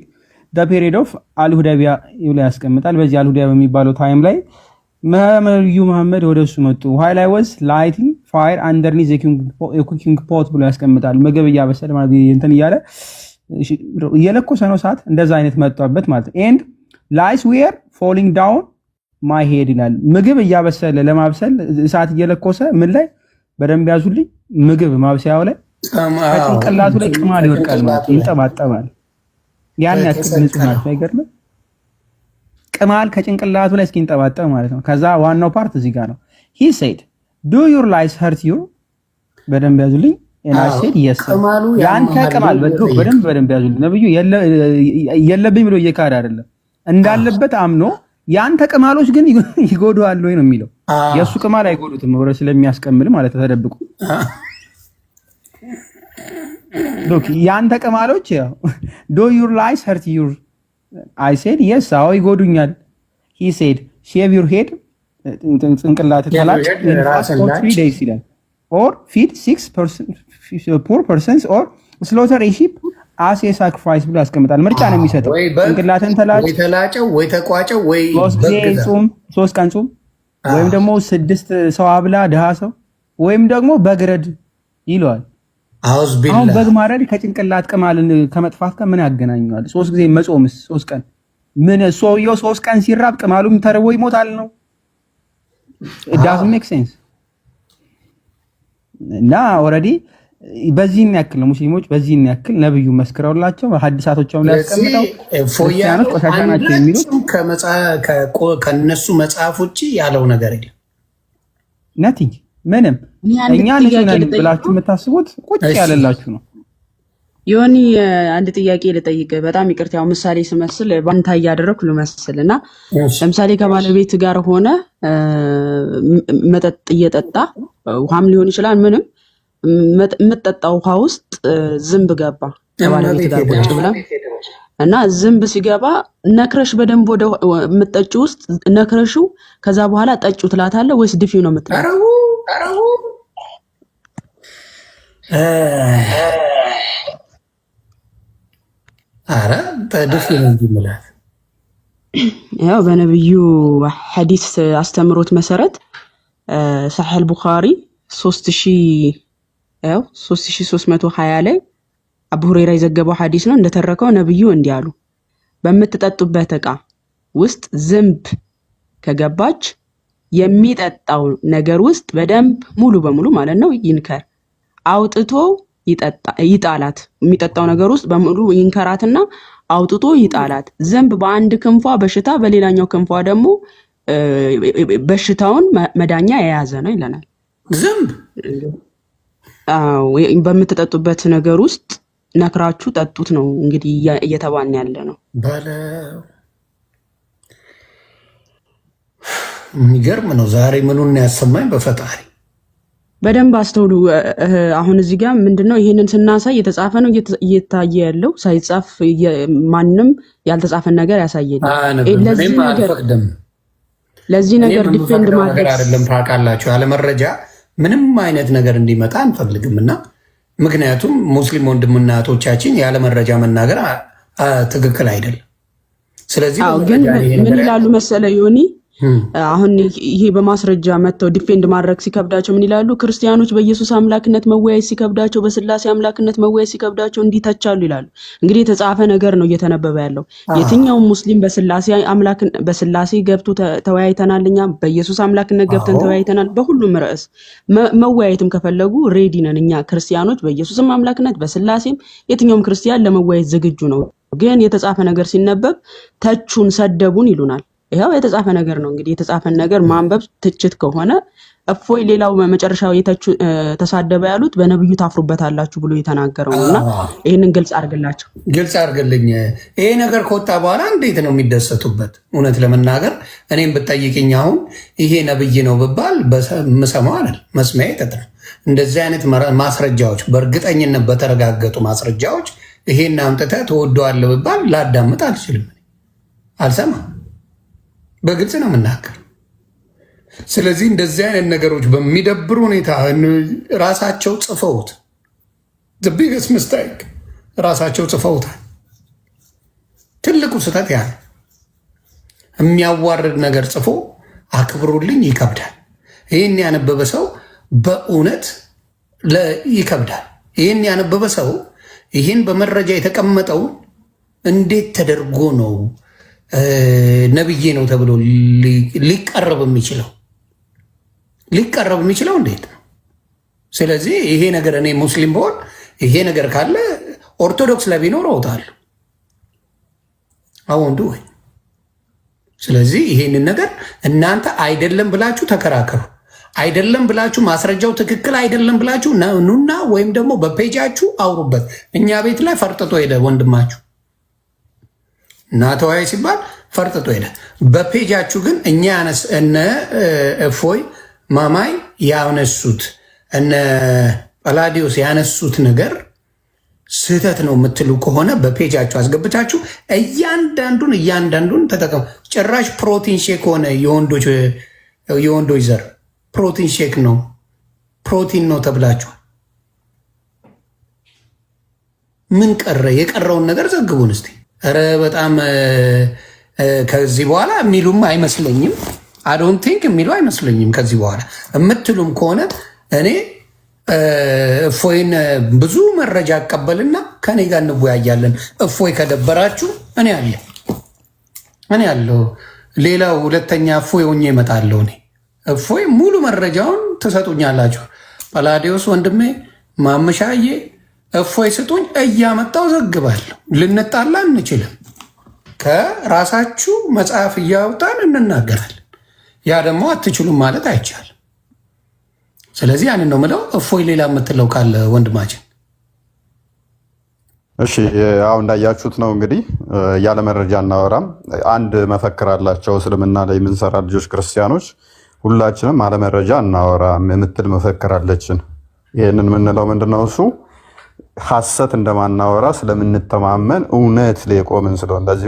the period of አልሁዳቢያ ይብላ ያስቀምጣል። በዚህ አልሁዳቢያ በሚባለው ታይም ላይ ነብዩ መሐመድ ወደሱ መጡ። while I was lighting fire underneath a cooking pot ብሎ ያስቀምጣል። ምግብ እያበሰለ ማለት እንትን እየለኮሰ ነው ሰዓት እንደዛ አይነት መጣበት ማለት and lights were falling down my head ይላል። ምግብ እያበሰለ ለማብሰል እሳት እየለኮሰ ምን ላይ በደንብ ያዙልኝ። ምግብ ማብሰያው ላይ ከጭንቅላቱ ላይ ቅማል ይወድቃል ማለት ይንጠባጠባል። ያን ያክል ንጹህ ነው። አይገርምም? ቅማል ከጭንቅላቱ ላይ እስኪንጠባጠብ ማለት ነው። ከዛ ዋናው ፓርት እዚህ ጋር ነው። he said do your lies hurt you በደንብ ያዙልኝ and I said yes ያንተ ቅማል በደንብ ያዙልኝ። ነብዩ የለብኝ ብሎ እየካደ አይደለም እንዳለበት አምኖ ያንተ ቅማሎች ግን ይጎዱአል ወይ ነው የሚለው። የሱ ቅማል አይጎዱትም ወረ ስለሚያስቀምል ማለት ተደብቁ ሎክ ያንተ ቅማሎች do your lies hurt you I said yes አዎ ይጎዱኛል። he said shave your head ጭንቅላት ተላጭ for 3 days ይላል or feed 6 poor persons or slaughter a sheep አሴ ሳክሪፋይስ ብሎ ያስቀምጣል። ምርጫ ነው የሚሰጠው። ጭንቅላትን ተላጭ ወይ ተላጨው ወይ ተቋጨው ወይ 3 ቀን ጾም ወይም ደግሞ 6 ሰው አብላ ድሃ ሰው ወይም ደግሞ በግረድ ይለዋል። አሁን በግ ማረድ ከጭንቅላት ቅማልን ከመጥፋት ጋር ምን ያገናኘዋል? 3 ጊዜ መጾምስ 3 ቀን ምን ሰውየው 3 ቀን ሲራብ ቅማሉም ተርቦ ይሞታል ነው? it doesn't make sense። እና ኦልሬዲ በዚህን ያክል ሙስሊሞች በዚህን ያክል ነብዩ መስክረውላቸው ሐዲሳቶቻቸው ላይ ያስቀምጠው ፎያኖች ቆሻሻ ናቸው የሚሉት ከነሱ መጽሐፍ ውጪ ያለው ነገር የለም። nothing ምንም እኛ ነን ብላችሁ የምታስቡት ቁጭ ያለላችሁ ነው። ዮኒ አንድ ጥያቄ ልጠይቅ። በጣም ይቅርታው ምሳሌ ስመስል ባንታ እያደረኩ ልመስልና ለምሳሌ ከባለቤት ጋር ሆነ መጠጥ እየጠጣ ውሃም ሊሆን ይችላል ምንም የምትጠጣው ውሃ ውስጥ ዝንብ ገባ ከባለቤት ጋር ቁጭ ብላ እና ዝንብ ሲገባ ነክረሽ በደንብ ወደ የምትጠጪ ውስጥ ነክረሽው ከዛ በኋላ ጠጪ ትላታለህ ወይስ ድፊው ነው የምትለው? አረ በድፊ ነው እንዲምላት ያው በነብዩ ሐዲስ አስተምሮት መሰረት ሰሒህ ቡኻሪ 3320 ላይ አቡ ሁረይራ የዘገበው ሐዲስ ነው። እንደተረከው ነብዩ እንዲህ አሉ፣ በምትጠጡበት ዕቃ ውስጥ ዝንብ ከገባች የሚጠጣው ነገር ውስጥ በደንብ ሙሉ በሙሉ ማለት ነው ይንከር፣ አውጥቶ ይጣላት። የሚጠጣው ነገር ውስጥ በሙሉ ይንከራትና አውጥቶ ይጣላት። ዝንብ በአንድ ክንፏ በሽታ በሌላኛው ክንፏ ደግሞ በሽታውን መዳኛ የያዘ ነው ይለናል። ዝንብ በምትጠጡበት ነገር ውስጥ ነክራችሁ ጠጡት ነው እንግዲህ እየተባልን ያለ ነው። የሚገርም ነው። ዛሬ ምኑን ያሰማኝ በፈጣሪ በደንብ አስተውሉ። አሁን እዚህ ጋር ምንድነው ይሄንን ስናሳይ የተጻፈ ነው እየታየ ያለው፣ ሳይጻፍ ማንንም ያልተጻፈን ነገር ያሳየናል። ለዚህ ነገር ዲፌንድ ማድረግ አይደለም ታውቃላችሁ፣ ያለ መረጃ ምንም አይነት ነገር እንዲመጣ አንፈልግምና ምክንያቱም ሙስሊም ወንድምና እህቶቻችን ያለ መረጃ መናገር ትክክል አይደለም። ስለዚህ ግን ምን ይላሉ መሰለ ዮኒ፣ አሁን ይሄ በማስረጃ መተው ዲፌንድ ማድረግ ሲከብዳቸው ምን ይላሉ? ክርስቲያኖች በኢየሱስ አምላክነት መወያየት ሲከብዳቸው፣ በስላሴ አምላክነት መወያየት ሲከብዳቸው እንዲተቻሉ ይላሉ። እንግዲህ የተጻፈ ነገር ነው እየተነበበ ያለው። የትኛውም ሙስሊም በስላሴ ገብቶ ተወያይተናል፣ እኛ በኢየሱስ አምላክነት ገብተን ተወያይተናል። በሁሉም ርዕስ መወያየትም ከፈለጉ ሬዲ ነን እኛ ክርስቲያኖች በኢየሱስም አምላክነት በስላሴም የትኛውም ክርስቲያን ለመወያየት ዝግጁ ነው። ግን የተጻፈ ነገር ሲነበብ ተቹን፣ ሰደቡን ይሉናል። ይሄው የተጻፈ ነገር ነው። እንግዲህ የተጻፈን ነገር ማንበብ ትችት ከሆነ እፎይ ሌላው መጨረሻው ተሳደበ ያሉት በነብዩ ታፍሩበታላችሁ ብሎ የተናገረውና ይሄንን ግልጽ አድርግላቸው። ግልጽ አድርግልኝ። ይሄ ነገር ከወጣ በኋላ እንዴት ነው የሚደሰቱበት? እውነት ለመናገር እኔም ብትጠይቅኝ አሁን ይሄ ነብይ ነው ብባል ምሰማው አይደል መስሚያ ይጠጥ ነው። እንደዚህ አይነት ማስረጃዎች በእርግጠኝነት በተረጋገጡ ማስረጃዎች ይሄን አምጥተህ ተወደዋለህ ብባል ላዳምጥ አልችልም፣ አልሰማም። በግልጽ ነው የምናገር። ስለዚህ እንደዚህ አይነት ነገሮች በሚደብር ሁኔታ ራሳቸው ጽፈውት ቢገስ ምስታይክ ራሳቸው ጽፈውታል። ትልቁ ስህተት ያ የሚያዋርድ ነገር ጽፎ አክብሩልኝ ይከብዳል። ይህን ያነበበ ሰው በእውነት ይከብዳል። ይህን ያነበበ ሰው ይህን በመረጃ የተቀመጠው እንዴት ተደርጎ ነው ነብዬ ነው ተብሎ ሊቀረብ የሚችለው? እንዴት ነው? ስለዚህ ይሄ ነገር እኔ ሙስሊም ብሆን ይሄ ነገር ካለ ኦርቶዶክስ ላይ ቢኖር እወጣለሁ አወንዱ ወይ። ስለዚህ ይሄንን ነገር እናንተ አይደለም ብላችሁ ተከራከሩ። አይደለም ብላችሁ ማስረጃው ትክክል አይደለም ብላችሁ ኑና ወይም ደግሞ በፔጃችሁ አውሩበት። እኛ ቤት ላይ ፈርጥጦ ሄደ ወንድማችሁ እና ተወያይ ሲባል ፈርጥጦ ሄደ። በፔጃችሁ ግን እኛ እነ እፎይ ማማይ ያነሱት እነ ጳላዲዮስ ያነሱት ነገር ስህተት ነው የምትሉ ከሆነ በፔጃችሁ አስገብታችሁ እያንዳንዱን ተጠቀሙ። ጭራሽ ፕሮቲን ሼክ ሆነ የወንዶች ዘር ፕሮቲን ሼክ ነው ፕሮቲን ነው ተብላችኋል። ምን ቀረ? የቀረውን ነገር ዘግቡን እስቲ። ኧረ በጣም ከዚህ በኋላ የሚሉም አይመስለኝም። አዶንት ቲንክ የሚሉ አይመስለኝም። ከዚህ በኋላ የምትሉም ከሆነ እኔ እፎይን ብዙ መረጃ አቀበልና ከኔ ጋር እንወያያለን። እፎይ ከደበራችሁ እኔ አለሁ። ሌላው ሁለተኛ እፎይ ሆኜ እመጣለሁ። እኔ እፎይ ሙሉ መረጃውን ትሰጡኛላችሁ። ጳላዲዮስ ወንድሜ፣ ማመሻዬ እፎይ ስጡኝ፣ እያመጣው ዘግባለሁ። ልንጣላ አንችልም። ከራሳችሁ መጽሐፍ እያወጣን እንናገራለን። ያ ደግሞ አትችሉም ማለት አይቻልም። ስለዚህ ያንን ነው ምለው። እፎይ ሌላ የምትለው ካለ ወንድማችን። እሺ ያው እንዳያችሁት ነው እንግዲህ ያለ መረጃ እናወራም። አንድ መፈክር አላቸው እስልምና ላይ የምንሰራ ልጆች ክርስቲያኖች፣ ሁላችንም አለ መረጃ እናወራም የምትል መፈክር አለችን። ይህንን የምንለው ምንድነው? እሱ ሐሰት እንደማናወራ ስለምንተማመን እውነት ላይ ቆምን ስለሆነ እንደዚህ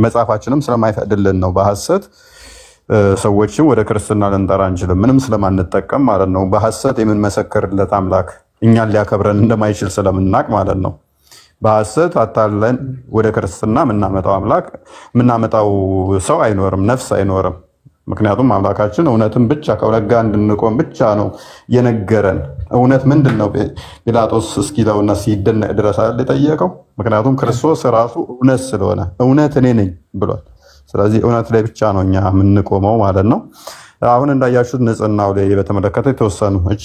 መጽሐፋችንም ስለማይፈቅድልን ነው። በሐሰት ሰዎችን ወደ ክርስትና ልንጠራ አንችልም፣ ምንም ስለማንጠቀም ማለት ነው። በሐሰት የምንመሰክርለት አምላክ እኛን ሊያከብረን እንደማይችል ስለምናቅ ማለት ነው። በሐሰት አታለን ወደ ክርስትና የምናመጣው ሰው አይኖርም፣ ነፍስ አይኖርም። ምክንያቱም አምላካችን እውነትን ብቻ ከእውነት ጋር እንድንቆም ብቻ ነው የነገረን። እውነት ምንድን ነው ጲላጦስ እስኪለውና ሲደነቅ ድረስ አይደል የጠየቀው? ምክንያቱም ክርስቶስ ራሱ እውነት ስለሆነ እውነት እኔ ነኝ ብሏል። ስለዚህ እውነት ላይ ብቻ ነው እኛ የምንቆመው ማለት ነው። አሁን እንዳያችሁት ንጽህናው ላይ በተመለከተ የተወሰኑ እቺ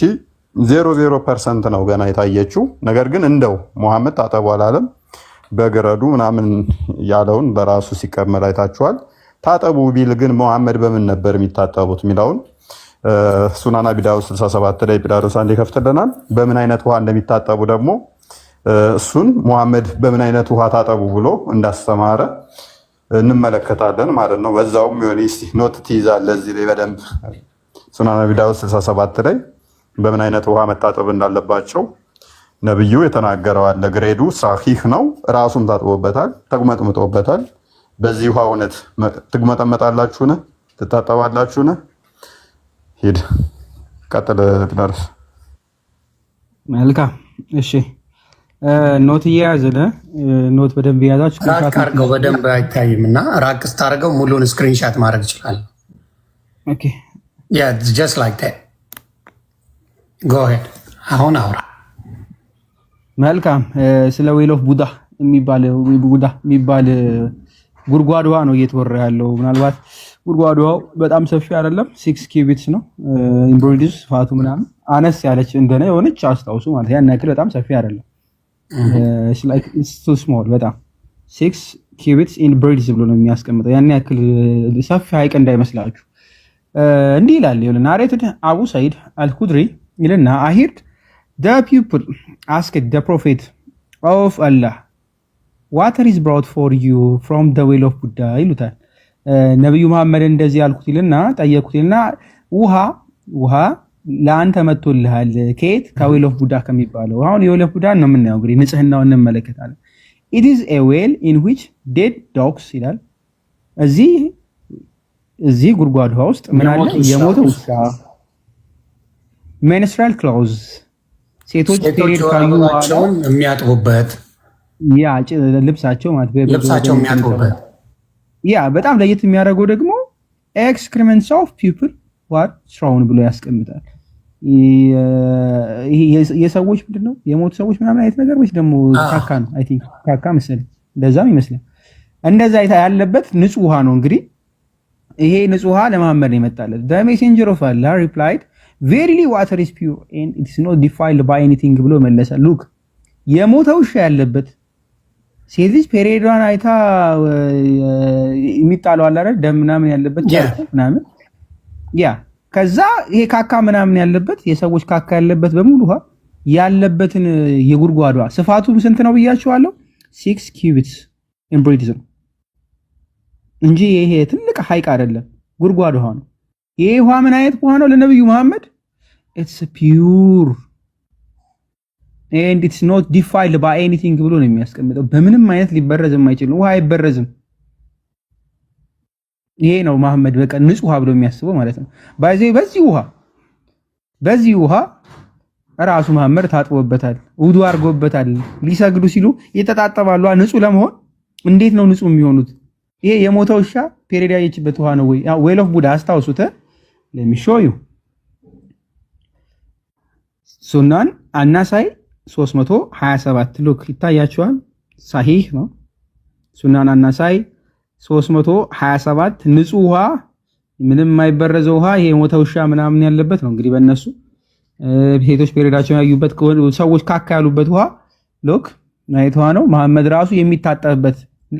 0% ነው ገና የታየችው። ነገር ግን እንደው ሙሐመድ ታጠቡ አላለም። በግረዱ ምናምን ያለውን በራሱ ሲቀመጥ አይታችኋል። ታጠቡ ቢል ግን ሙሐመድ በምን ነበር የሚታጠቡት የሚለውን ሱናን አቢ ዳውድ 67 ላይ ጲላጦስ አንዴ ይከፍትልናል። በምን አይነት ውሃ እንደሚታጠቡ ደግሞ እሱን ሙሐመድ በምን አይነት ውሃ ታጠቡ ብሎ እንዳስተማረ እንመለከታለን ማለት ነው። በዛውም የሆነ እስቲ ኖት ትይዛለህ እዚህ ላይ በደንብ ሱናን አቢ ዳውድ 67 ላይ በምን አይነት ውሃ መታጠብ እንዳለባቸው ነብዩ የተናገረው አለ። ግሬዱ ሳሂህ ነው። ራሱም ታጥቦበታል፣ ተጉመጥምጦበታል። በዚህ ውሃ እውነት ትጉመጠመጣላችሁን? ትታጠባላችሁን? ሂድ ቀጥል ፒላጦስ። መልካም እሺ። ኖት እየያዝን ኖት በደንብ የያዛችሁ ራቅ አድርገው፣ በደንብ አይታይም እና ራቅ ስታደርገው ሙሉን ስክሪንሻት ማድረግ ይችላል። ኦኬ ያ ጀስት ላይክ ዳት ጎ ሄድ። አሁን አውራ። መልካም። ስለ ዌል ኦፍ ቡዳ የሚባል ጉድጓድ ውሃ ነው እየተወራ ያለው። ምናልባት ጉድጓድ ውሃው በጣም ሰፊ አይደለም፣ 6 ኪዩቢትስ ነው። ኢምብሮይድስ ፋቱ ምናምን አነስ ያለች እንደነ የሆነች አስታውሱ ማለት ያን ያክል በጣም ሰፊ አይደለም። ኢትስ ቱ ስሞል በጣም 6 ኪዩቢትስ ኢን ብሪድስ ብሎ ነው የሚያስቀምጠው። ያን ያክል ሰፊ ሐይቅ እንዳይመስላችሁ። እንዲህ ይላል ይኸውልህ፣ ናሬትድ አቡ ሰይድ አልኩድሪ ይልና I heard the people asked the prophet of Allah, water is brought for you from the well of Buddha ይሉታል። ነብዩ መሐመድ እንደዚህ ያልኩት ይልና ጠየቁት ይልና ውሃ ለአንተ መጥቶልሃል ከየት? ከዌል ኦፍ ቡዳ ከሚባለው። አሁን የዌል ኦፍ ቡዳ ነው የምናየው። እንግዲህ ንጽህናውን እንመለከታለን። it is a well in which dead dogs ይላል። እዚህ ጉድጓድ ውሃ ውስጥ ምን አለ? የሞተ ውሻ፣ menstrual clothes ሴቶች ፔሪድ ካዩ በኋላ የሚያጥቡበት ያ ልብሳቸው ማለት ልብሳቸው የሚያጥቡበት ያ በጣም ለየት የሚያደርገው ደግሞ excrements of people what thrown ብሎ ያስቀምጣል። የሰዎች ምንድነው የሞቱ ሰዎች ምናምን አይነት ነገር ወይስ ደግሞ ካካ ነው? አይ ቲንክ ካካ መሰለኝ፣ እንደዛም ይመስላል። እንደዛ ያለበት ንጹህ ውሃ ነው። እንግዲህ ይሄ ንጹህ ውሃ ለመሐመድ ነው የመጣለት። the messenger of Allah replied verily water is pure and it is not defiled by anything ብሎ መለሰ። ሉክ የሞተ ውሻ ያለበት ሴት ልጅ ፔሪዮዷን አይታ የሚጣለው አለ አይደል? ደም ምናምን ያለበት ምናምን ያ ከዛ ይሄ ካካ ምናምን ያለበት የሰዎች ካካ ያለበት በሙሉ ውሃ ያለበትን የጉድጓዷ ስፋቱ ስንት ነው ብያችኋለሁ? 6 ኪዩቢትስ ኢምብሪድስ ነው እንጂ ይሄ ትልቅ ሐይቅ አይደለም፣ ጉድጓድ ውሃ ነው። ይሄ ውሃ ምን አይነት ውሃ ነው? ለነብዩ መሐመድ it's pure and it's not defiled by anything ብሎ ነው የሚያስቀምጠው። በምንም አይነት ሊበረዝ የማይችል ውሃ አይበረዝም። ይሄ ነው መሐመድ በቃ ንጹህ ውሃ ብሎ የሚያስበው ማለት ነው። በዚህ ውሃ ራሱ መሐመድ ታጥቦበታል፣ ውዱ አድርጎበታል። ሊሰግዱ ሲሉ ይተጣጠባሉ ንጹህ ለመሆን። እንዴት ነው ንጹህ የሚሆኑት? ይሄ የሞተ ውሻ ፔሬድ ያየችበት ውሃ ነው ወይ? ዌል ኦፍ ቡዳ አስታውሱት። ለሚሾዩ ሱናን አናሳይ 327 ሉክ ይታያችኋል። ሳሂህ ነው። ሱናን አናሳይ 327 ንጹህ ውሃ፣ ምንም የማይበረዘው ውሃ። ይሄ የሞተ ውሻ ምናምን ያለበት ነው እንግዲህ በእነሱ ሴቶች ፔሬዳቸውን ያዩበት ሰዎች ካካ ያሉበት ውሃ ሉክ ናይት ውሃ ነው። መሐመድ ራሱ የሚታጠብበት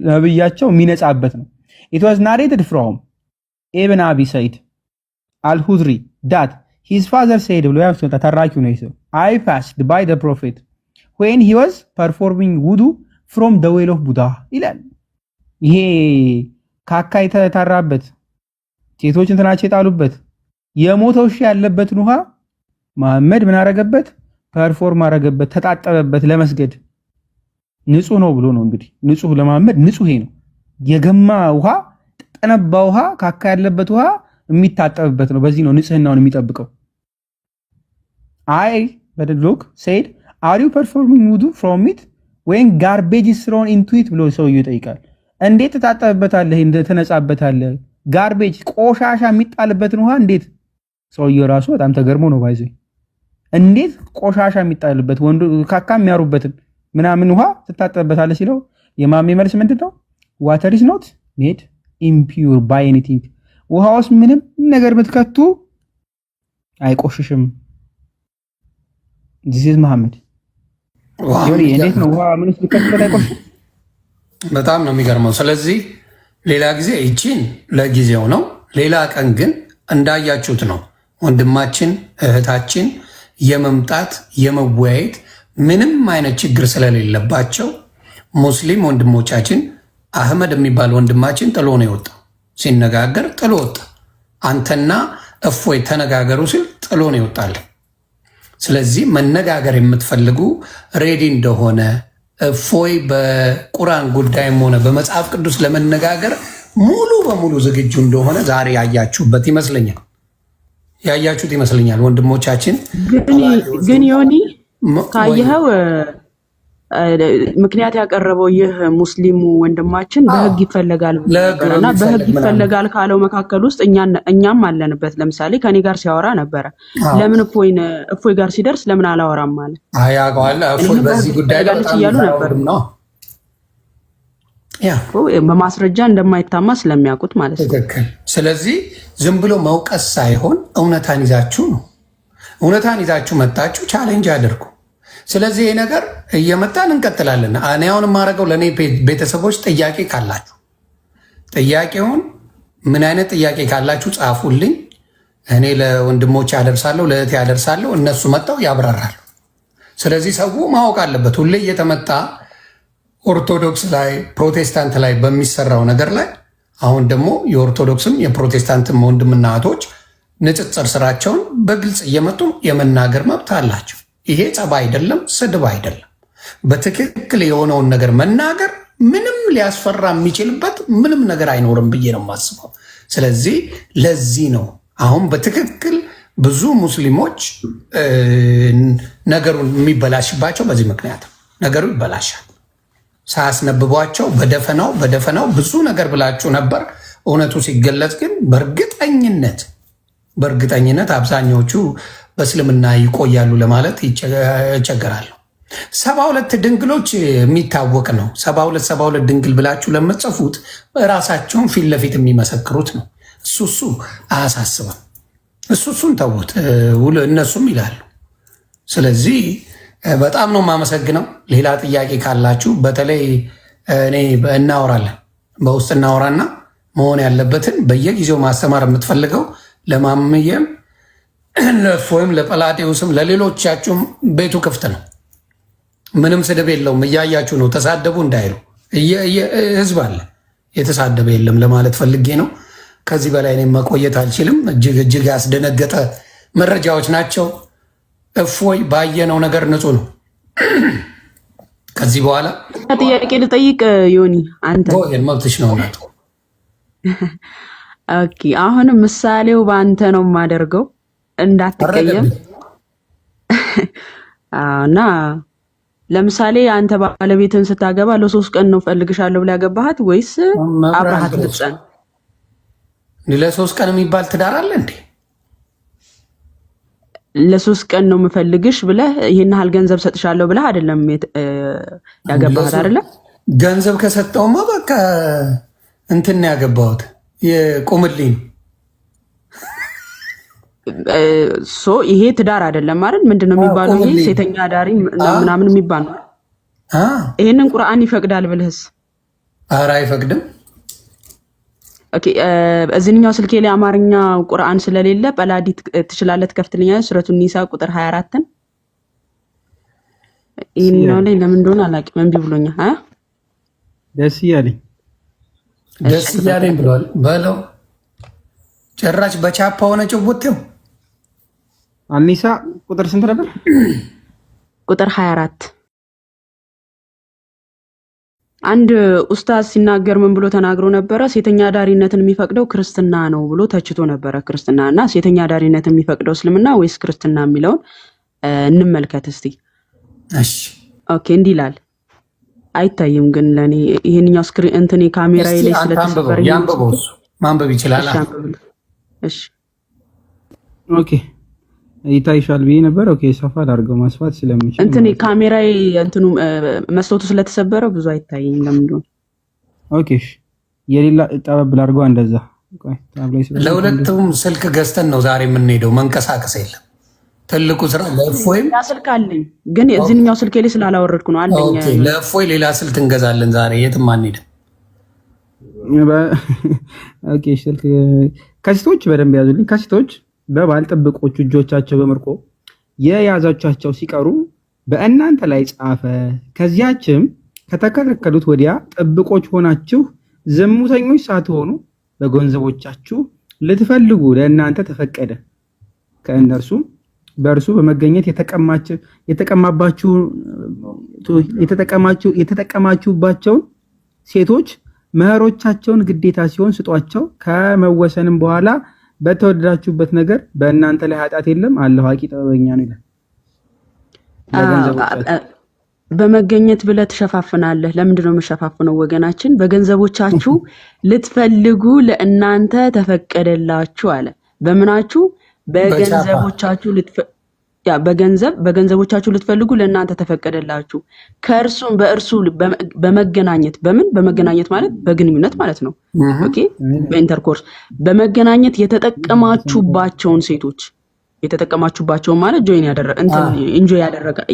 ነብያቸው የሚነጻበት ነው። it was narrated from Ibn Abi Said al-Khudri that his father said ብሎ ያፍሰታ ተራኪው ነው ይሰው I passed by the prophet when he was performing wudu from the well of Buddha ይላል። ይሄ ካካ የተታራበት ሴቶች እንትናቸው የጣሉበት የሞተው ሺ ያለበትን ውሃ መሐመድ ምን አረገበት? ፐርፎርም አረገበት፣ ተጣጠበበት ለመስገድ። ንጹህ ነው ብሎ ነው እንግዲህ። ንጹህ ለመሐመድ ንጹህ ይሄ ነው። የገማ ውሃ፣ ጠነባ ውሃ፣ ካካ ያለበት ውሃ የሚታጠብበት ነው። በዚህ ነው ንጽህናውን የሚጠብቀው። አይ በደሎክ said are you performing wudu from it when garbage is thrown into it ብሎ ሰውየው ይጠይቃል። እንዴት ተጣጠበታለህ? እንዴት ተነጻበታለህ? ጋርቤጅ ቆሻሻ የሚጣልበትን ውሃ እንዴት? ሰውየው ራሱ በጣም ተገርሞ ነው ባይዘ እንዴት ቆሻሻ የሚጣልበት ወንዱ ካካ የሚያሩበትን ምናምን ውሃ ትታጠበታለህ ሲለው የማሜ መልስ ምንድነው? water is not made impure by anything ውሃ ውስጥ ምንም ነገር ብትከቱ አይቆሽሽም። this is መሐመድ ዮኒ እንዴት ነው ውሃ ምንስ ቢከተል አይቆሽሽም? በጣም ነው የሚገርመው። ስለዚህ ሌላ ጊዜ ይቺን ለጊዜው ነው። ሌላ ቀን ግን እንዳያችሁት ነው ወንድማችን እህታችን የመምጣት የመወያየት ምንም አይነት ችግር ስለሌለባቸው ሙስሊም ወንድሞቻችን አህመድ የሚባል ወንድማችን ጥሎ ነው የወጣው። ሲነጋገር ጥሎ ወጣ። አንተና እፎይ ተነጋገሩ ሲል ጥሎ ነው ይወጣል። ስለዚህ መነጋገር የምትፈልጉ ሬዲ እንደሆነ እፎይ በቁርአን ጉዳይም ሆነ በመጽሐፍ ቅዱስ ለመነጋገር ሙሉ በሙሉ ዝግጁ እንደሆነ ዛሬ ያያችሁበት ይመስለኛል። ወንድሞቻችን ግን ዮኒ ካየኸው ምክንያት ያቀረበው ይህ ሙስሊሙ ወንድማችን በህግ ይፈለጋል እና በህግ ይፈለጋል ካለው መካከል ውስጥ እኛም አለንበት። ለምሳሌ ከኔ ጋር ሲያወራ ነበረ። ለምን እፎይ ጋር ሲደርስ ለምን አላወራም ማለት አያውቀዋል። እፎይ በዚህ ጉዳይ ላይ እያሉ ነበር ነው በማስረጃ እንደማይታማ ስለሚያውቁት ማለት ነው። ትክክል። ስለዚህ ዝም ብሎ መውቀስ ሳይሆን እውነታን ይዛችሁ ነው። እውነታን ይዛችሁ መጣችሁ ቻሌንጅ አድርጉ። ስለዚህ ይሄ ነገር እየመጣን እንቀጥላለን። እኔ አሁን የማደርገው ለእኔ ቤተሰቦች ጥያቄ ካላችሁ ጥያቄውን ምን አይነት ጥያቄ ካላችሁ ጻፉልኝ። እኔ ለወንድሞች ያደርሳለሁ፣ ለእህቴ ያደርሳለሁ። እነሱ መጣው ያብራራሉ። ስለዚህ ሰው ማወቅ አለበት። ሁሌ እየተመጣ ኦርቶዶክስ ላይ ፕሮቴስታንት ላይ በሚሰራው ነገር ላይ አሁን ደግሞ የኦርቶዶክስም የፕሮቴስታንትም ወንድምና እህቶች ንጽጽር ስራቸውን በግልጽ እየመጡ የመናገር መብት አላቸው። ይሄ ጸብ አይደለም፣ ስድብ አይደለም። በትክክል የሆነውን ነገር መናገር ምንም ሊያስፈራ የሚችልበት ምንም ነገር አይኖርም ብዬ ነው የማስበው። ስለዚህ ለዚህ ነው አሁን በትክክል ብዙ ሙስሊሞች ነገሩን የሚበላሽባቸው። በዚህ ምክንያት ነገሩ ይበላሻል። ሳያስነብቧቸው በደፈናው ብዙ ነገር ብላችሁ ነበር። እውነቱ ሲገለጽ ግን በእርግጠኝነት አብዛኛዎቹ በእስልምና ይቆያሉ ለማለት ይቸገራሉ። 72 ድንግሎች የሚታወቅ ነው። 72 ድንግል ብላችሁ ለምትጽፉት ራሳቸውን ፊት ለፊት የሚመሰክሩት ነው። እሱ አያሳስብም። እሱን ተዉት፣ እነሱም ይላሉ። ስለዚህ በጣም ነው የማመሰግነው። ሌላ ጥያቄ ካላችሁ በተለይ እኔ እናወራለን፣ በውስጥ እናወራና መሆን ያለበትን በየጊዜው ማስተማር የምትፈልገው ለማምየም ወይም ለጰላጤዎስም ለሌሎቻችሁም ቤቱ ክፍት ነው። ምንም ስድብ የለውም። እያያችሁ ነው። ተሳደቡ እንዳይሉ ህዝብ አለ፣ የተሳደበ የለም ለማለት ፈልጌ ነው። ከዚህ በላይ እኔም መቆየት አልችልም። እጅግ ያስደነገጠ መረጃዎች ናቸው። እፎይ ባየነው ነገር ንጹህ ነው። ከዚህ በኋላ ጥያቄ ልጠይቅ ዮኒ፣ አንተ መብትሽ ነው ናት። ኦኬ፣ አሁንም ምሳሌው በአንተ ነው የማደርገው እንዳትቀየም። እና ለምሳሌ አንተ ባለቤትን ስታገባ ለ3 ቀን ነው ፈልግሻለሁ ብላ ያገባሃት ወይስ አብረሃት ልትጸን? ለ3 ቀን የሚባል ትዳር አለ እንዴ? ለ3 ቀን ነው የምፈልግሽ ብለህ ይሄን ያህል ገንዘብ ሰጥሻለሁ ብለህ አይደለም ያገባሃት አይደለ? ገንዘብ ከሰጠውማ በቃ እንትን ያገባሁት የቁምልኝ ይሄ ትዳር አይደለም አይደል? ምንድነው የሚባለው? ይሄ ሴተኛ አዳሪ ምናምን የሚባል ነው። ይሄንን ቁርአን ይፈቅዳል ብለህስ? ኧረ አይፈቅድም። ኦኬ እዚህኛው ስልኬ ላይ አማርኛ ቁርአን ስለሌለ ጳላዲ ትችላለህ ትከፍትልኛለህ? ሱረቱ ኒሳ ቁጥር 24ን ይሄኛው ላይ ለምን እንደሆነ አላውቅም እምቢ ብሎኛል። ደስ እያለኝ ብሏል በለው። ጭራሽ በቻፓ ሆነ ጭውቴው። አኒሳ ቁጥር ስንት ነበር? ቁጥር 24 አንድ ኡስታዝ ሲናገር ምን ብሎ ተናግሮ ነበረ? ሴተኛ አዳሪነትን የሚፈቅደው ክርስትና ነው ብሎ ተችቶ ነበረ። ክርስትናና ሴተኛ አዳሪነትን የሚፈቅደው እስልምና ወይስ ክርስትና የሚለውን እንመልከት እስቲ። እሺ ኦኬ እንዲህ ይላል። አይታይም ግን ለኔ ይሄንኛው ስክሪን እንትን ካሜራዬ ላይ ስለተሰበረ ያንበበው ማንበብ ይችላል። እሺ ኦኬ ይታይሻል ብዬ ነበር። ኦኬ ሰፋ አድርገው ማስፋት ስለምችል እንትን ካሜራዬ እንትኑ መስታወቱ ስለተሰበረ ብዙ አይታይም። ለምን እንደሆነ ኦኬ እሺ የሌላ ጠበብ አድርገው እንደዛ። ለሁለቱም ስልክ ገዝተን ነው ዛሬ የምንሄደው። መንቀሳቀስ የለም። ትልቁ ስራ ለእፎይም ስልክ አለኝ ግን እዚህኛው ስልኬ ላይ ስላላወረድኩ ነው አለኝ። ኦኬ ለእፎይ ሌላ ስልክ እንገዛለን ዛሬ። የትም አንሄድም። ኦኬ ስልክ ከሴቶች በደንብ ያዙልኝ። ከሴቶች በባል ጥብቆቹ እጆቻቸው በምርኮ የያዛቻቸው ሲቀሩ በእናንተ ላይ ጻፈ። ከዚያችም ከተከለከሉት ወዲያ ጥብቆች ሆናችሁ ዝሙተኞች ሳትሆኑ በገንዘቦቻችሁ ልትፈልጉ ለእናንተ ተፈቀደ። ከእነርሱ በእርሱ በመገኘት የተጠቀማችሁባቸውን ሴቶች መህሮቻቸውን ግዴታ ሲሆን ስጧቸው። ከመወሰንም በኋላ በተወደዳችሁበት ነገር በእናንተ ላይ ኃጢአት የለም፣ አላህ አዋቂ ጥበበኛ ነው ይላል። በመገኘት ብለህ ትሸፋፍናለህ። ለምንድን ነው የምሸፋፍነው? ወገናችን በገንዘቦቻችሁ ልትፈልጉ ለእናንተ ተፈቀደላችሁ አለ። በምናችሁ በገንዘቦቻችሁ ልትፈልጉ ለእናንተ ተፈቀደላችሁ። ከእርሱም በእርሱ በመገናኘት በመገናኘት ማለት በግንኙነት ማለት ነው። ኦኬ በኢንተርኮርስ በመገናኘት የተጠቀማችሁባቸውን ሴቶች የተጠቀማችሁባቸውን ማለት ኢንጆይ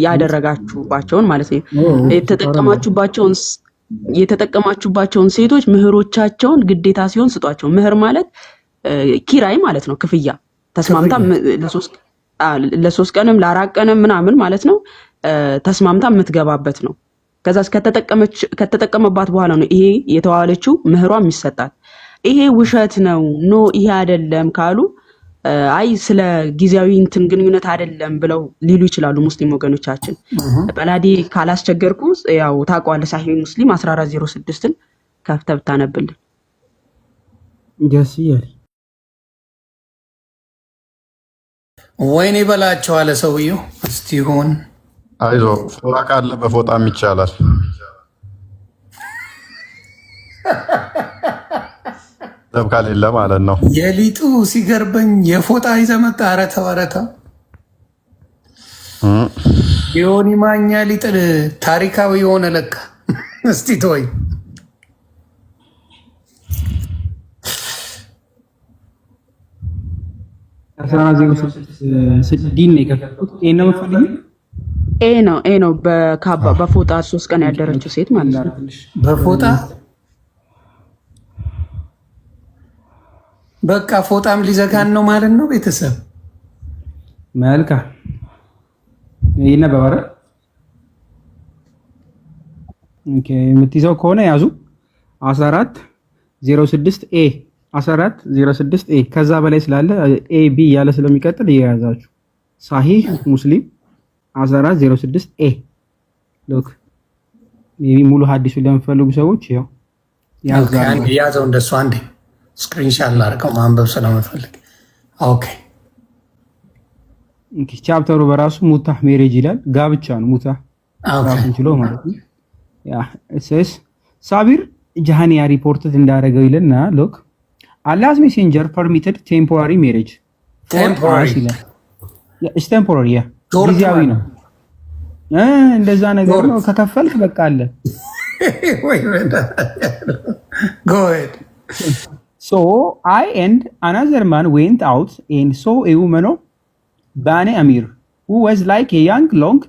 ያደረጋችሁባቸውን ማለት ነው። የተጠቀማችሁባቸውን ሴቶች ምህሮቻቸውን ግዴታ ሲሆን ስጧቸው። ምህር ማለት ኪራይ ማለት ነው። ክፍያ ተስማምታ ለ3 ቀንም ለ4 ቀንም ምናምን ማለት ነው ተስማምታ የምትገባበት ነው። ከዛ ከተጠቀመባት በኋላ ነው ይሄ የተዋለችው ምህሯም ይሰጣል። ይሄ ውሸት ነው ይሄ አይደለም ካሉ አይ ስለ ጊዜያዊ እንትን ግንኙነት አይደለም ብለው ሊሉ ይችላሉ ሙስሊም ወገኖቻችን። በላዲ ካላስቸገርኩ ያው ታውቀዋለህ ሳሂህ ሙስሊም 1406ን ከፍተህ ብታነብልን ጀሲያል ወይኔ በላቸው አለ ሰውየው። እስቲ ሆን አይዞ ፎጣ ካለ በፎጣም ይቻላል። ዘብ ካሌለ ማለት ነው። የሊጡ ሲገርበኝ የፎጣ ይዘህ መጣ። ኧረ ተው ኧረ ተው። ዮኒ ማኛ ሊጥ ታሪካዊ የሆነ ለካ። እስቲ ተወኝ። ኤ ነው በፎጣ 3 ቀን ያደረችው ሴት ማለት ነው። በፎጣ በቃ ፎጣም ሊዘጋን ነው ማለት ነው። ቤተሰብ መልካም ይነበባረ ኦኬ የምትይዘው ከሆነ ያዙ 1406 ኤ 1406 ኤ ከዛ በላይ ስላለ ኤ ቢ ያለ ስለሚቀጥል እየያዛችሁ ሳሂህ ሙስሊም 1406 ኤ ሎክ ሙሉ ሐዲሱ ለምትፈልጉ ሰዎች ያው ያዘው እንደሱ አንዴ ስክሪንሻት ላድርገው ማንበብ ስለምፈልግ። ኦኬ ቻፕተሩ በራሱ ሙታህ ሜሬጅ ይላል። ጋብቻ ነው ሙታህ ራሱን ችሎ ማለት ነው። ያ እሰስ ሳቢር ጃሃኒያ ሪፖርትድ እንዳደረገው ይልና ሎክ አላህስ ሜሴንጀር ፐርሚትድ ቴምፖራሪ ሜሬጅ ቴምፖራሪ ያ ጊዜያዊ ነው። እንደዛ ነገር ነው። ከከፈልክ በቃ አለ። Go ahead. So I and another man went out and saw a woman of Bani Amir who was like a young long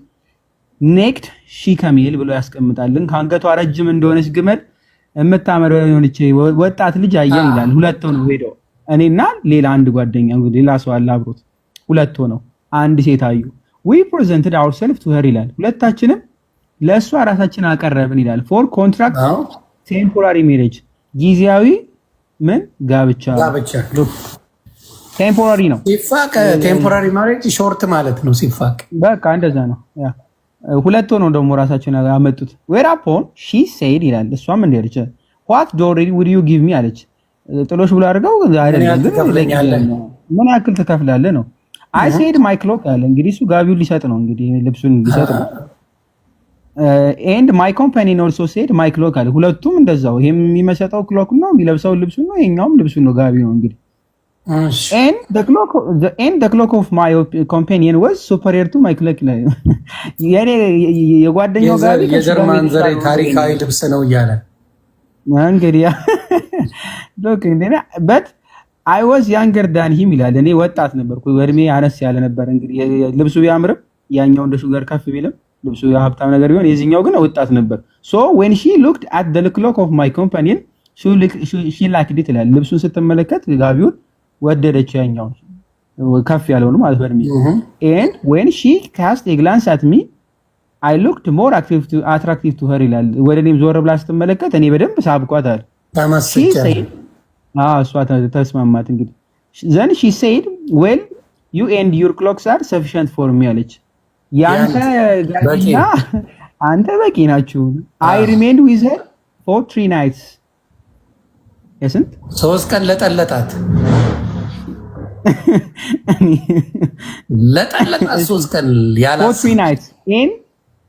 necked she camel ብሎ ያስቀምጣልን ከአንገቷ ረጅም እንደሆነች ግመል የምታመር የሆነች ወጣት ልጅ አየን ይላል። ሁለት ነው ሄደው እኔና ሌላ አንድ ጓደኛ ሌላ ሰው አለ አብሮት ሁለት ነው አንድ ሴት አዩ። we presented ourselves to her ይላል። ሁለታችንም ለእሷ ራሳችን አቀረብን ይላል። for contract temporary marriage ጊዜያዊ ምን ጋብቻ ቴምፖራሪ ነው። ሲፋቅ ቴምፖራሪ ማሬጅ ሾርት ማለት ነው። ሲፋቅ በቃ እንደዛ ነው። ያ ሁለት ሆነው ደግሞ ራሳቸውን ያመጡት። whereupon she said ይላል እሷም እንደርጨ what dowry would you give me አለች። ጥሎሽ ብሎ አድርገው አይደለም ምን ያክል ትከፍላለህ ነው። I said my cloak አለ። እንግዲህ እሱ ጋቢውን ሊሰጥ ነው እንግዲህ ልብሱን ሊሰጥ ነው። and my companion also said my cloak አለ። ሁለቱም እንደዛው ይሄም የሚመሰጠው ክሎክ ነው የሚለብሰው ልብሱ ነው ይሄኛውም ልብሱ ነው ጋቢ ነው እንግዲህ and the cloak of my companion was superior to my cloak የኔ የጓደኛው ጋቢ የጀርመን ዘሬ ታሪካዊ ልብስ ነው እያለ እንግዲህ look but I was younger than him ይላል። እኔ ወጣት ነበርኩ ወድሜ አነስ ያለ ነበር። እንግዲህ ልብሱ ቢያምርም ያኛው እንደ ሹገር ከፍ ቢልም ልብሱ የሀብታም ነገር ቢሆን የዚህኛው ግን ወጣት ነበር። so when she looked at the cloak of my companion she liked it ይላል። ልብሱን ስትመለከት ጋቢውን ወደደች ያኛው ከፍ ያለው ነው ማለት በርሚ and when she cast a glance at me I looked more attractive to her ይላል። ወደ እኔም ዞር ብላ ስትመለከት እኔ በደንብ ሳብቋታል። እሷ ተስማማት እንግዲህ then she said well you and your clocks are sufficient for me አለች። ያንተ ጋቢና አንተ በቂ ናችሁ። I remained with her for 3 nights የስንት 3 ቀን ለጠለጣት 3 ቀን ያላ 3 nights and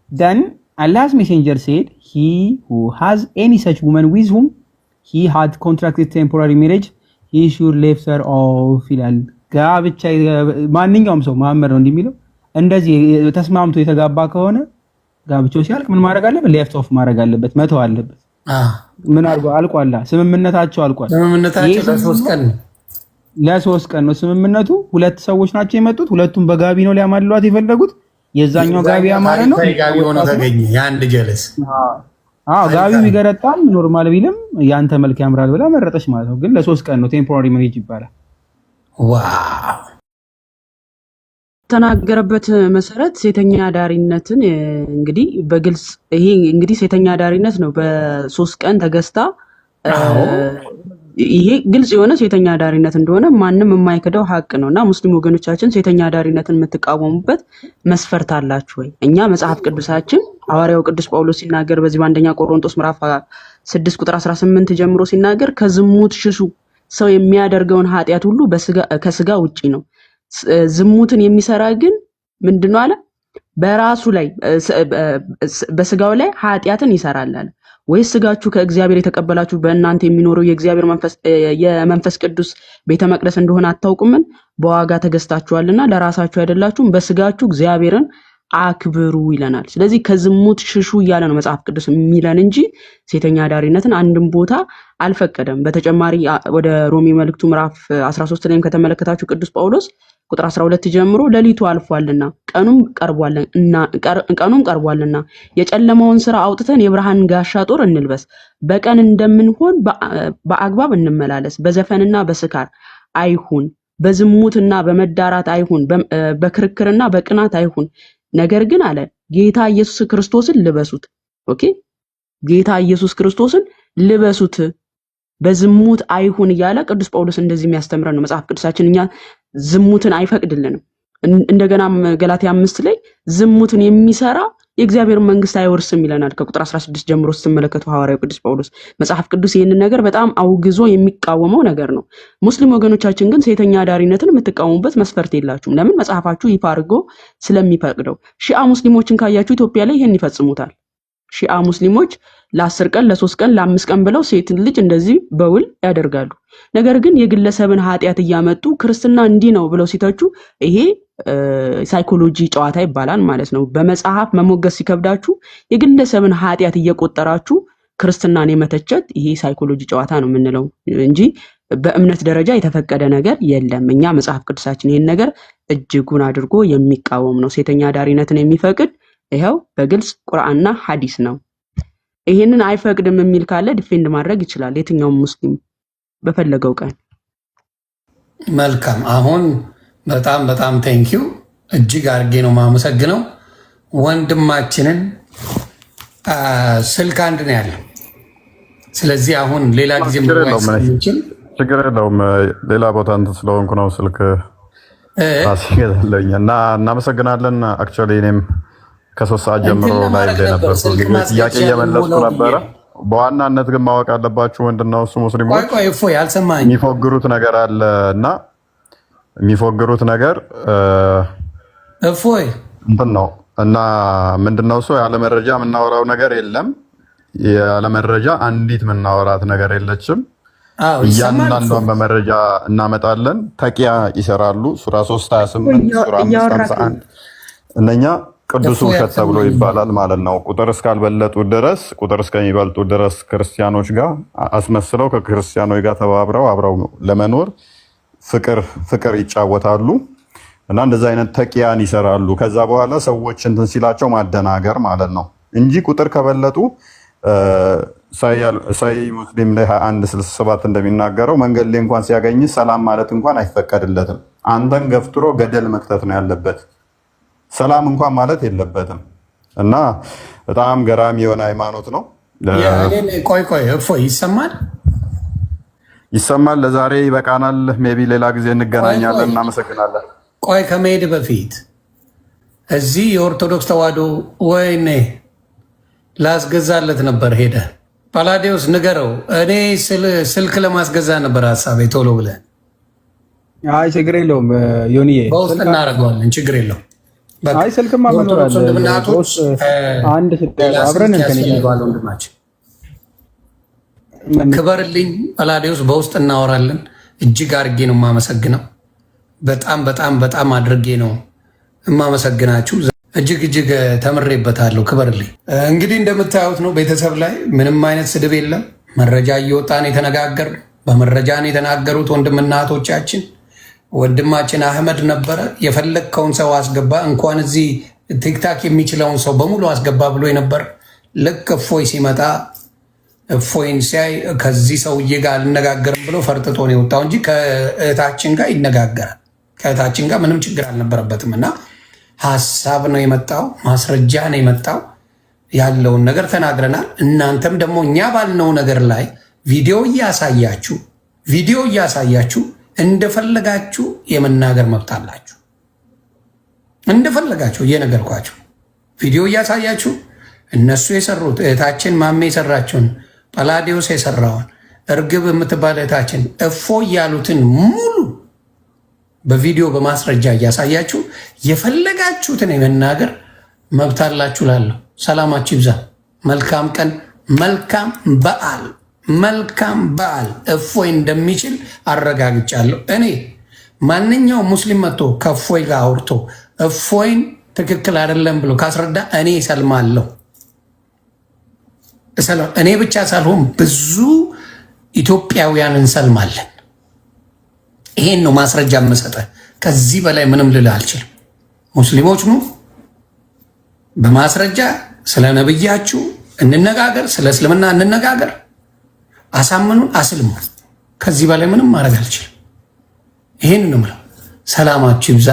then Allah's messenger said he who has any such woman with whom he had contracted temporary marriage he should leave her off ይላል። ጋብቻ ማንኛውም ሰው መሐመድ ነው እንደሚለው እንደዚህ ተስማምቶ የተጋባ ከሆነ ጋብቻው ሲያልቅ ምን ማድረግ አለበት? ሌፍት ኦፍ ማድረግ አለበት፣ መተው አለበት። ምን አድርጎ አልቋላ። ስምምነታቸው አልቋል። ስምምነታቸው ለ3 ቀን ነው ስምምነቱ። ሁለት ሰዎች ናቸው የመጡት። ሁለቱም በጋቢ ነው ሊያማልሏት የፈለጉት። የዛኛው ጋቢ ያማረ ነው። ጋቢ ሆኖ ተገኘ የአንድ ጀለስ ጋቢው ይገረጣል ኖርማል ቢልም ያንተ መልክ ያምራል ብላ መረጠች ማለት ነው። ግን ለ3 ቀን ነው ቴምፖራሪ ሜሬጅ ይባላል። ዋው ተናገረበት መሰረት ሴተኛ ዳሪነትን እንግዲህ በግልጽ ይሄ እንግዲህ ሴተኛ ዳሪነት ነው። በ3 ቀን ተገዝታ ይሄ ግልጽ የሆነ ሴተኛ ዳሪነት እንደሆነ ማንም የማይከደው ሀቅ ነውና ሙስሊም ወገኖቻችን ሴተኛ ዳሪነትን የምትቃወሙበት መስፈርት አላችሁ ወይ? እኛ መጽሐፍ ቅዱሳችን ሐዋርያው ቅዱስ ጳውሎስ ሲናገር በዚህ በአንደኛ ቆሮንቶስ ምዕራፍ 6 ቁጥር 18 ጀምሮ ሲናገር ከዝሙት ሽሹ፣ ሰው የሚያደርገውን ኃጢአት ሁሉ ከስጋ ውጪ ነው። ዝሙትን የሚሰራ ግን ምንድነው አለ? በራሱ ላይ በስጋው ላይ ኃጢአትን ይሰራል አለ። ወይስ ስጋችሁ ከእግዚአብሔር የተቀበላችሁ በእናንተ የሚኖረው የእግዚአብሔር የመንፈስ ቅዱስ ቤተ መቅደስ እንደሆነ አታውቁምን? በዋጋ ተገዝታችኋልና ለራሳችሁ አይደላችሁም፣ በስጋችሁ እግዚአብሔርን አክብሩ ይለናል። ስለዚህ ከዝሙት ሽሹ እያለ ነው መጽሐፍ ቅዱስ የሚለን እንጂ ሴተኛ ዳሪነትን አንድም ቦታ አልፈቀደም። በተጨማሪ ወደ ሮሜ መልእክቱ ምዕራፍ 13 ላይም ከተመለከታችሁ ቅዱስ ጳውሎስ ቁጥር 12 ጀምሮ ሌሊቱ አልፏልና ቀኑም ቀርቧልና የጨለማውን ስራ አውጥተን የብርሃን ጋሻ ጦር እንልበስ፣ በቀን እንደምንሆን በአግባብ እንመላለስ፣ በዘፈንና በስካር አይሁን፣ በዝሙትና በመዳራት አይሁን፣ በክርክርና በቅናት አይሁን፣ ነገር ግን አለ ጌታ ኢየሱስ ክርስቶስን ልበሱት። ኦኬ ጌታ ኢየሱስ ክርስቶስን ልበሱት፣ በዝሙት አይሁን እያለ ቅዱስ ጳውሎስ እንደዚህ የሚያስተምረን ነው መጽሐፍ ቅዱሳችን። እኛ ዝሙትን አይፈቅድልንም። እንደገናም ገላትያ 5 ላይ ዝሙትን የሚሰራ የእግዚአብሔር መንግስት አይወርስም ይለናል። ከቁጥር 16 ጀምሮ ስትመለከቱ ሐዋርያው ቅዱስ ጳውሎስ መጽሐፍ ቅዱስ ይህንን ነገር በጣም አውግዞ የሚቃወመው ነገር ነው። ሙስሊም ወገኖቻችን ግን ሴተኛ አዳሪነትን የምትቃወሙበት መስፈርት የላችሁም። ለምን? መጽሐፋችሁ ይፋ አድርጎ ስለሚፈቅደው። ሺአ ሙስሊሞችን ካያችሁ ኢትዮጵያ ላይ ይህን ይፈጽሙታል። ሺአ ሙስሊሞች ለ10 ቀን ለ3 ቀን ለ5 ቀን ብለው ሴት ልጅ እንደዚህ በውል ያደርጋሉ። ነገር ግን የግለሰብን ኃጢአት እያመጡ ክርስትና እንዲህ ነው ብለው ሲተቹ ይሄ ሳይኮሎጂ ጨዋታ ይባላል ማለት ነው። በመጽሐፍ መሞገስ ሲከብዳችሁ የግለሰብን ኃጢአት እየቆጠራችሁ ክርስትናን የመተቸት ይሄ ሳይኮሎጂ ጨዋታ ነው የምንለው እንጂ በእምነት ደረጃ የተፈቀደ ነገር የለም። እኛ መጽሐፍ ቅዱሳችን ይሄን ነገር እጅጉን አድርጎ የሚቃወም ነው። ሴተኛ አዳሪነትን የሚፈቅድ ይሄው በግልጽ ቁርአንና ሐዲስ ነው። ይሄንን አይፈቅድም የሚል ካለ ዲፌንድ ማድረግ ይችላል የትኛውም ሙስሊም በፈለገው ቀን። መልካም። አሁን በጣም ቴንኪው እጅግ አድርጌ ነው የማመሰግነው። ወንድማችንን ስልክ አንድ ነው ያለው። ስለዚህ አሁን ሌላ ጊዜ ችግር የለውም። ሌላ ቦታ እንትን ስለሆንኩ ነው ስልክ አስገለኝ እና እናመሰግናለን። አክቹዋሊ እኔም ከ3 ሰዓት ጀምሮ ላይ ነበርኩ፣ ጥያቄ እየመለስኩ ነበረ። በዋናነት ግን ማወቅ አለባችሁ ምንድነው እሱ ሙስሊሞች የሚፎግሩት ነገር አለ እና የሚፎግሩት ነገር እንትን ነው እና ምንድነው እሱ ያለ መረጃ የምናወራው ነገር የለም። ያለ መረጃ አንዲት የምናወራት ነገር የለችም። እያንዳንዷን በመረጃ እናመጣለን። ተቂያ ይሰራሉ። ሱራ 3:28 ሱራ 5:51 እነኛ ቅዱስ ውሸት ተብሎ ይባላል ማለት ነው። ቁጥር እስከሚበልጡ ድረስ ክርስቲያኖች ጋር አስመስለው ከክርስቲያኖች ጋር ተባብረው አብረው ለመኖር ፍቅር ይጫወታሉ እና እንደዚህ አይነት ተቂያን ይሰራሉ። ከዛ በኋላ ሰዎች እንትን ሲላቸው ማደናገር ማለት ነው እንጂ ቁጥር ከበለጡ ሳይ ሙስሊም ላይ 21:67 እንደሚናገረው መንገድ ላይ እንኳን ሲያገኝ ሰላም ማለት እንኳን አይፈቀድለትም። አንተን ገፍትሮ ገደል መክተት ነው ያለበት። ሰላም እንኳን ማለት የለበትም እና በጣም ገራሚ የሆነ ሃይማኖት ነው። ቆይ እፎይ ይሰማል። ለዛሬ ይበቃናል። ሜቢ ሌላ ጊዜ እንገናኛለን። እናመሰግናለን። ቆይ ከመሄድ በፊት እዚህ የኦርቶዶክስ ተዋህዶ ወይኔ ላስገዛለት ነበር። ሄደ ፓላዲዮስ ንገረው። እኔ ስልክ ለማስገዛ ነበር ሀሳቤ። ቶሎ ብለህ አይ ችግር የለውም ዮኒዬ፣ በውስጥ እናደርገዋለን። ችግር የለውም። አይ ስልክማ መኖር አለ። አንድ አብረን ወንድማችን ክበርልኝ ፓላዲዮስ፣ በውስጥ እናወራለን። እጅግ አድርጌ ነው የማመሰግነው። በጣም አድርጌ ነው የማመሰግናችሁ። እጅግ ተምሬበታለሁ። ክበርልኝ። እንግዲህ እንደምታዩት ነው ቤተሰብ ላይ ምንም አይነት ስድብ የለም። መረጃ እየወጣን የተነጋገር በመረጃ ነው የተናገሩት ወንድምና እህቶቻችን። ወንድማችን አህመድ ነበረ የፈለግከውን ሰው አስገባ፣ እንኳን እዚህ ቲክታክ የሚችለውን ሰው በሙሉ አስገባ ብሎ የነበር። ልክ እፎይ ሲመጣ እፎይን ሲያይ ከዚህ ሰውዬ ጋር አልነጋገርም ብሎ ፈርጥጦ ነው የወጣው እንጂ ከእህታችን ጋር ይነጋገራል። ከእህታችን ጋር ምንም ችግር አልነበረበትም። እና ሀሳብ ነው የመጣው፣ ማስረጃ ነው የመጣው። ያለውን ነገር ተናግረናል። እናንተም ደግሞ እኛ ባልነው ነገር ላይ ቪዲዮ እያሳያችሁ እንደፈለጋችሁ የመናገር መብት አላችሁ። እንደፈለጋችሁ እየነገርኳችሁ ቪዲዮ እያሳያችሁ እነሱ የሰሩት እህታችን ማሜ የሰራችውን ጳላዲዮስ የሰራውን እርግብ የምትባል እህታችን እፎይ ያሉትን ሙሉ በቪዲዮ በማስረጃ እያሳያችሁ የፈለጋችሁትን የመናገር መብት አላችሁ። ላለሁ ሰላማችሁ ይብዛ። መልካም ቀን፣ መልካም በዓል። እፎይ እንደሚችል አረጋግጫለሁ። እኔ ማንኛውም ሙስሊም መጥቶ ከእፎይ ጋር አውርቶ እፎይን ትክክል አይደለም ብሎ ካስረዳ እኔ እሰልማለሁ። እኔ ብቻ ሳልሆን ብዙ ኢትዮጵያውያን እንሰልማለን። ይሄን ነው ማስረጃ የምሰጠህ። ከዚህ በላይ ምንም ልልህ አልችልም። ሙስሊሞች ነው በማስረጃ ስለ ነብያችሁ እንነጋገር፣ ስለ እስልምና እንነጋገር። አሳምኑን፣ አስልሙ። ከዚህ በላይ ምንም ማድረግ አልችልም። ይሄን ነው የምለው። ሰላማችሁ ይብዛ።